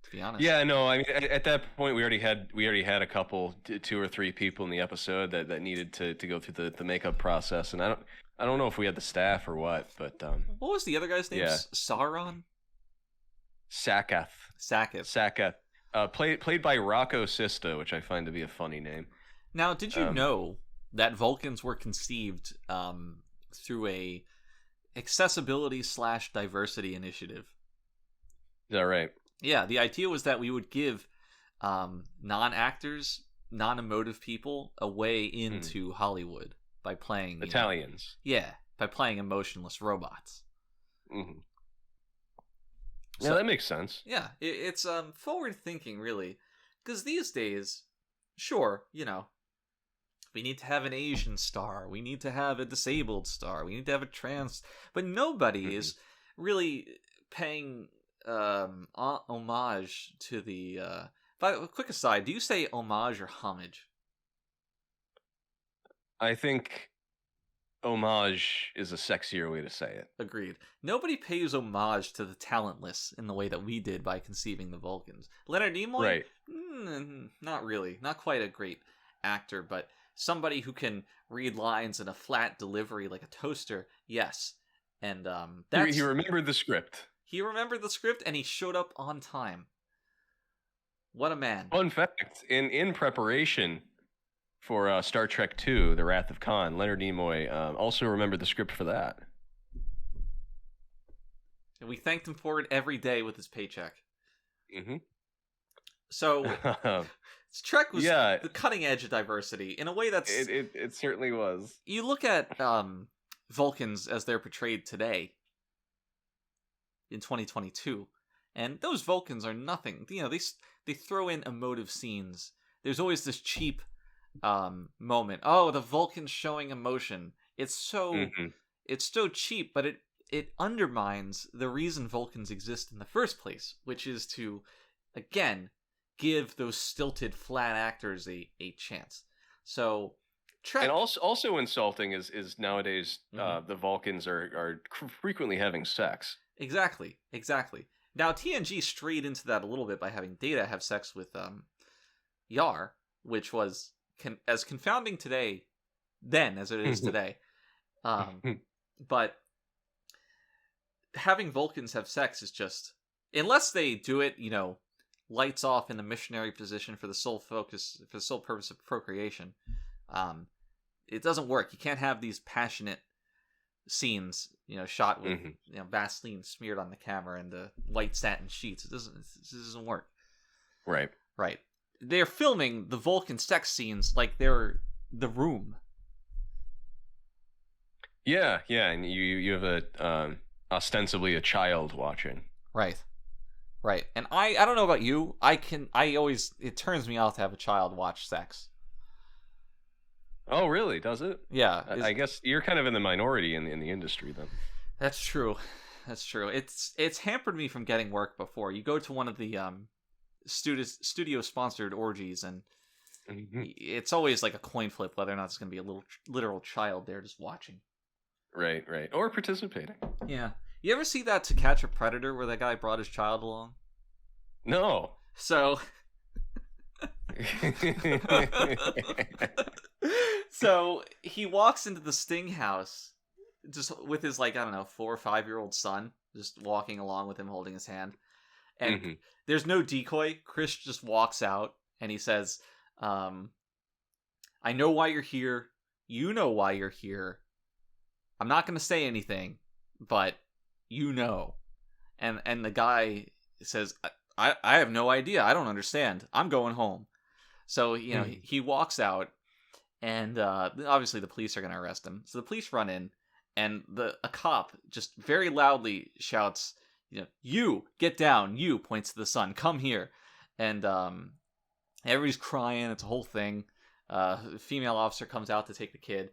to be honest. Yeah, no, I mean, at that point we already had a couple, 2 or 3 people in the episode that needed to go through the makeup process, and I don't know if we had the staff or what, but what was the other guy's name? Yeah. Sauron? Sakath. Played by Rocco Sisto, which I find to be a funny name. Now, did you know that Vulcans were conceived through a accessibility/diversity initiative? Is that right? Yeah, the idea was that we would give non-actors, non-emotive people a way into Hollywood by playing Italians. By playing emotionless robots. Mm-hmm. So, yeah, that makes sense. Yeah, it's forward thinking, really, because these days, sure, we need to have an Asian star, we need to have a disabled star, we need to have a trans, but nobody is really paying homage to the. By a quick aside, do you say homage or homage? I think homage is a sexier way to say it. Agreed. Nobody pays homage to the talentless in the way that we did by conceiving the Vulcans. Leonard Nimoy? Right. Not really. Not quite a great actor, but somebody who can read lines in a flat delivery like a toaster, yes. And he remembered the script. He remembered the script, and he showed up on time. What a man. Fun fact, in preparation for Star Trek II, The Wrath of Khan, Leonard Nimoy also remembered the script for that. And we thanked him for it every day with his paycheck. Mm-hmm. So Trek was Yeah. the cutting edge of diversity in a way that's It certainly was. you look at Vulcans as they're portrayed today in 2022, and those Vulcans are nothing. You know, they throw in emotive scenes. There's always this cheap moment. Oh, the Vulcans showing emotion. It's so cheap, but it undermines the reason Vulcans exist in the first place, which is to, again, give those stilted, flat actors a chance. So, Trek... And also insulting is nowadays the Vulcans are frequently having sex. Exactly. Now, TNG strayed into that a little bit by having Data have sex with Yar, which was as confounding today then as it is today. But having Vulcans have sex is just, unless they do it, you know, lights off in the missionary position for the sole purpose of procreation, it doesn't work. You can't have these passionate scenes, you know, shot with you know, Vaseline smeared on the camera and the white satin sheets. It doesn't work. Right. They're filming the Vulcan sex scenes like they're The Room. Yeah, and you have a ostensibly a child watching. Right. And I don't know about you. It turns me off to have a child watch sex. Oh, really? Does it? Yeah. I guess you're kind of in the minority in the industry then. That's true. It's hampered me from getting work before. You go to one of the studio sponsored orgies, and it's always like a coin flip whether or not it's going to be a little literal child there just watching. Right. Or participating. Yeah. You ever see that To Catch a Predator where that guy brought his child along? No. So so he walks into the Sting house just with his, like, I don't know, 4 or 5-year-old son just walking along with him holding his hand. And there's no decoy. Chris just walks out and he says, I know why you're here. You know why you're here. I'm not going to say anything, but you know. And the guy says, I have no idea. I don't understand. I'm going home. So, you know, he walks out, and obviously the police are going to arrest him. So the police run in, and a cop just very loudly shouts, you know, "You, get down. You," points to the son. "Come here." And everybody's crying. It's a whole thing. A female officer comes out to take the kid.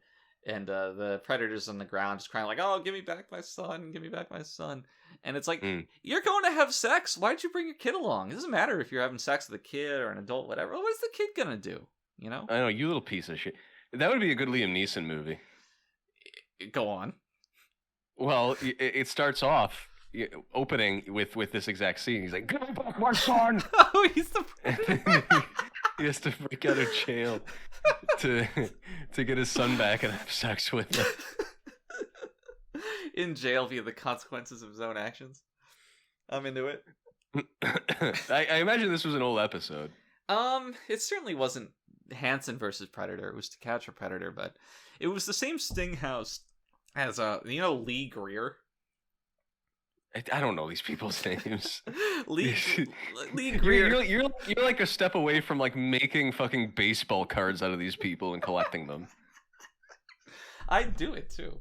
And the Predator's on the ground just crying like, "Oh, give me back my son, give me back my son." And it's like, you're going to have sex? Why'd you bring your kid along? It doesn't matter if you're having sex with a kid or an adult, whatever. What's the kid going to do? You know? I know, you little piece of shit. That would be a good Liam Neeson movie. Go on. Well, it starts off opening with this exact scene. He's like, "Give me back my son!" Oh, he's the Predator. He has to break out of jail to get his son back and have sex with him. In jail via the consequences of his own actions. I'm into it. I imagine this was an old episode. It certainly wasn't Hansen versus Predator. It was To Catch a Predator, but it was the same Sting house as you know, Lee Greer. I don't know these people's names. Lee Greer. You're like a step away from like making fucking baseball cards out of these people and collecting them. I'd do it too.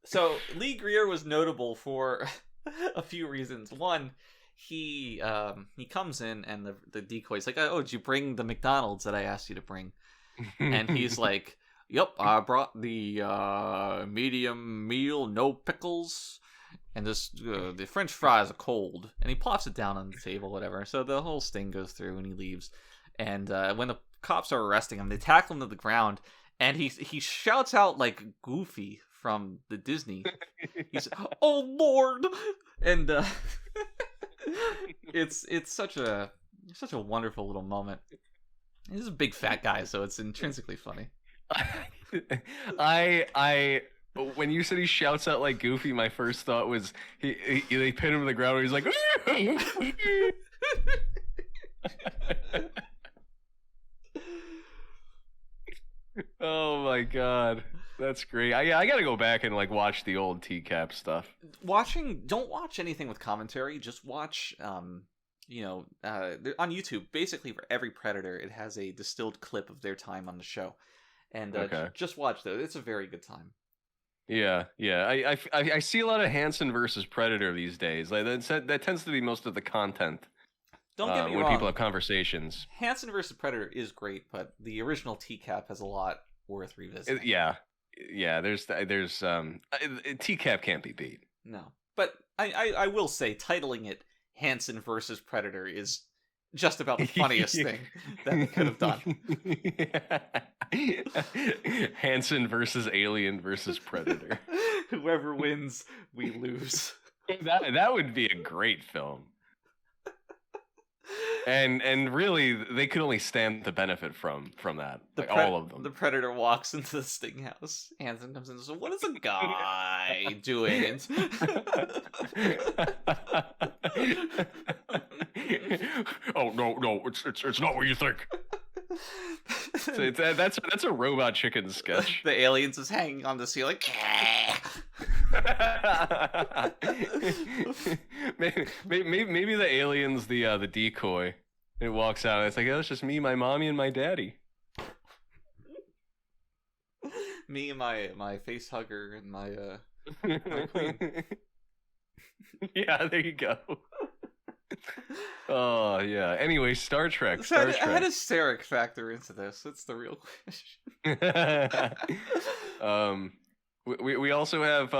So Lee Greer was notable for a few reasons. One, he comes in and the decoy's like, "Oh, did you bring the McDonald's that I asked you to bring?" And he's like, "Yep, I brought the medium meal, no pickles. And this the French fries are cold," and he plops it down on the table, whatever. So the whole Sting goes through, and he leaves. And when the cops are arresting him, they tackle him to the ground, and he shouts out like Goofy from the Disney. He's, "Oh Lord!" And it's such a wonderful little moment. He's a big fat guy, so it's intrinsically funny. When you said he shouts out like Goofy, my first thought was they pin him to the ground and he's like, "Oh my god, that's great." I gotta go back and like watch the old TCAP stuff. Don't watch anything with commentary. Just watch on YouTube, basically for every Predator, it has a distilled clip of their time on the show. And Okay. just watch those. It's a very good time. Yeah. I see a lot of Hansen versus Predator these days. Like that tends to be most of the content. Don't get me when wrong. people have conversations. Hansen versus Predator is great, but the original TCAP has a lot worth revisiting. Yeah. There's TCAP can't be beat. No, but I will say titling it Hansen versus Predator is just about the funniest thing that they could have done. Hansen versus Alien versus Predator. Whoever wins, we lose. That would be a great film. And really, they could only stand to benefit from that. All of them. The Predator walks into the Sting house. Hansen comes in and says, "What is a guy doing?" Oh no, it's not what you think. So that's a Robot Chicken sketch. The aliens is hanging on the ceiling. maybe the alien's the decoy. It walks out and it's like, oh, it's just me, my mommy, and my daddy. Me and my face hugger and my queen. Yeah, there you go. Oh yeah. Anyway, Star Trek. How does Sarek factor into this? That's the real question. We also have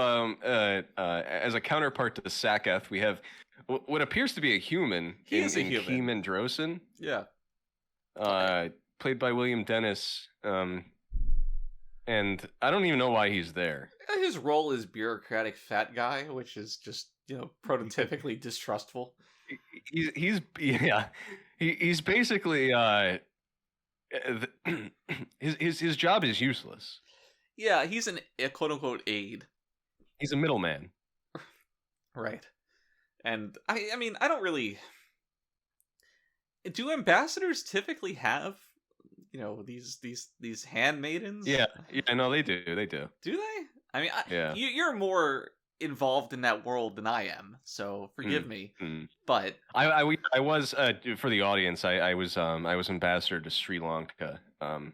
as a counterpart to the Saketh, we have what appears to be a human. He is a human. Keeman Drosen. Yeah. Played by William Dennis. And I don't even know why he's there. His role is bureaucratic fat guy, which is just prototypically distrustful. He's basically his job is useless. Yeah, he's a quote unquote aide. He's a middleman. Right. And I mean, I don't really. Do ambassadors typically have, these handmaidens? Yeah, no, they do. They do. Do they? I mean, yeah. You're more involved in that world than I am, so forgive me. But I was for the audience. I was ambassador to Sri Lanka in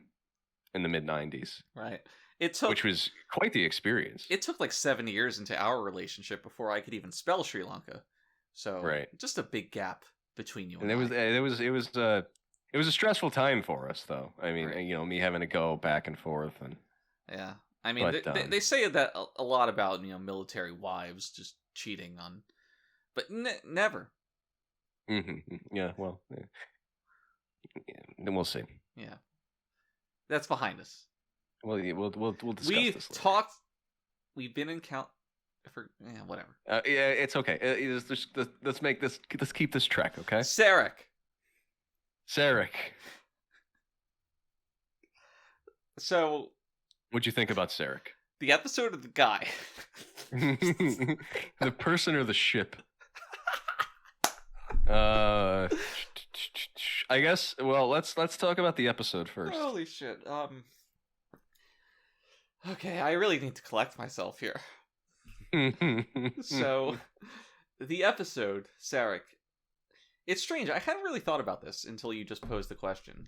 the mid-90s. Right. Which was quite the experience. It took like 7 years into our relationship before I could even spell Sri Lanka. So right. Just a big gap between you and it was a stressful time for us, though. I mean, right. Me having to go back and forth and yeah. I mean, they say that a lot about military wives just cheating on, but never. Mm-hmm. Yeah. Well, then we'll see. Yeah, that's behind us. Well, we'll discuss We've this later. talked. We've been in whatever. Yeah, it's okay. Let's keep this track, okay? Sarek. So, what'd you think about Sarek? The episode of the guy. The person or the ship? I guess. Well, let's talk about the episode first. Holy shit. Okay, I really need to collect myself here. So, the episode, Sarek. It's strange. I hadn't really thought about this until you just posed the question.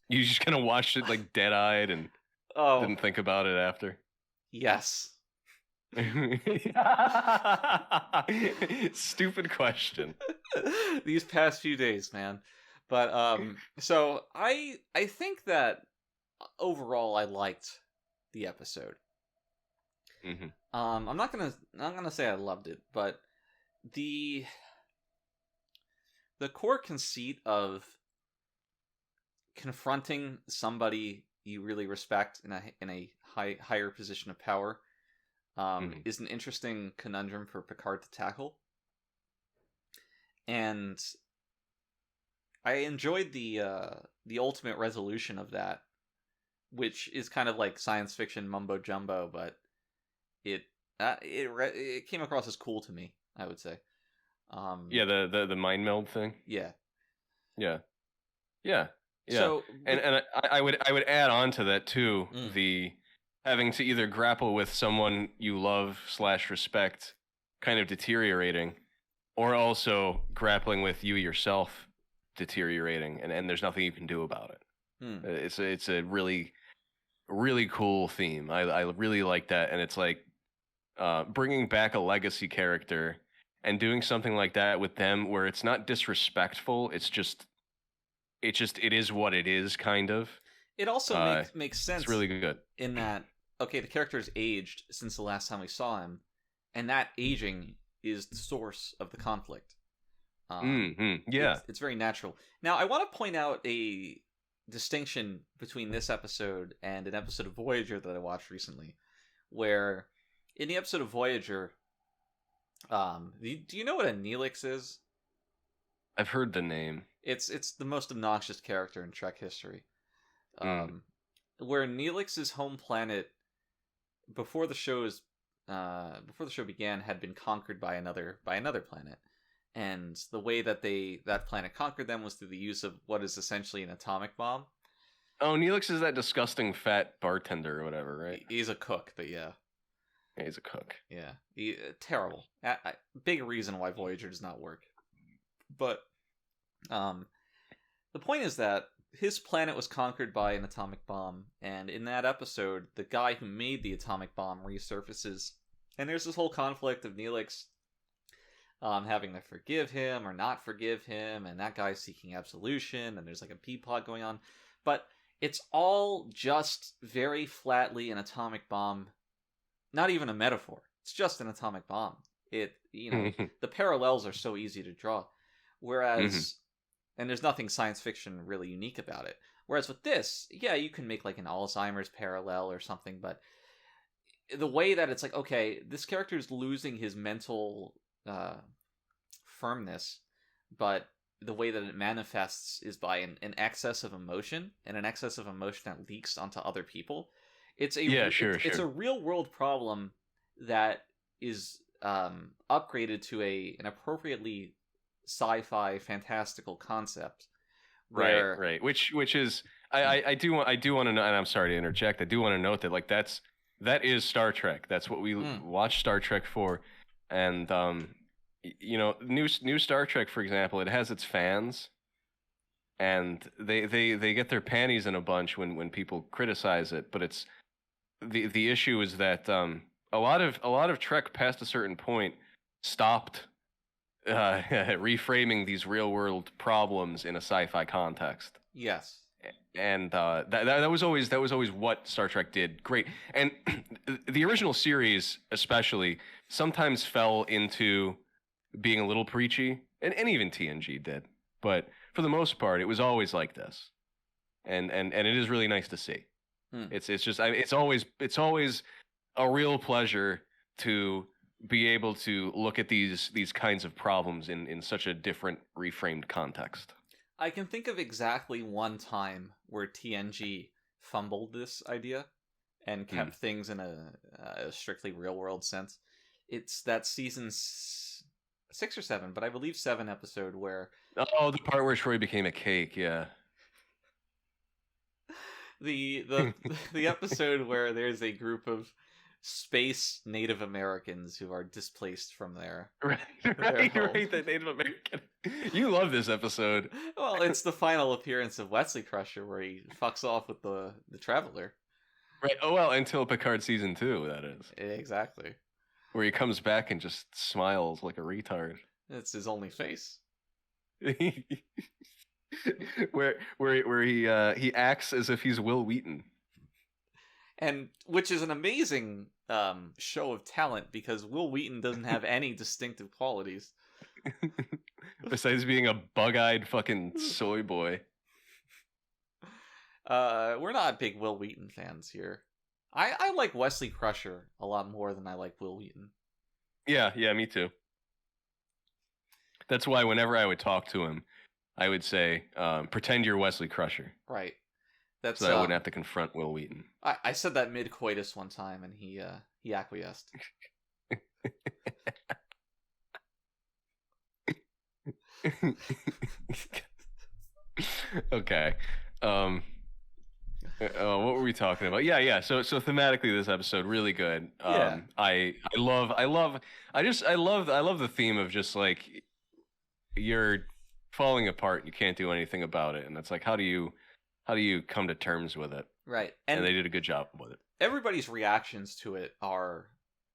You just kind of watched it like dead-eyed and didn't think about it after? Yes. Stupid question. These past few days, man. But so I think that overall I liked the episode. Mm-hmm. I'm not gonna say I loved it, but the core conceit of confronting somebody you really respect in a higher position of power is an interesting conundrum for Picard to tackle. And I enjoyed the ultimate resolution of that, which is kind of like science fiction mumbo jumbo, but it came across as cool to me, I would say. Yeah, the mind meld thing. Yeah. So, and I would add on to that too, the having to either grapple with someone you love / respect kind of deteriorating, or also grappling with you yourself deteriorating, and there's nothing you can do about it. It's a really, really cool theme. I really like that, and it's like bringing back a legacy character and doing something like that with them, where it's not disrespectful. It is what it is, kind of. It also makes sense. It's really good in that. Okay, the character's aged since the last time we saw him, and that aging is the source of the conflict. Yeah, it's very natural. Now, I want to point out a distinction between this episode and an episode of Voyager that I watched recently, where in the episode of Voyager, do you know what a Neelix is? I've heard the name. It's the most obnoxious character in Trek history. Where Neelix's home planet before the show began had been conquered by another planet, and the way that that planet conquered them was through the use of what is essentially an atomic bomb. Oh, Neelix is that disgusting fat bartender or whatever, right? He's a cook, but yeah, he's a cook. Yeah, terrible. Big reason why Voyager does not work. But the point is that his planet was conquered by an atomic bomb, and in that episode, the guy who made the atomic bomb resurfaces, and there's this whole conflict of Neelix having to forgive him or not forgive him, and that guy's seeking absolution, and there's like a B-plot going on, but it's all just very flatly an atomic bomb, not even a metaphor. It's just an atomic bomb. The parallels are so easy to draw, whereas... And there's nothing science fiction really unique about it. Whereas with this, yeah, you can make like an Alzheimer's parallel or something, but the way that it's like, okay, this character is losing his mental firmness, but the way that it manifests is by an excess of emotion, and an excess of emotion that leaks onto other people. It's a real world problem that is upgraded to an appropriately sci-fi fantastical concept, right, which is I do want to know, and I'm sorry to interject, I do want to note that like that is Star Trek. That's what we watch Star Trek for. And new Star Trek, for example, it has its fans, and they get their panties in a bunch when people criticize it. But it's the issue is that a lot of Trek past a certain point stopped reframing these real world problems in a sci-fi context. Yes. And that was always what Star Trek did great. And the original series especially sometimes fell into being a little preachy, and even TNG did. But for the most part, it was always like this. And it is really nice to see. It's always a real pleasure to be able to look at these kinds of problems in such a different, reframed context. I can think of exactly one time where TNG fumbled this idea and kept things in a strictly real-world sense. It's that season 6 or 7, but I believe 7 episode where... Oh, the part where Troy became a cake, yeah. The episode where there's a group of space Native Americans who are displaced from their right, the Native American. You love this episode. Well, it's the final appearance of Wesley Crusher where he fucks off with the Traveler. Right. Oh well, until Picard season 2, that is. Exactly. Where he comes back and just smiles like a retard. It's his only face. where he acts as if he's Will Wheaton. And which is an amazing show of talent, because Will Wheaton doesn't have any distinctive qualities. Besides being a bug-eyed fucking soy boy. We're not big Will Wheaton fans here. I like Wesley Crusher a lot more than I like Will Wheaton. Yeah, me too. That's why whenever I would talk to him, I would say, pretend you're Wesley Crusher. Right. So I wouldn't have to confront Will Wheaton. I said that mid-coitus one time, and he acquiesced. Okay. What were we talking about? Yeah. So thematically, this episode really good. I love the theme of just like you're falling apart. You can't do anything about it, and it's like, how do you come to terms with it? Right. And they did a good job with it. Everybody's reactions to it are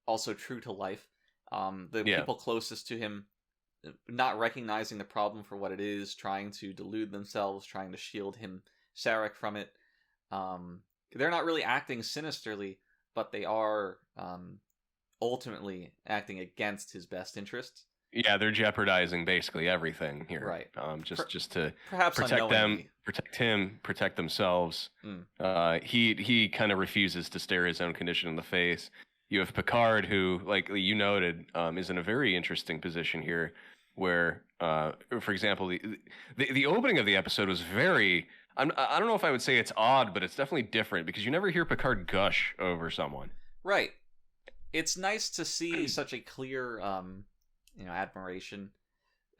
also true to life. The people closest to him not recognizing the problem for what it is, trying to delude themselves, trying to shield him, Sarek, from it. They're not really acting sinisterly, but they are ultimately acting against his best interests. Yeah, they're jeopardizing basically everything here. Right. Just to perhaps protect them, protect him, protect themselves. He kind of refuses to stare his own condition in the face. You have Picard, who, like you noted, is in a very interesting position here, where, for example, the opening of the episode was very. I don't know if I would say it's odd, but it's definitely different because you never hear Picard gush over someone. Right. It's nice to see such a clear, admiration.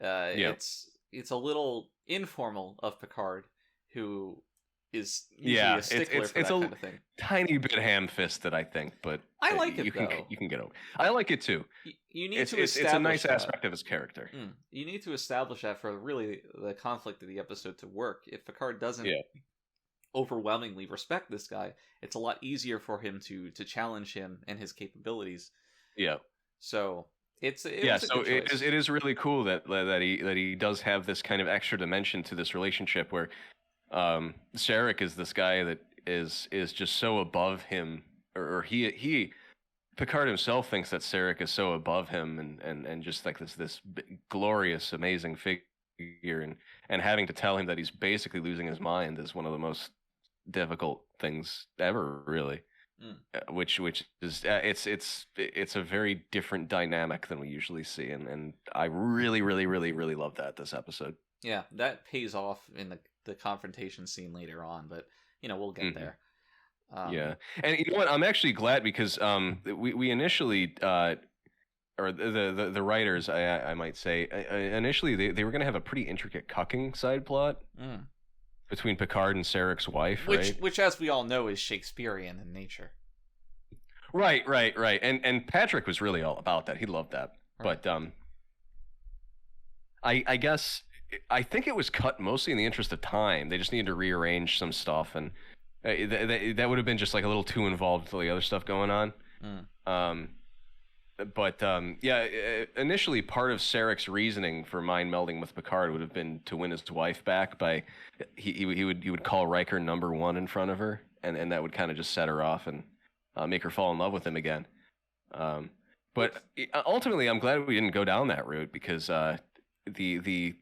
It's a little informal of Picard, who is usually a stickler for that kind of thing. Tiny bit ham-fisted, I think, but I like it though. You can get over. I like it too. You need to establish it's a nice aspect of his character. You need to establish that for really the conflict of the episode to work. If Picard doesn't overwhelmingly respect this guy, it's a lot easier for him to challenge him and his capabilities. Yeah. So it is really cool that he does have this kind of extra dimension to this relationship where Sarek is this guy that is just so above him, or he Picard himself thinks that Sarek is so above him and just like this glorious, amazing figure, and having to tell him that he's basically losing his mind is one of the most difficult things ever, really. Which is it's a very different dynamic than we usually see, and I really love that this episode. Yeah, that pays off in the confrontation scene later on, but we'll get there. Yeah, and you know what? I'm actually glad because we initially or the writers, I might say, initially they were going to have a pretty intricate cucking side plot between Picard and Sarek's wife, which as we all know is Shakespearean in nature. Right, and Patrick was really all about that. He loved that, right. But I guess I think it was cut mostly in the interest of time. They just needed to rearrange some stuff, and that would have been just like a little too involved with all the other stuff going on. But initially part of Sarek's reasoning for mind melding with Picard would have been to win his wife back by he would call Riker number one in front of her, and that would kind of just set her off and make her fall in love with him again. But ultimately, I'm glad we didn't go down that route because the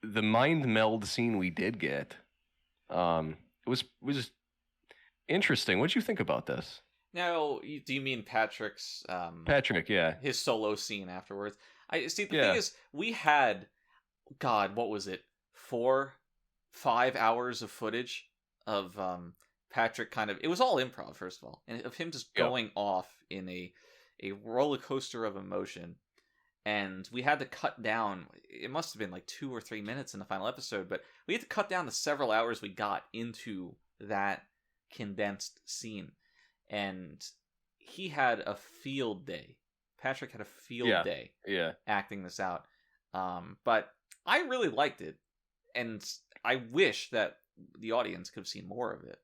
mind meld scene we did get was interesting. What'd you think about this? Now, do you mean Patrick's... Patrick, yeah. His solo scene afterwards? The thing is, we had, God, what was it? 4-5 hours of footage of Patrick kind of... It was all improv, first of all. And of him just going off in a roller coaster of emotion. And we had to cut down... It must have been like 2 or 3 minutes in the final episode, but we had to cut down the several hours we got into that condensed scene. And he had a field day. Patrick had a field day acting this out. But I really liked it. And I wish that the audience could have seen more of it.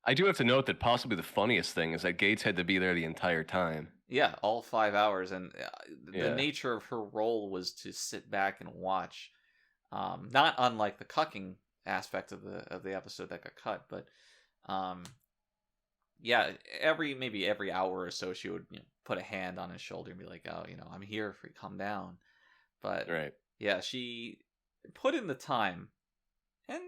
I do have to note that possibly the funniest thing is that Gates had to be there the entire time. Yeah, all 5 hours. And the nature of her role was to sit back and watch. Not unlike the cucking aspect of the episode that got cut. But... maybe every hour or so she would put a hand on his shoulder and be like, oh, I'm here for you, calm down. But she put in the time, and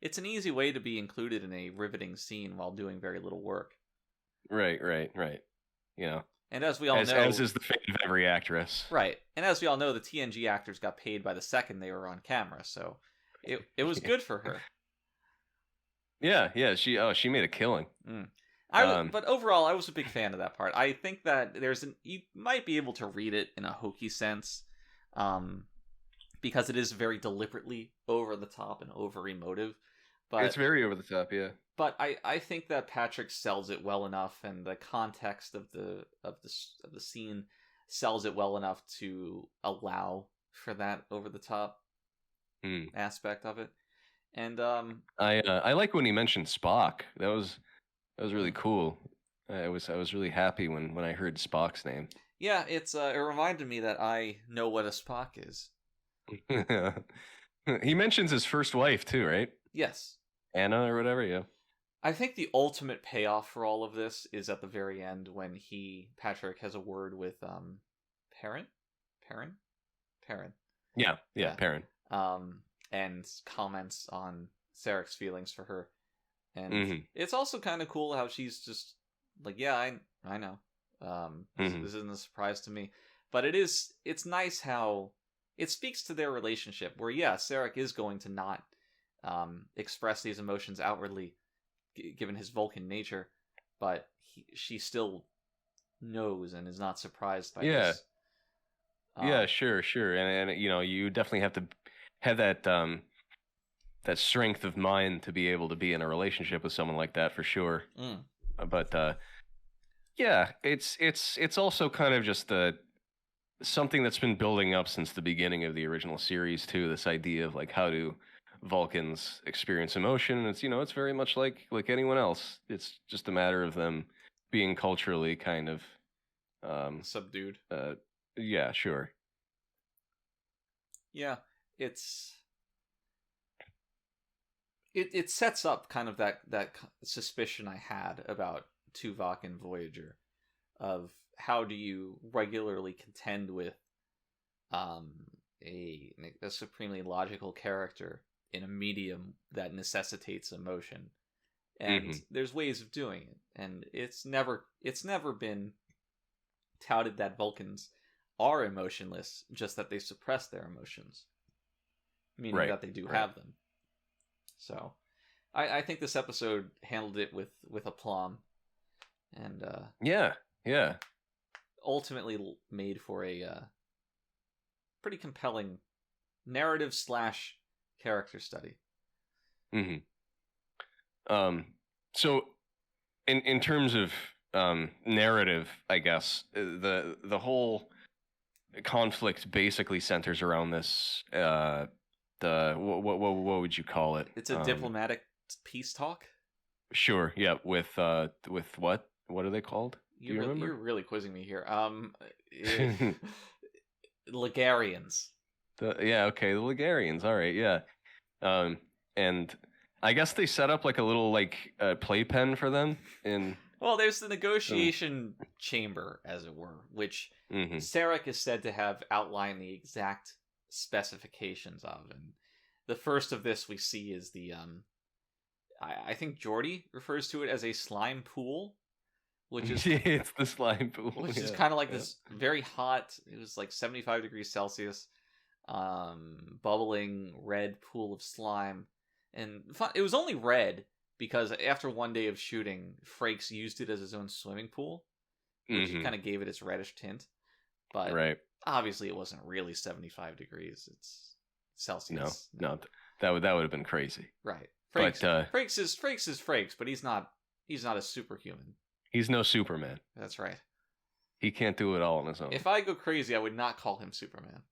it's an easy way to be included in a riveting scene while doing very little work. Right. And as we all know, as is the fate of every actress. Right. And as we all know, the TNG actors got paid by the second they were on camera, so it was good for her. Yeah, she made a killing. But overall, I was a big fan of that part. I think that you might be able to read it in a hokey sense, because it is very deliberately over the top and over emotive. But it's very over the top, yeah. But I think that Patrick sells it well enough, and the context of the scene sells it well enough to allow for that over the top aspect of it. And I like when he mentioned Spock. That was really cool. I was really happy when I heard Spock's name. yeah, it reminded me that I know what a Spock is. He mentions his first wife too, right? Yes. Anna or whatever, yeah. I think the ultimate payoff for all of this is at the very end when Patrick has a word with Perrin? Yeah, Perrin. And comments on Sarek's feelings for her. And it's also kind of cool how she's just like, yeah, I know. This isn't a surprise to me. But it's nice how it speaks to their relationship where, yeah, Sarek is going to not express these emotions outwardly given his Vulcan nature, but she still knows and is not surprised by this. Yeah, sure. And you know, you definitely have to have that strength of mind to be able to be in a relationship with someone like that for sure. But yeah, it's also kind of just something that's been building up since the beginning of the original series too. This idea of like how do Vulcans experience emotion? And it's very much like anyone else. It's just a matter of them being culturally kind of subdued. Yeah, sure. Yeah, it sets up kind of that suspicion I had about Tuvok and Voyager of how do you regularly contend with a supremely logical character in a medium that necessitates emotion. And there's ways of doing it, and it's never been touted that Vulcans are emotionless, just that they suppress their emotions, meaning that they do have them. So I think this episode handled it with aplomb, and yeah ultimately made for a pretty compelling narrative / character study. So in terms of narrative, I guess the whole conflict basically centers around this what would you call it? It's a diplomatic peace talk. Sure, yeah. With what are they called? Do you remember? You're really quizzing me here. Ligarians. The Ligarians. All right, yeah. And I guess they set up like a little playpen for them in. Well, there's the negotiation chamber, as it were, which Sarek is said to have outlined the exact specifications of, and the first of this we see is the I think Geordi refers to it as a slime pool, which is it's the slime pool, which is kind of like this very hot. It was like 75 degrees Celsius, bubbling red pool of slime, and it was only red because after one day of shooting, Frakes used it as his own swimming pool, which kind of gave it its reddish tint. But obviously, it wasn't really 75 degrees. It's Celsius. No, that would have been crazy. Right. Frakes is Frakes, but he's not a superhuman. He's no Superman. That's right. He can't do it all on his own. If I go crazy, I would not call him Superman.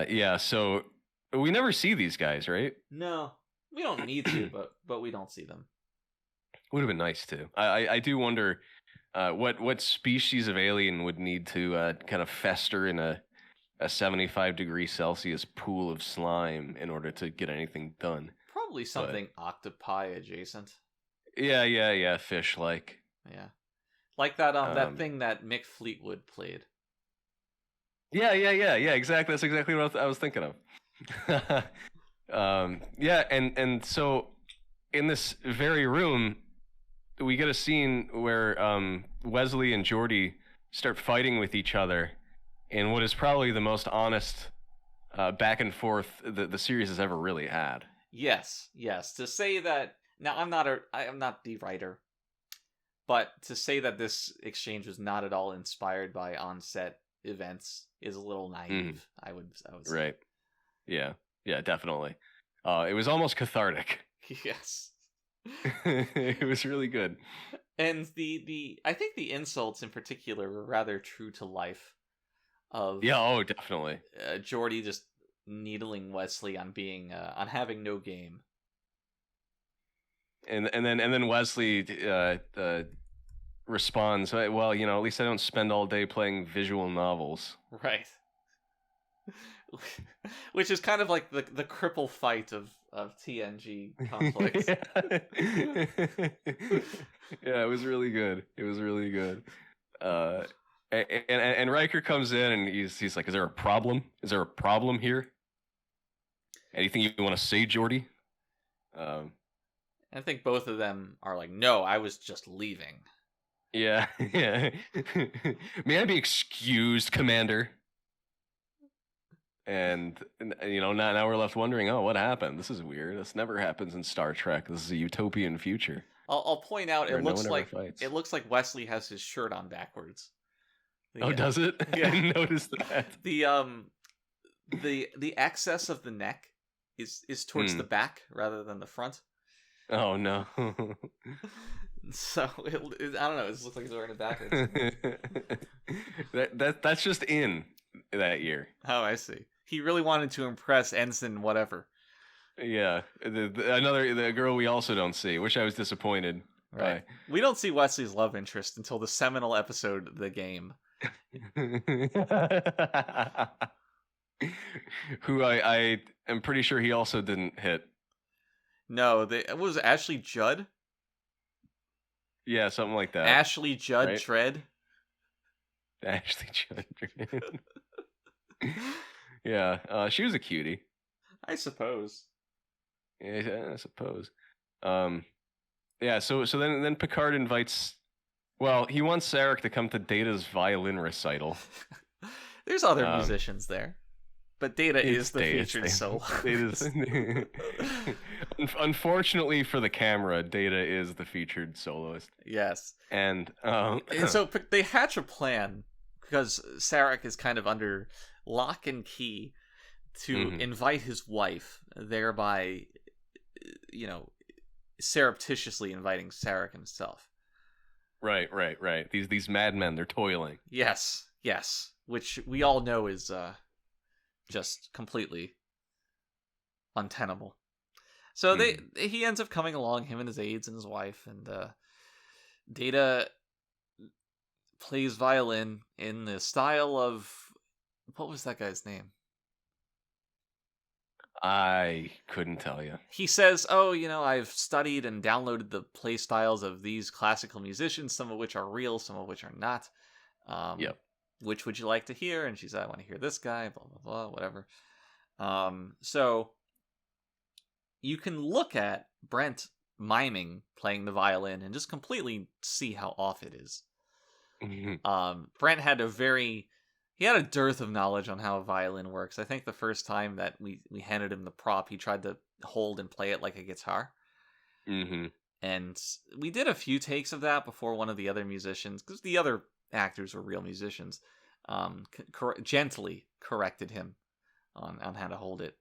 Yeah, so we never see these guys, right? No, we don't need to, but we don't see them. Would have been nice to. I do wonder what species of alien would need to kind of fester in a 75 degree Celsius pool of slime in order to get anything done. Probably something octopi adjacent. Yeah, fish like. Yeah, like that thing that Mick Fleetwood played. Yeah, exactly. That's exactly what I was thinking of. Yeah, and so in this very room, we get a scene where Wesley and Geordi start fighting with each other in what is probably the most honest back and forth the series has ever really had. Yes. To say that now, I am not the writer, but to say that this exchange was not at all inspired by on-set events is a little naive. I would say. Right. Yeah, definitely. It was almost cathartic. Yes. It was really good. And the I think the insults in particular were rather true to life. Of Yeah, oh, definitely. Geordi just needling Wesley on being on having no game. And then Wesley responds, well, at least I don't spend all day playing visual novels. Right. Which is kind of like the cripple fight of TNG conflicts. Yeah, it was really good. It was really good. And Riker comes in and he's like, "Is there a problem? Is there a problem here? Anything you want to say, Geordi?" I think both of them are like, "No, I was just leaving." Yeah, yeah. May I be excused, Commander? And now we're left wondering, oh, what happened? This is weird. This never happens in Star Trek. This is a utopian future. I'll point out where it no looks one like ever fights. it looks like Wesley has his shirt on backwards. Oh, does it? Yeah. I didn't notice that. The excess of the neck is towards the back rather than the front. Oh no. So I don't know. It just looks like he's wearing it backwards. That's just in that year. Oh, I see. He really wanted to impress Ensign whatever. Yeah, the girl we also don't see, which I was disappointed. Right. We don't see Wesley's love interest until the seminal episode, The Game. Who I am pretty sure he also didn't hit. No, it was Ashley Judd. Yeah, something like that. Ashley Judd right? Tread. Ashley Judd. Yeah, she was a cutie. I suppose. Yeah, I suppose. Yeah. So then Picard invites. Well, he wants Sarek to come to Data's violin recital. There's other musicians there, but Data is the featured solo. Unfortunately for the camera, Data is the featured soloist. Yes. And so they hatch a plan because Sarek is kind of under lock and key to invite his wife, thereby, surreptitiously inviting Sarek himself. Right. These madmen, they're toiling. Yes, which we all know is just completely untenable. So he ends up coming along, him and his aides and his wife, and Data plays violin in the style of, what was that guy's name? I couldn't tell you. He says, I've studied and downloaded the play styles of these classical musicians, some of which are real, some of which are not. Yep. Which would you like to hear? And she said, I want to hear this guy, blah, blah, blah, whatever. So you can look at Brent miming playing the violin and just completely see how off it is. Brent had he had a dearth of knowledge on how a violin works. I think the first time that we handed him the prop, he tried to hold and play it like a guitar. And we did a few takes of that before one of the other musicians, because the other actors were real musicians, gently corrected him on how to hold it.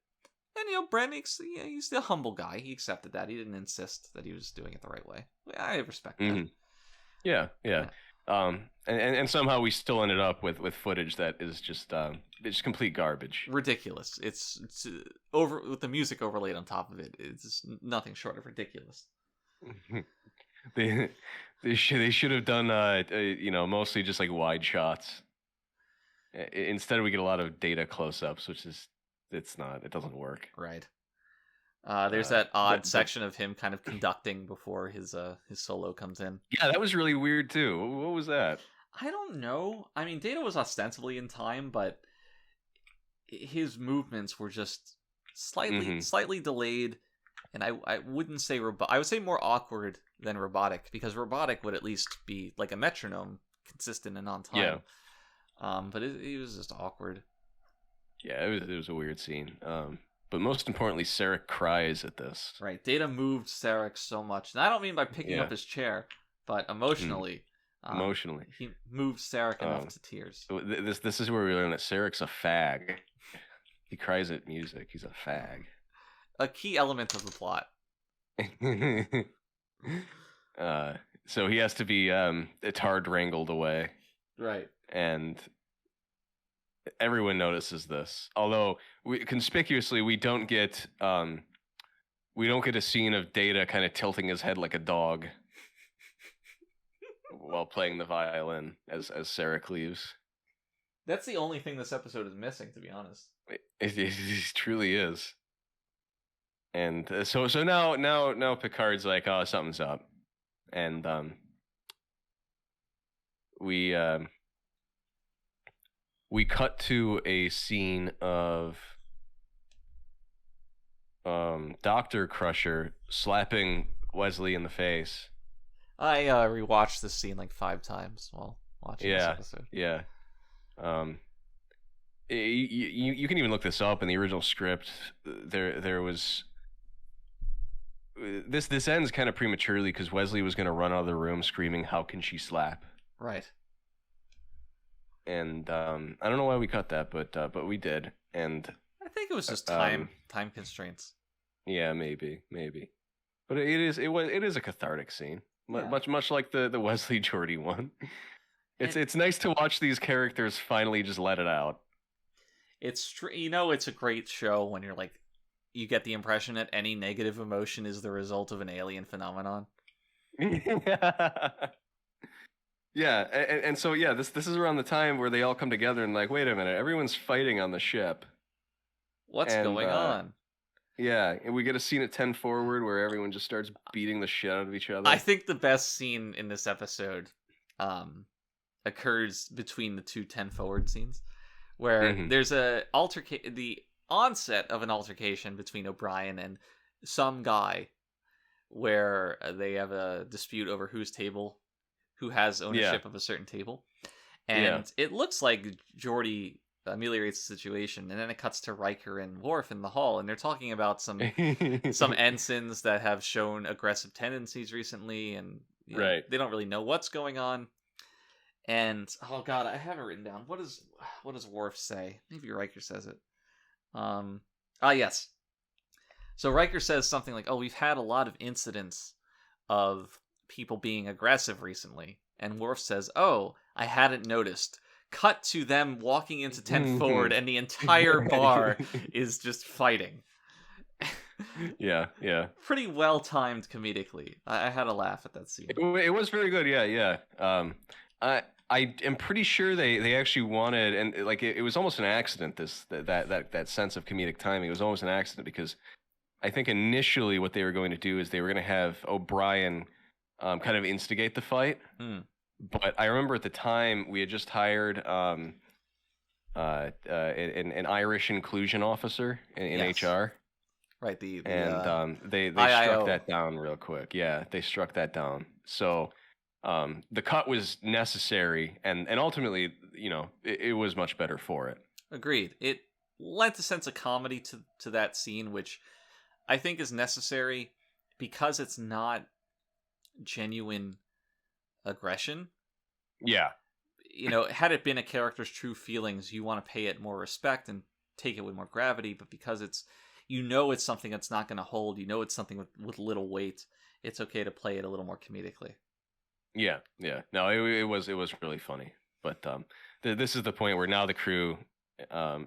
And, Brent, he's the humble guy. He accepted that. He didn't insist that he was doing it the right way. I respect that. Yeah. And somehow we still ended up with footage that is just it's complete garbage. Ridiculous. It's over with the music overlaid on top of it. It's nothing short of ridiculous. They should have done mostly just like wide shots. Instead we get a lot of Data close-ups, which is it doesn't work. Right. There's that odd section of him kind of conducting before his solo comes in. Yeah, that was really weird too. What was that? I don't know. I mean, Data was ostensibly in time, but his movements were just slightly delayed, and I wouldn't say I would say more awkward than robotic, because robotic would at least be like a metronome, consistent and on time. Yeah. But it was just awkward. Yeah, it was a weird scene. But most importantly, Sarek cries at this. Right. Data moved Sarek so much. And I don't mean by picking up his chair, but emotionally. Emotionally. He moved Sarek enough to tears. This is where we learn that Sarek's a fag. He cries at music. He's a fag. A key element of the plot. So he has to be Tard wrangled away, Right. and everyone notices this. Although conspicuously, we don't get a scene of Data kind of tilting his head like a dog while playing the violin as Sarek leaves. That's the only thing this episode is missing, to be honest. It truly is. And so now Picard's like, oh, something's up, and we cut to a scene of Dr. Crusher slapping Wesley in the face. I rewatched this scene like 5 times while watching this episode. Yeah. You can even look this up in the original script. There was this ends kind of prematurely because Wesley was going to run out of the room screaming, "How can she slap?" Right. And I don't know why we cut that, but we did. And I think it was just time constraints. Yeah, maybe. But it is a cathartic scene, much like the Wesley Geordi one. It's nice to watch these characters finally just let it out. It's it's a great show when you're like, you get the impression that any negative emotion is the result of an alien phenomenon. Yeah, and so this is around the time where they all come together and like, wait a minute, everyone's fighting on the ship. What's going on? Yeah, and we get a scene at 10 forward where everyone just starts beating the shit out of each other. I think the best scene in this episode occurs between the 2 10 forward scenes, where there's the onset of an altercation between O'Brien and some guy, where they have a dispute over who has ownership of a certain table, and it looks like Geordi ameliorates the situation, and then it cuts to Riker and Worf in the hall, and they're talking about some ensigns that have shown aggressive tendencies recently, and they don't really know what's going on. And oh god, I have it written down. What does Worf say? Maybe Riker says it. Yes. So Riker says something like, "Oh, we've had a lot of incidents of people being aggressive recently," and Worf says, "Oh, I hadn't noticed." Cut to them walking into 10 forward, and the entire bar is just fighting. Yeah. Pretty well timed comedically. I had a laugh at that scene. It was very good. Yeah. I am pretty sure they actually wanted, and like it was almost an accident. That sense of comedic timing, it was almost an accident, because I think initially what they were going to do is they were going to have O'Brien kind of instigate the fight. But I remember at the time we had just hired an Irish inclusion officer in HR. Right. They struck that down real quick. Yeah, they struck that down. So the cut was necessary, and ultimately, it was much better for it. Agreed. It lent a sense of comedy to that scene, which I think is necessary because it's not genuine aggression. Yeah. Had it been a character's true feelings, you want to pay it more respect and take it with more gravity, but because it's something that's not going to hold, it's something with little weight, it's okay to play it a little more comedically. Yeah. No, it was really funny. But this is the point where now the crew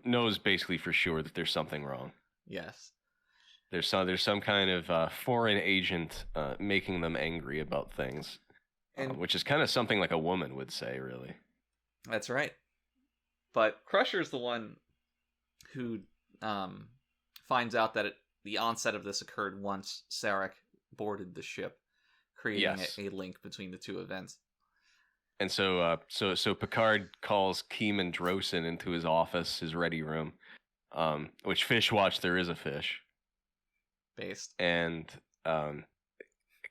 knows basically for sure that there's something wrong. Yes. There's some kind of foreign agent making them angry about things. Which is kind of something like a woman would say, really. That's right. But Crusher's the one who finds out that the onset of this occurred once Sarek boarded the ship, creating a link between the two events. And so Picard calls Keeman Drosin into his office, his Readier Room, which Fish Watch there is a fish. Based. And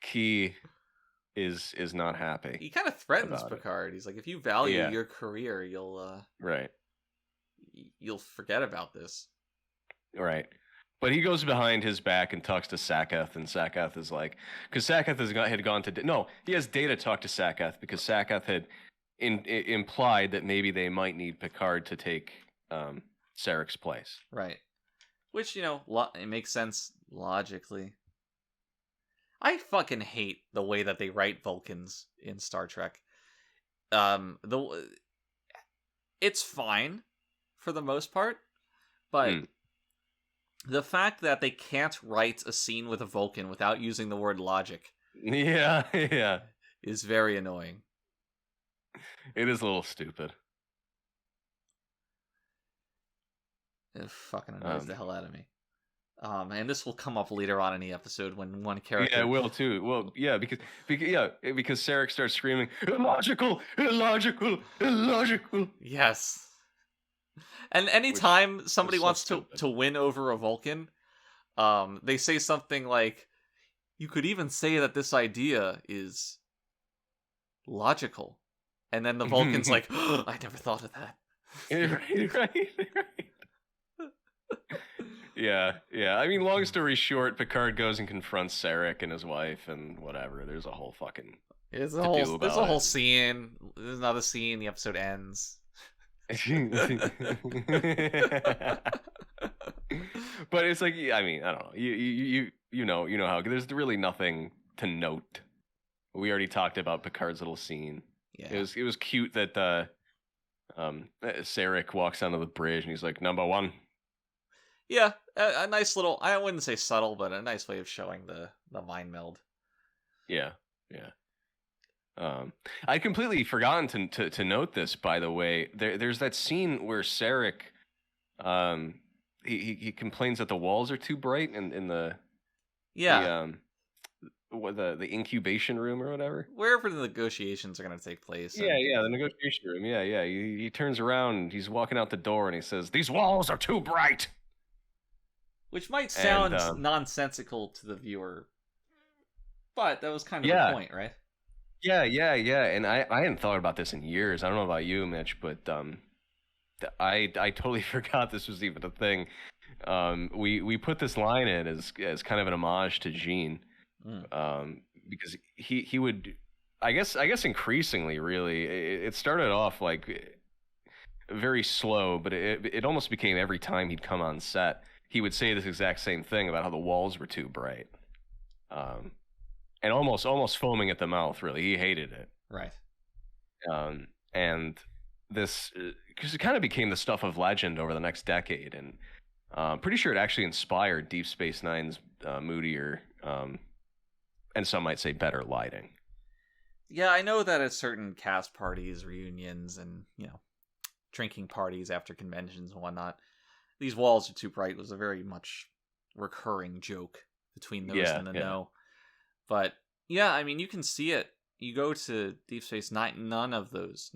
Key is not happy. He kind of threatens Picard. He's like, if you value your career, you'll forget about this. Right. But he goes behind his back and talks to Sakath, and Sakath is like, because Sakath had gone to he has Data talk to Sakath because Sakath had implied that maybe they might need Picard to take Sarek's place. Right. Which it makes sense logically. I fucking hate the way that they write Vulcans in Star Trek. It's fine for the most part, but the fact that they can't write a scene with a Vulcan without using the word logic, yeah, is very annoying. It is a little stupid. It fucking annoys the hell out of me. And this will come up later on in the episode when one character. Yeah, it will too. Well, yeah, because Sarek starts screaming, "Illogical, illogical, illogical." Yes. And anytime somebody so wants stupid. to win over a Vulcan, they say something like, "You could even say that this idea is logical," and then the Vulcan's like, oh, "I never thought of that." right. Yeah. I mean, long story short, Picard goes and confronts Sarek and his wife and whatever. There's a whole fucking. There's a whole scene. There's another scene. The episode ends. But it's like, I mean, I don't know. You know how there's really nothing to note. We already talked about Picard's little scene. Yeah. It was cute that Sarek walks onto the bridge and he's like, "Number one." Yeah, a nice little, I wouldn't say subtle, but a nice way of showing the mind meld. Yeah. I'd completely forgotten to note this, by the way. There's that scene where Sarek, he complains that the walls are too bright in the the incubation room or whatever, wherever the negotiations are going to take place. Yeah, the negotiation room. Yeah. He turns around, he's walking out the door, and he says, "These walls are too bright." Which might sound nonsensical to the viewer, but that was kind of the point, right? Yeah. And I hadn't thought about this in years. I don't know about you, Mitch, but I totally forgot this was even a thing. We put this line in as kind of an homage to Gene, because he would, I guess increasingly, really, it started off like very slow, but it almost became every time he'd come on set, he would say this exact same thing about how the walls were too bright, and almost foaming at the mouth. Really, he hated it. Right. And this, because it kind of became the stuff of legend over the next decade, and pretty sure it actually inspired Deep Space Nine's moodier, and some might say better lighting. Yeah, I know that at certain cast parties, reunions, and drinking parties after conventions and whatnot, these walls are too bright was a very much recurring joke between those and the know. But yeah, I mean, you can see it. You go to Deep Space Nine, none of those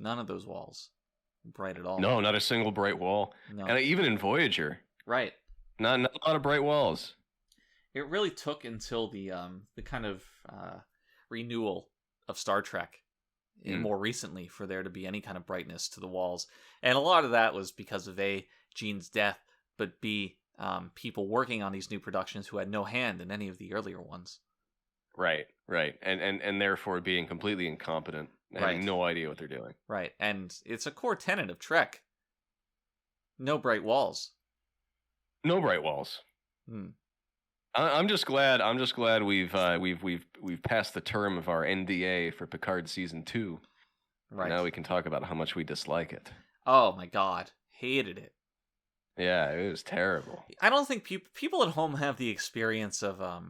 walls bright at all. No, not a single bright wall. No. And even in Voyager, right? Not a lot of bright walls. It really took until the kind of renewal of Star Trek more recently for there to be any kind of brightness to the walls, and a lot of that was because of A, Gene's death, but B, people working on these new productions who had no hand in any of the earlier ones. Right, and therefore being completely incompetent, having no idea what they're doing. Right, and it's a core tenet of Trek. No bright walls. No bright walls. I'm just glad we've passed the term of our NDA for Picard season 2. Right. Now we can talk about how much we dislike it. Oh my god, hated it. Yeah, it was terrible. I don't think people at home have the experience of of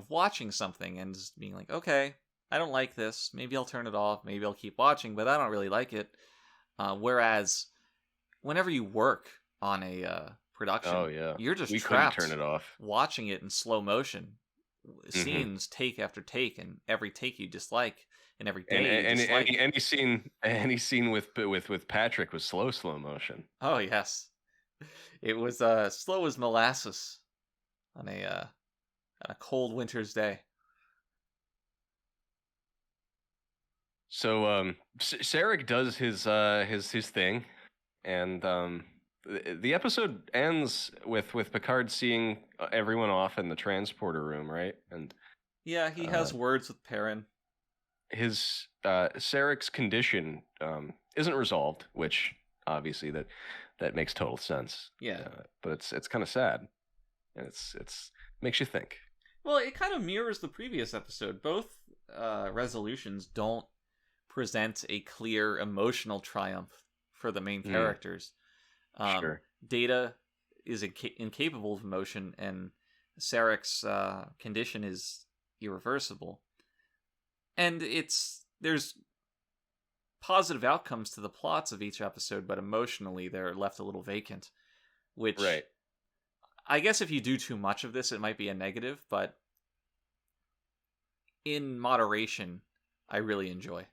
watching something and just being like, okay, I don't like this. Maybe I'll turn it off. Maybe I'll keep watching, but I don't really like it. Whereas, whenever you work on a production, you're just trapped turn it off. Watching it in slow motion, scenes take after take, and every take you dislike. And every day, any scene with Patrick was slow motion. Oh yes, it was slow as molasses on a cold winter's day. So Sarek does his thing, and the episode ends with Picard seeing everyone off in the transporter room, right? And yeah, he has words with Perrin. His Sarek's condition isn't resolved, which obviously that makes total sense. Yeah, but it's kind of sad, and it's makes you think. Well, it kind of mirrors the previous episode. Both resolutions don't present a clear emotional triumph for the main characters. Sure. Data is incapable of emotion, and Sarek's condition is irreversible. And there's positive outcomes to the plots of each episode, but emotionally they're left a little vacant. Which, right. I guess if you do too much of this, it might be a negative, but in moderation, I really enjoy.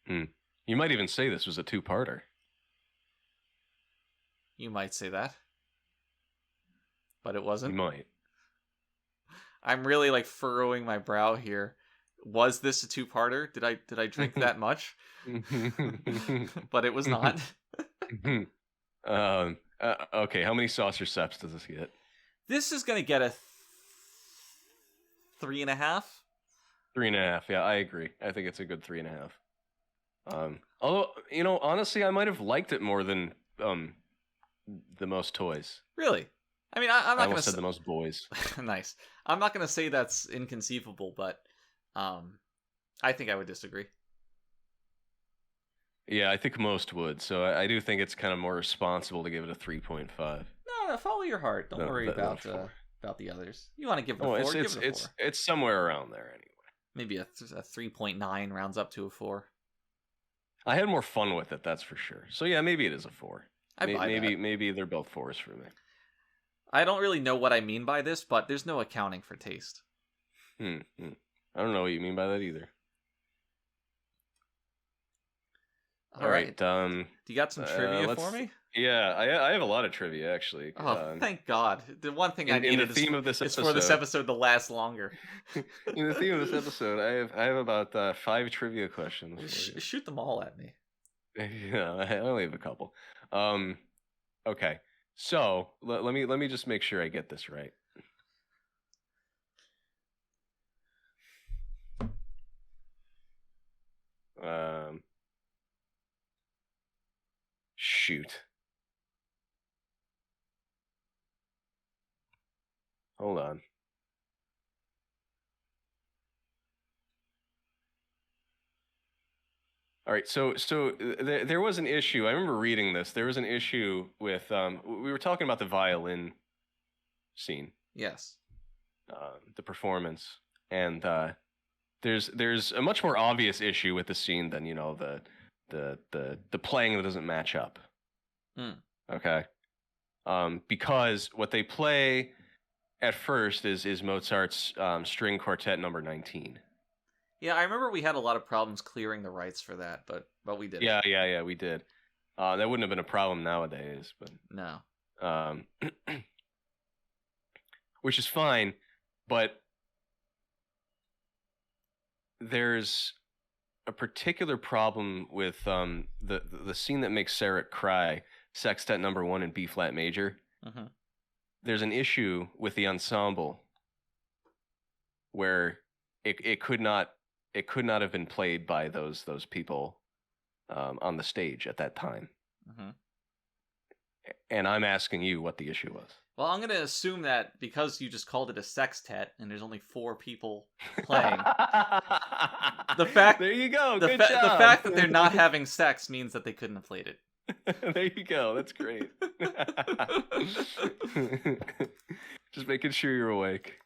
You might even say this was a two-parter. You might say that. But it wasn't. You might. I'm really like furrowing my brow here. Was this a two-parter? Did I drink that much? But it was not. Okay, how many saucer seps does this get? This is going to get a 3.5. 3.5, yeah, I agree. I think it's a good 3.5. Although, honestly, I might have liked it more than the most toys. Really? I mean, I'm not going to say the most boys. Nice. I'm not going to say that's inconceivable, but I think I would disagree. Yeah, I think most would. So I do think it's kind of more responsible to give it a 3.5. No, follow your heart. Don't worry about the others. You want to give it a 4? Give it a 4. It's somewhere around there anyway. Maybe a 3.9 rounds up to a 4. I had more fun with it, that's for sure. So yeah, maybe it is a 4. Maybe maybe they're both 4s for me. I don't really know what I mean by this, but there's no accounting for taste. I don't know what you mean by that either. All right. Do you got some trivia for me? Yeah, I have a lot of trivia actually. Oh, thank God! The one thing I needed is for this episode to last longer. In the theme of this episode, I have about 5 trivia questions. Shoot them all at me. Yeah, I only have a couple. Okay, so let me just make sure I get this right. Shoot. Hold on. All right, so there was an issue. I remember reading this. There was an issue with we were talking about the violin scene. Yes. The performance, and there's a much more obvious issue with the scene than the playing that doesn't match up. Okay. Because what they play at first is Mozart's string quartet number 19. Yeah, I remember we had a lot of problems clearing the rights for that, but we did. Yeah, we did. That wouldn't have been a problem nowadays, but no. Which is fine, but there's a particular problem with the scene that makes Sarek cry, Sextet number 1 in B flat major. Mm-hmm. There's an issue with the ensemble where it could not have been played by those people on the stage at that time. Mm-hmm. And I'm asking you what the issue was. Well, I'm going to assume that because you just called it a sextet and there's only 4 people playing, there you go. Good job. The fact that they're not having sex means that they couldn't have played it. There you go. That's great. Just making sure you're awake.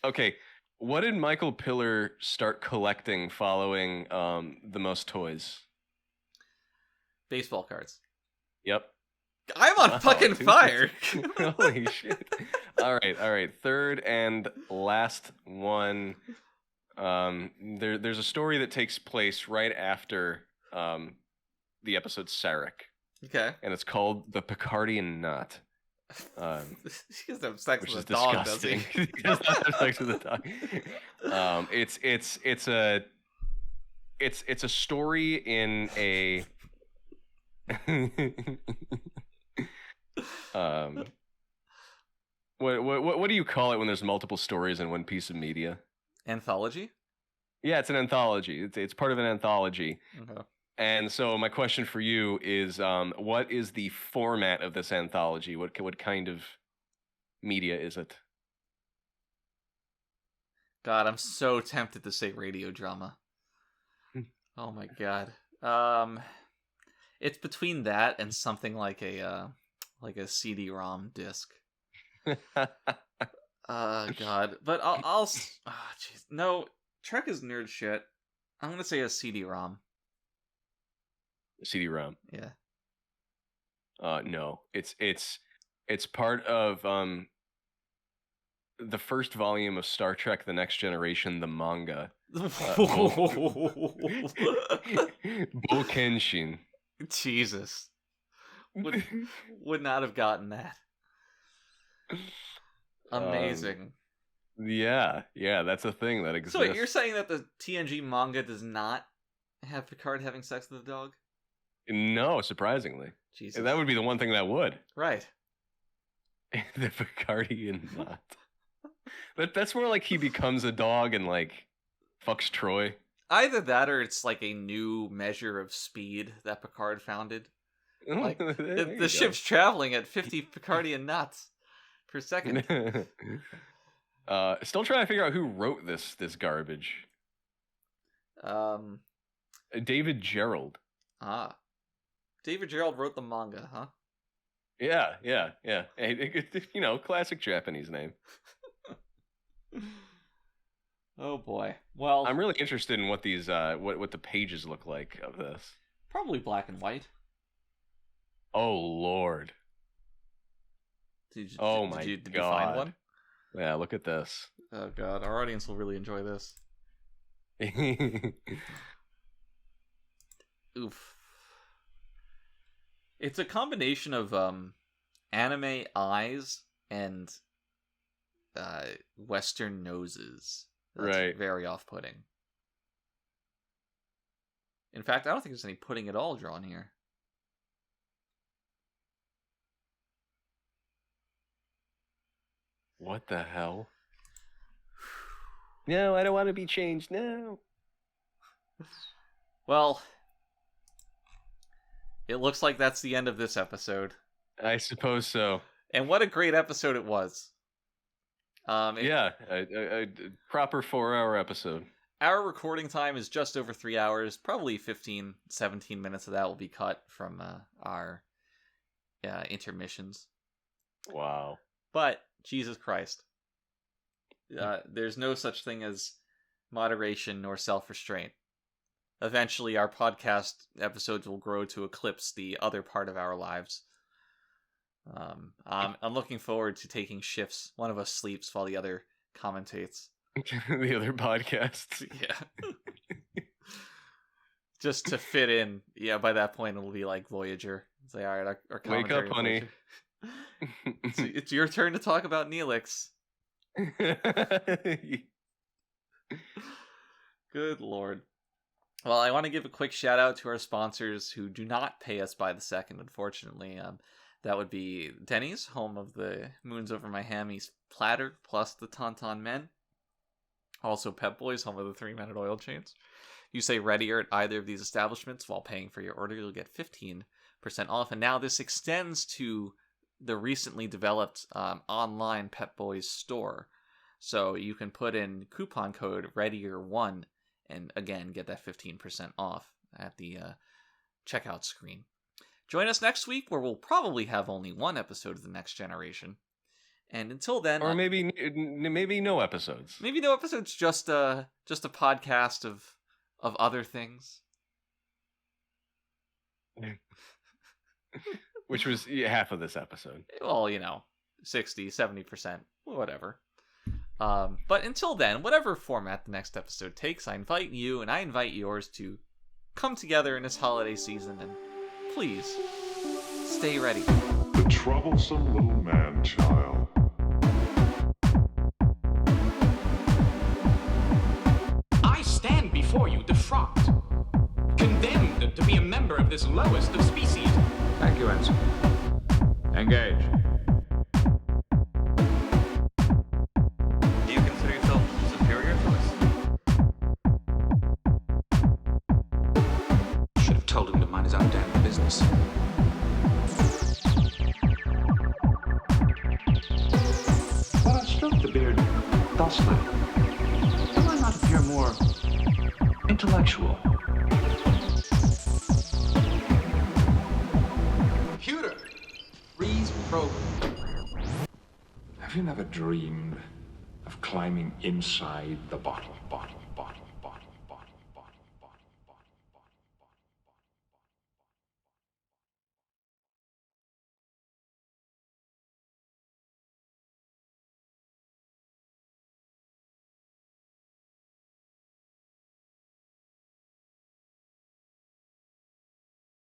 Okay. What did Michael Piller start collecting following The Most Toys? Baseball cards. Yep. I'm on fucking fire. Holy shit. All right. Third and last one. There's a story that takes place right after the episode Sarek. Okay. And it's called The Picardian Knot. He doesn't have sex with a dog, does he? He does not have sex with a dog. It's a story in a what do you call it when there's multiple stories in one piece of media? Anthology? Yeah, it's an anthology. It's part of an anthology. Okay. And so my question for you is, what is the format of this anthology? What kind of media is it? God, I'm so tempted to say radio drama. Oh my god. It's between that and something like a CD-ROM disc. God. But I'll jeez. No, Trek is nerd shit. I'm gonna say a CD-ROM. CD-ROM. Yeah. No. It's part of the first volume of Star Trek: The Next Generation, the manga. Bokenshin. Jesus. Would not have gotten that. Amazing. Yeah, that's a thing that exists. So wait, you're saying that the TNG manga does not have Picard having sex with a dog? No, surprisingly. Jesus. That would be the one thing that would. Right. The Picardian knot. That's more like he becomes a dog and like fucks Troy. Either that or it's like a new measure of speed that Picard founded. Like the ship's traveling at 50 Picardian knots per second. Still trying to figure out who wrote this garbage. David Gerald. David Gerald wrote the manga, huh? Yeah. You know, classic Japanese name. Oh boy. Well, I'm really interested in what these what the pages look like of this. Probably black and white. Oh Lord. Did you find one? Yeah, look at this. Oh God, our audience will really enjoy this. Oof. It's a combination of anime eyes and Western noses. That's right. Very off-putting. In fact, I don't think there's any pudding at all drawn here. What the hell? No, I don't want to be changed. No. Well, it looks like that's the end of this episode. I suppose so. And what a great episode it was. A proper 4-hour episode. Our recording time is just over 3 hours. Probably 15, 17 minutes of that will be cut from our intermissions. Wow. But, Jesus Christ. There's no such thing as moderation nor self-restraint. Eventually, our podcast episodes will grow to eclipse the other part of our lives. I'm looking forward to taking shifts. One of us sleeps while the other commentates. The other podcasts. Yeah. Just to fit in. Yeah, by that point it'll be like Voyager. It's like, all right, our commentary. Wake up, honey. It's your turn to talk about Neelix. Good Lord. Well, I want to give a quick shout out to our sponsors who do not pay us by the second, unfortunately. That would be Denny's, home of the Moons Over My Hammies platter, plus the Tauntaun Men. Also Pep Boys, home of the 3-Minute Oil Change. You say Readier at either of these establishments while paying for your order, you'll get 15% off. And now this extends to the recently developed online Pep Boys store. So you can put in coupon code Readier1 and again get that 15% off at the checkout screen. Join us next week where we'll probably have only one episode of The Next Generation. And until then... Or maybe no episodes. Maybe no episodes, just a podcast of other things. Which was half of this episode. Well, 60, 70%, whatever. But until then, whatever format the next episode takes, I invite you and I invite yours to come together in this holiday season and please stay ready. The troublesome little man-child. I stand before you defrocked, condemned to be a member of this lowest of species. Thank you, Ensign. Engage. Do you consider yourself superior to us? Should have told him to mind his own damn business. falsely? Do I not appear more intellectual? Computer, freeze program. Have you never dreamed of climbing inside the bottle?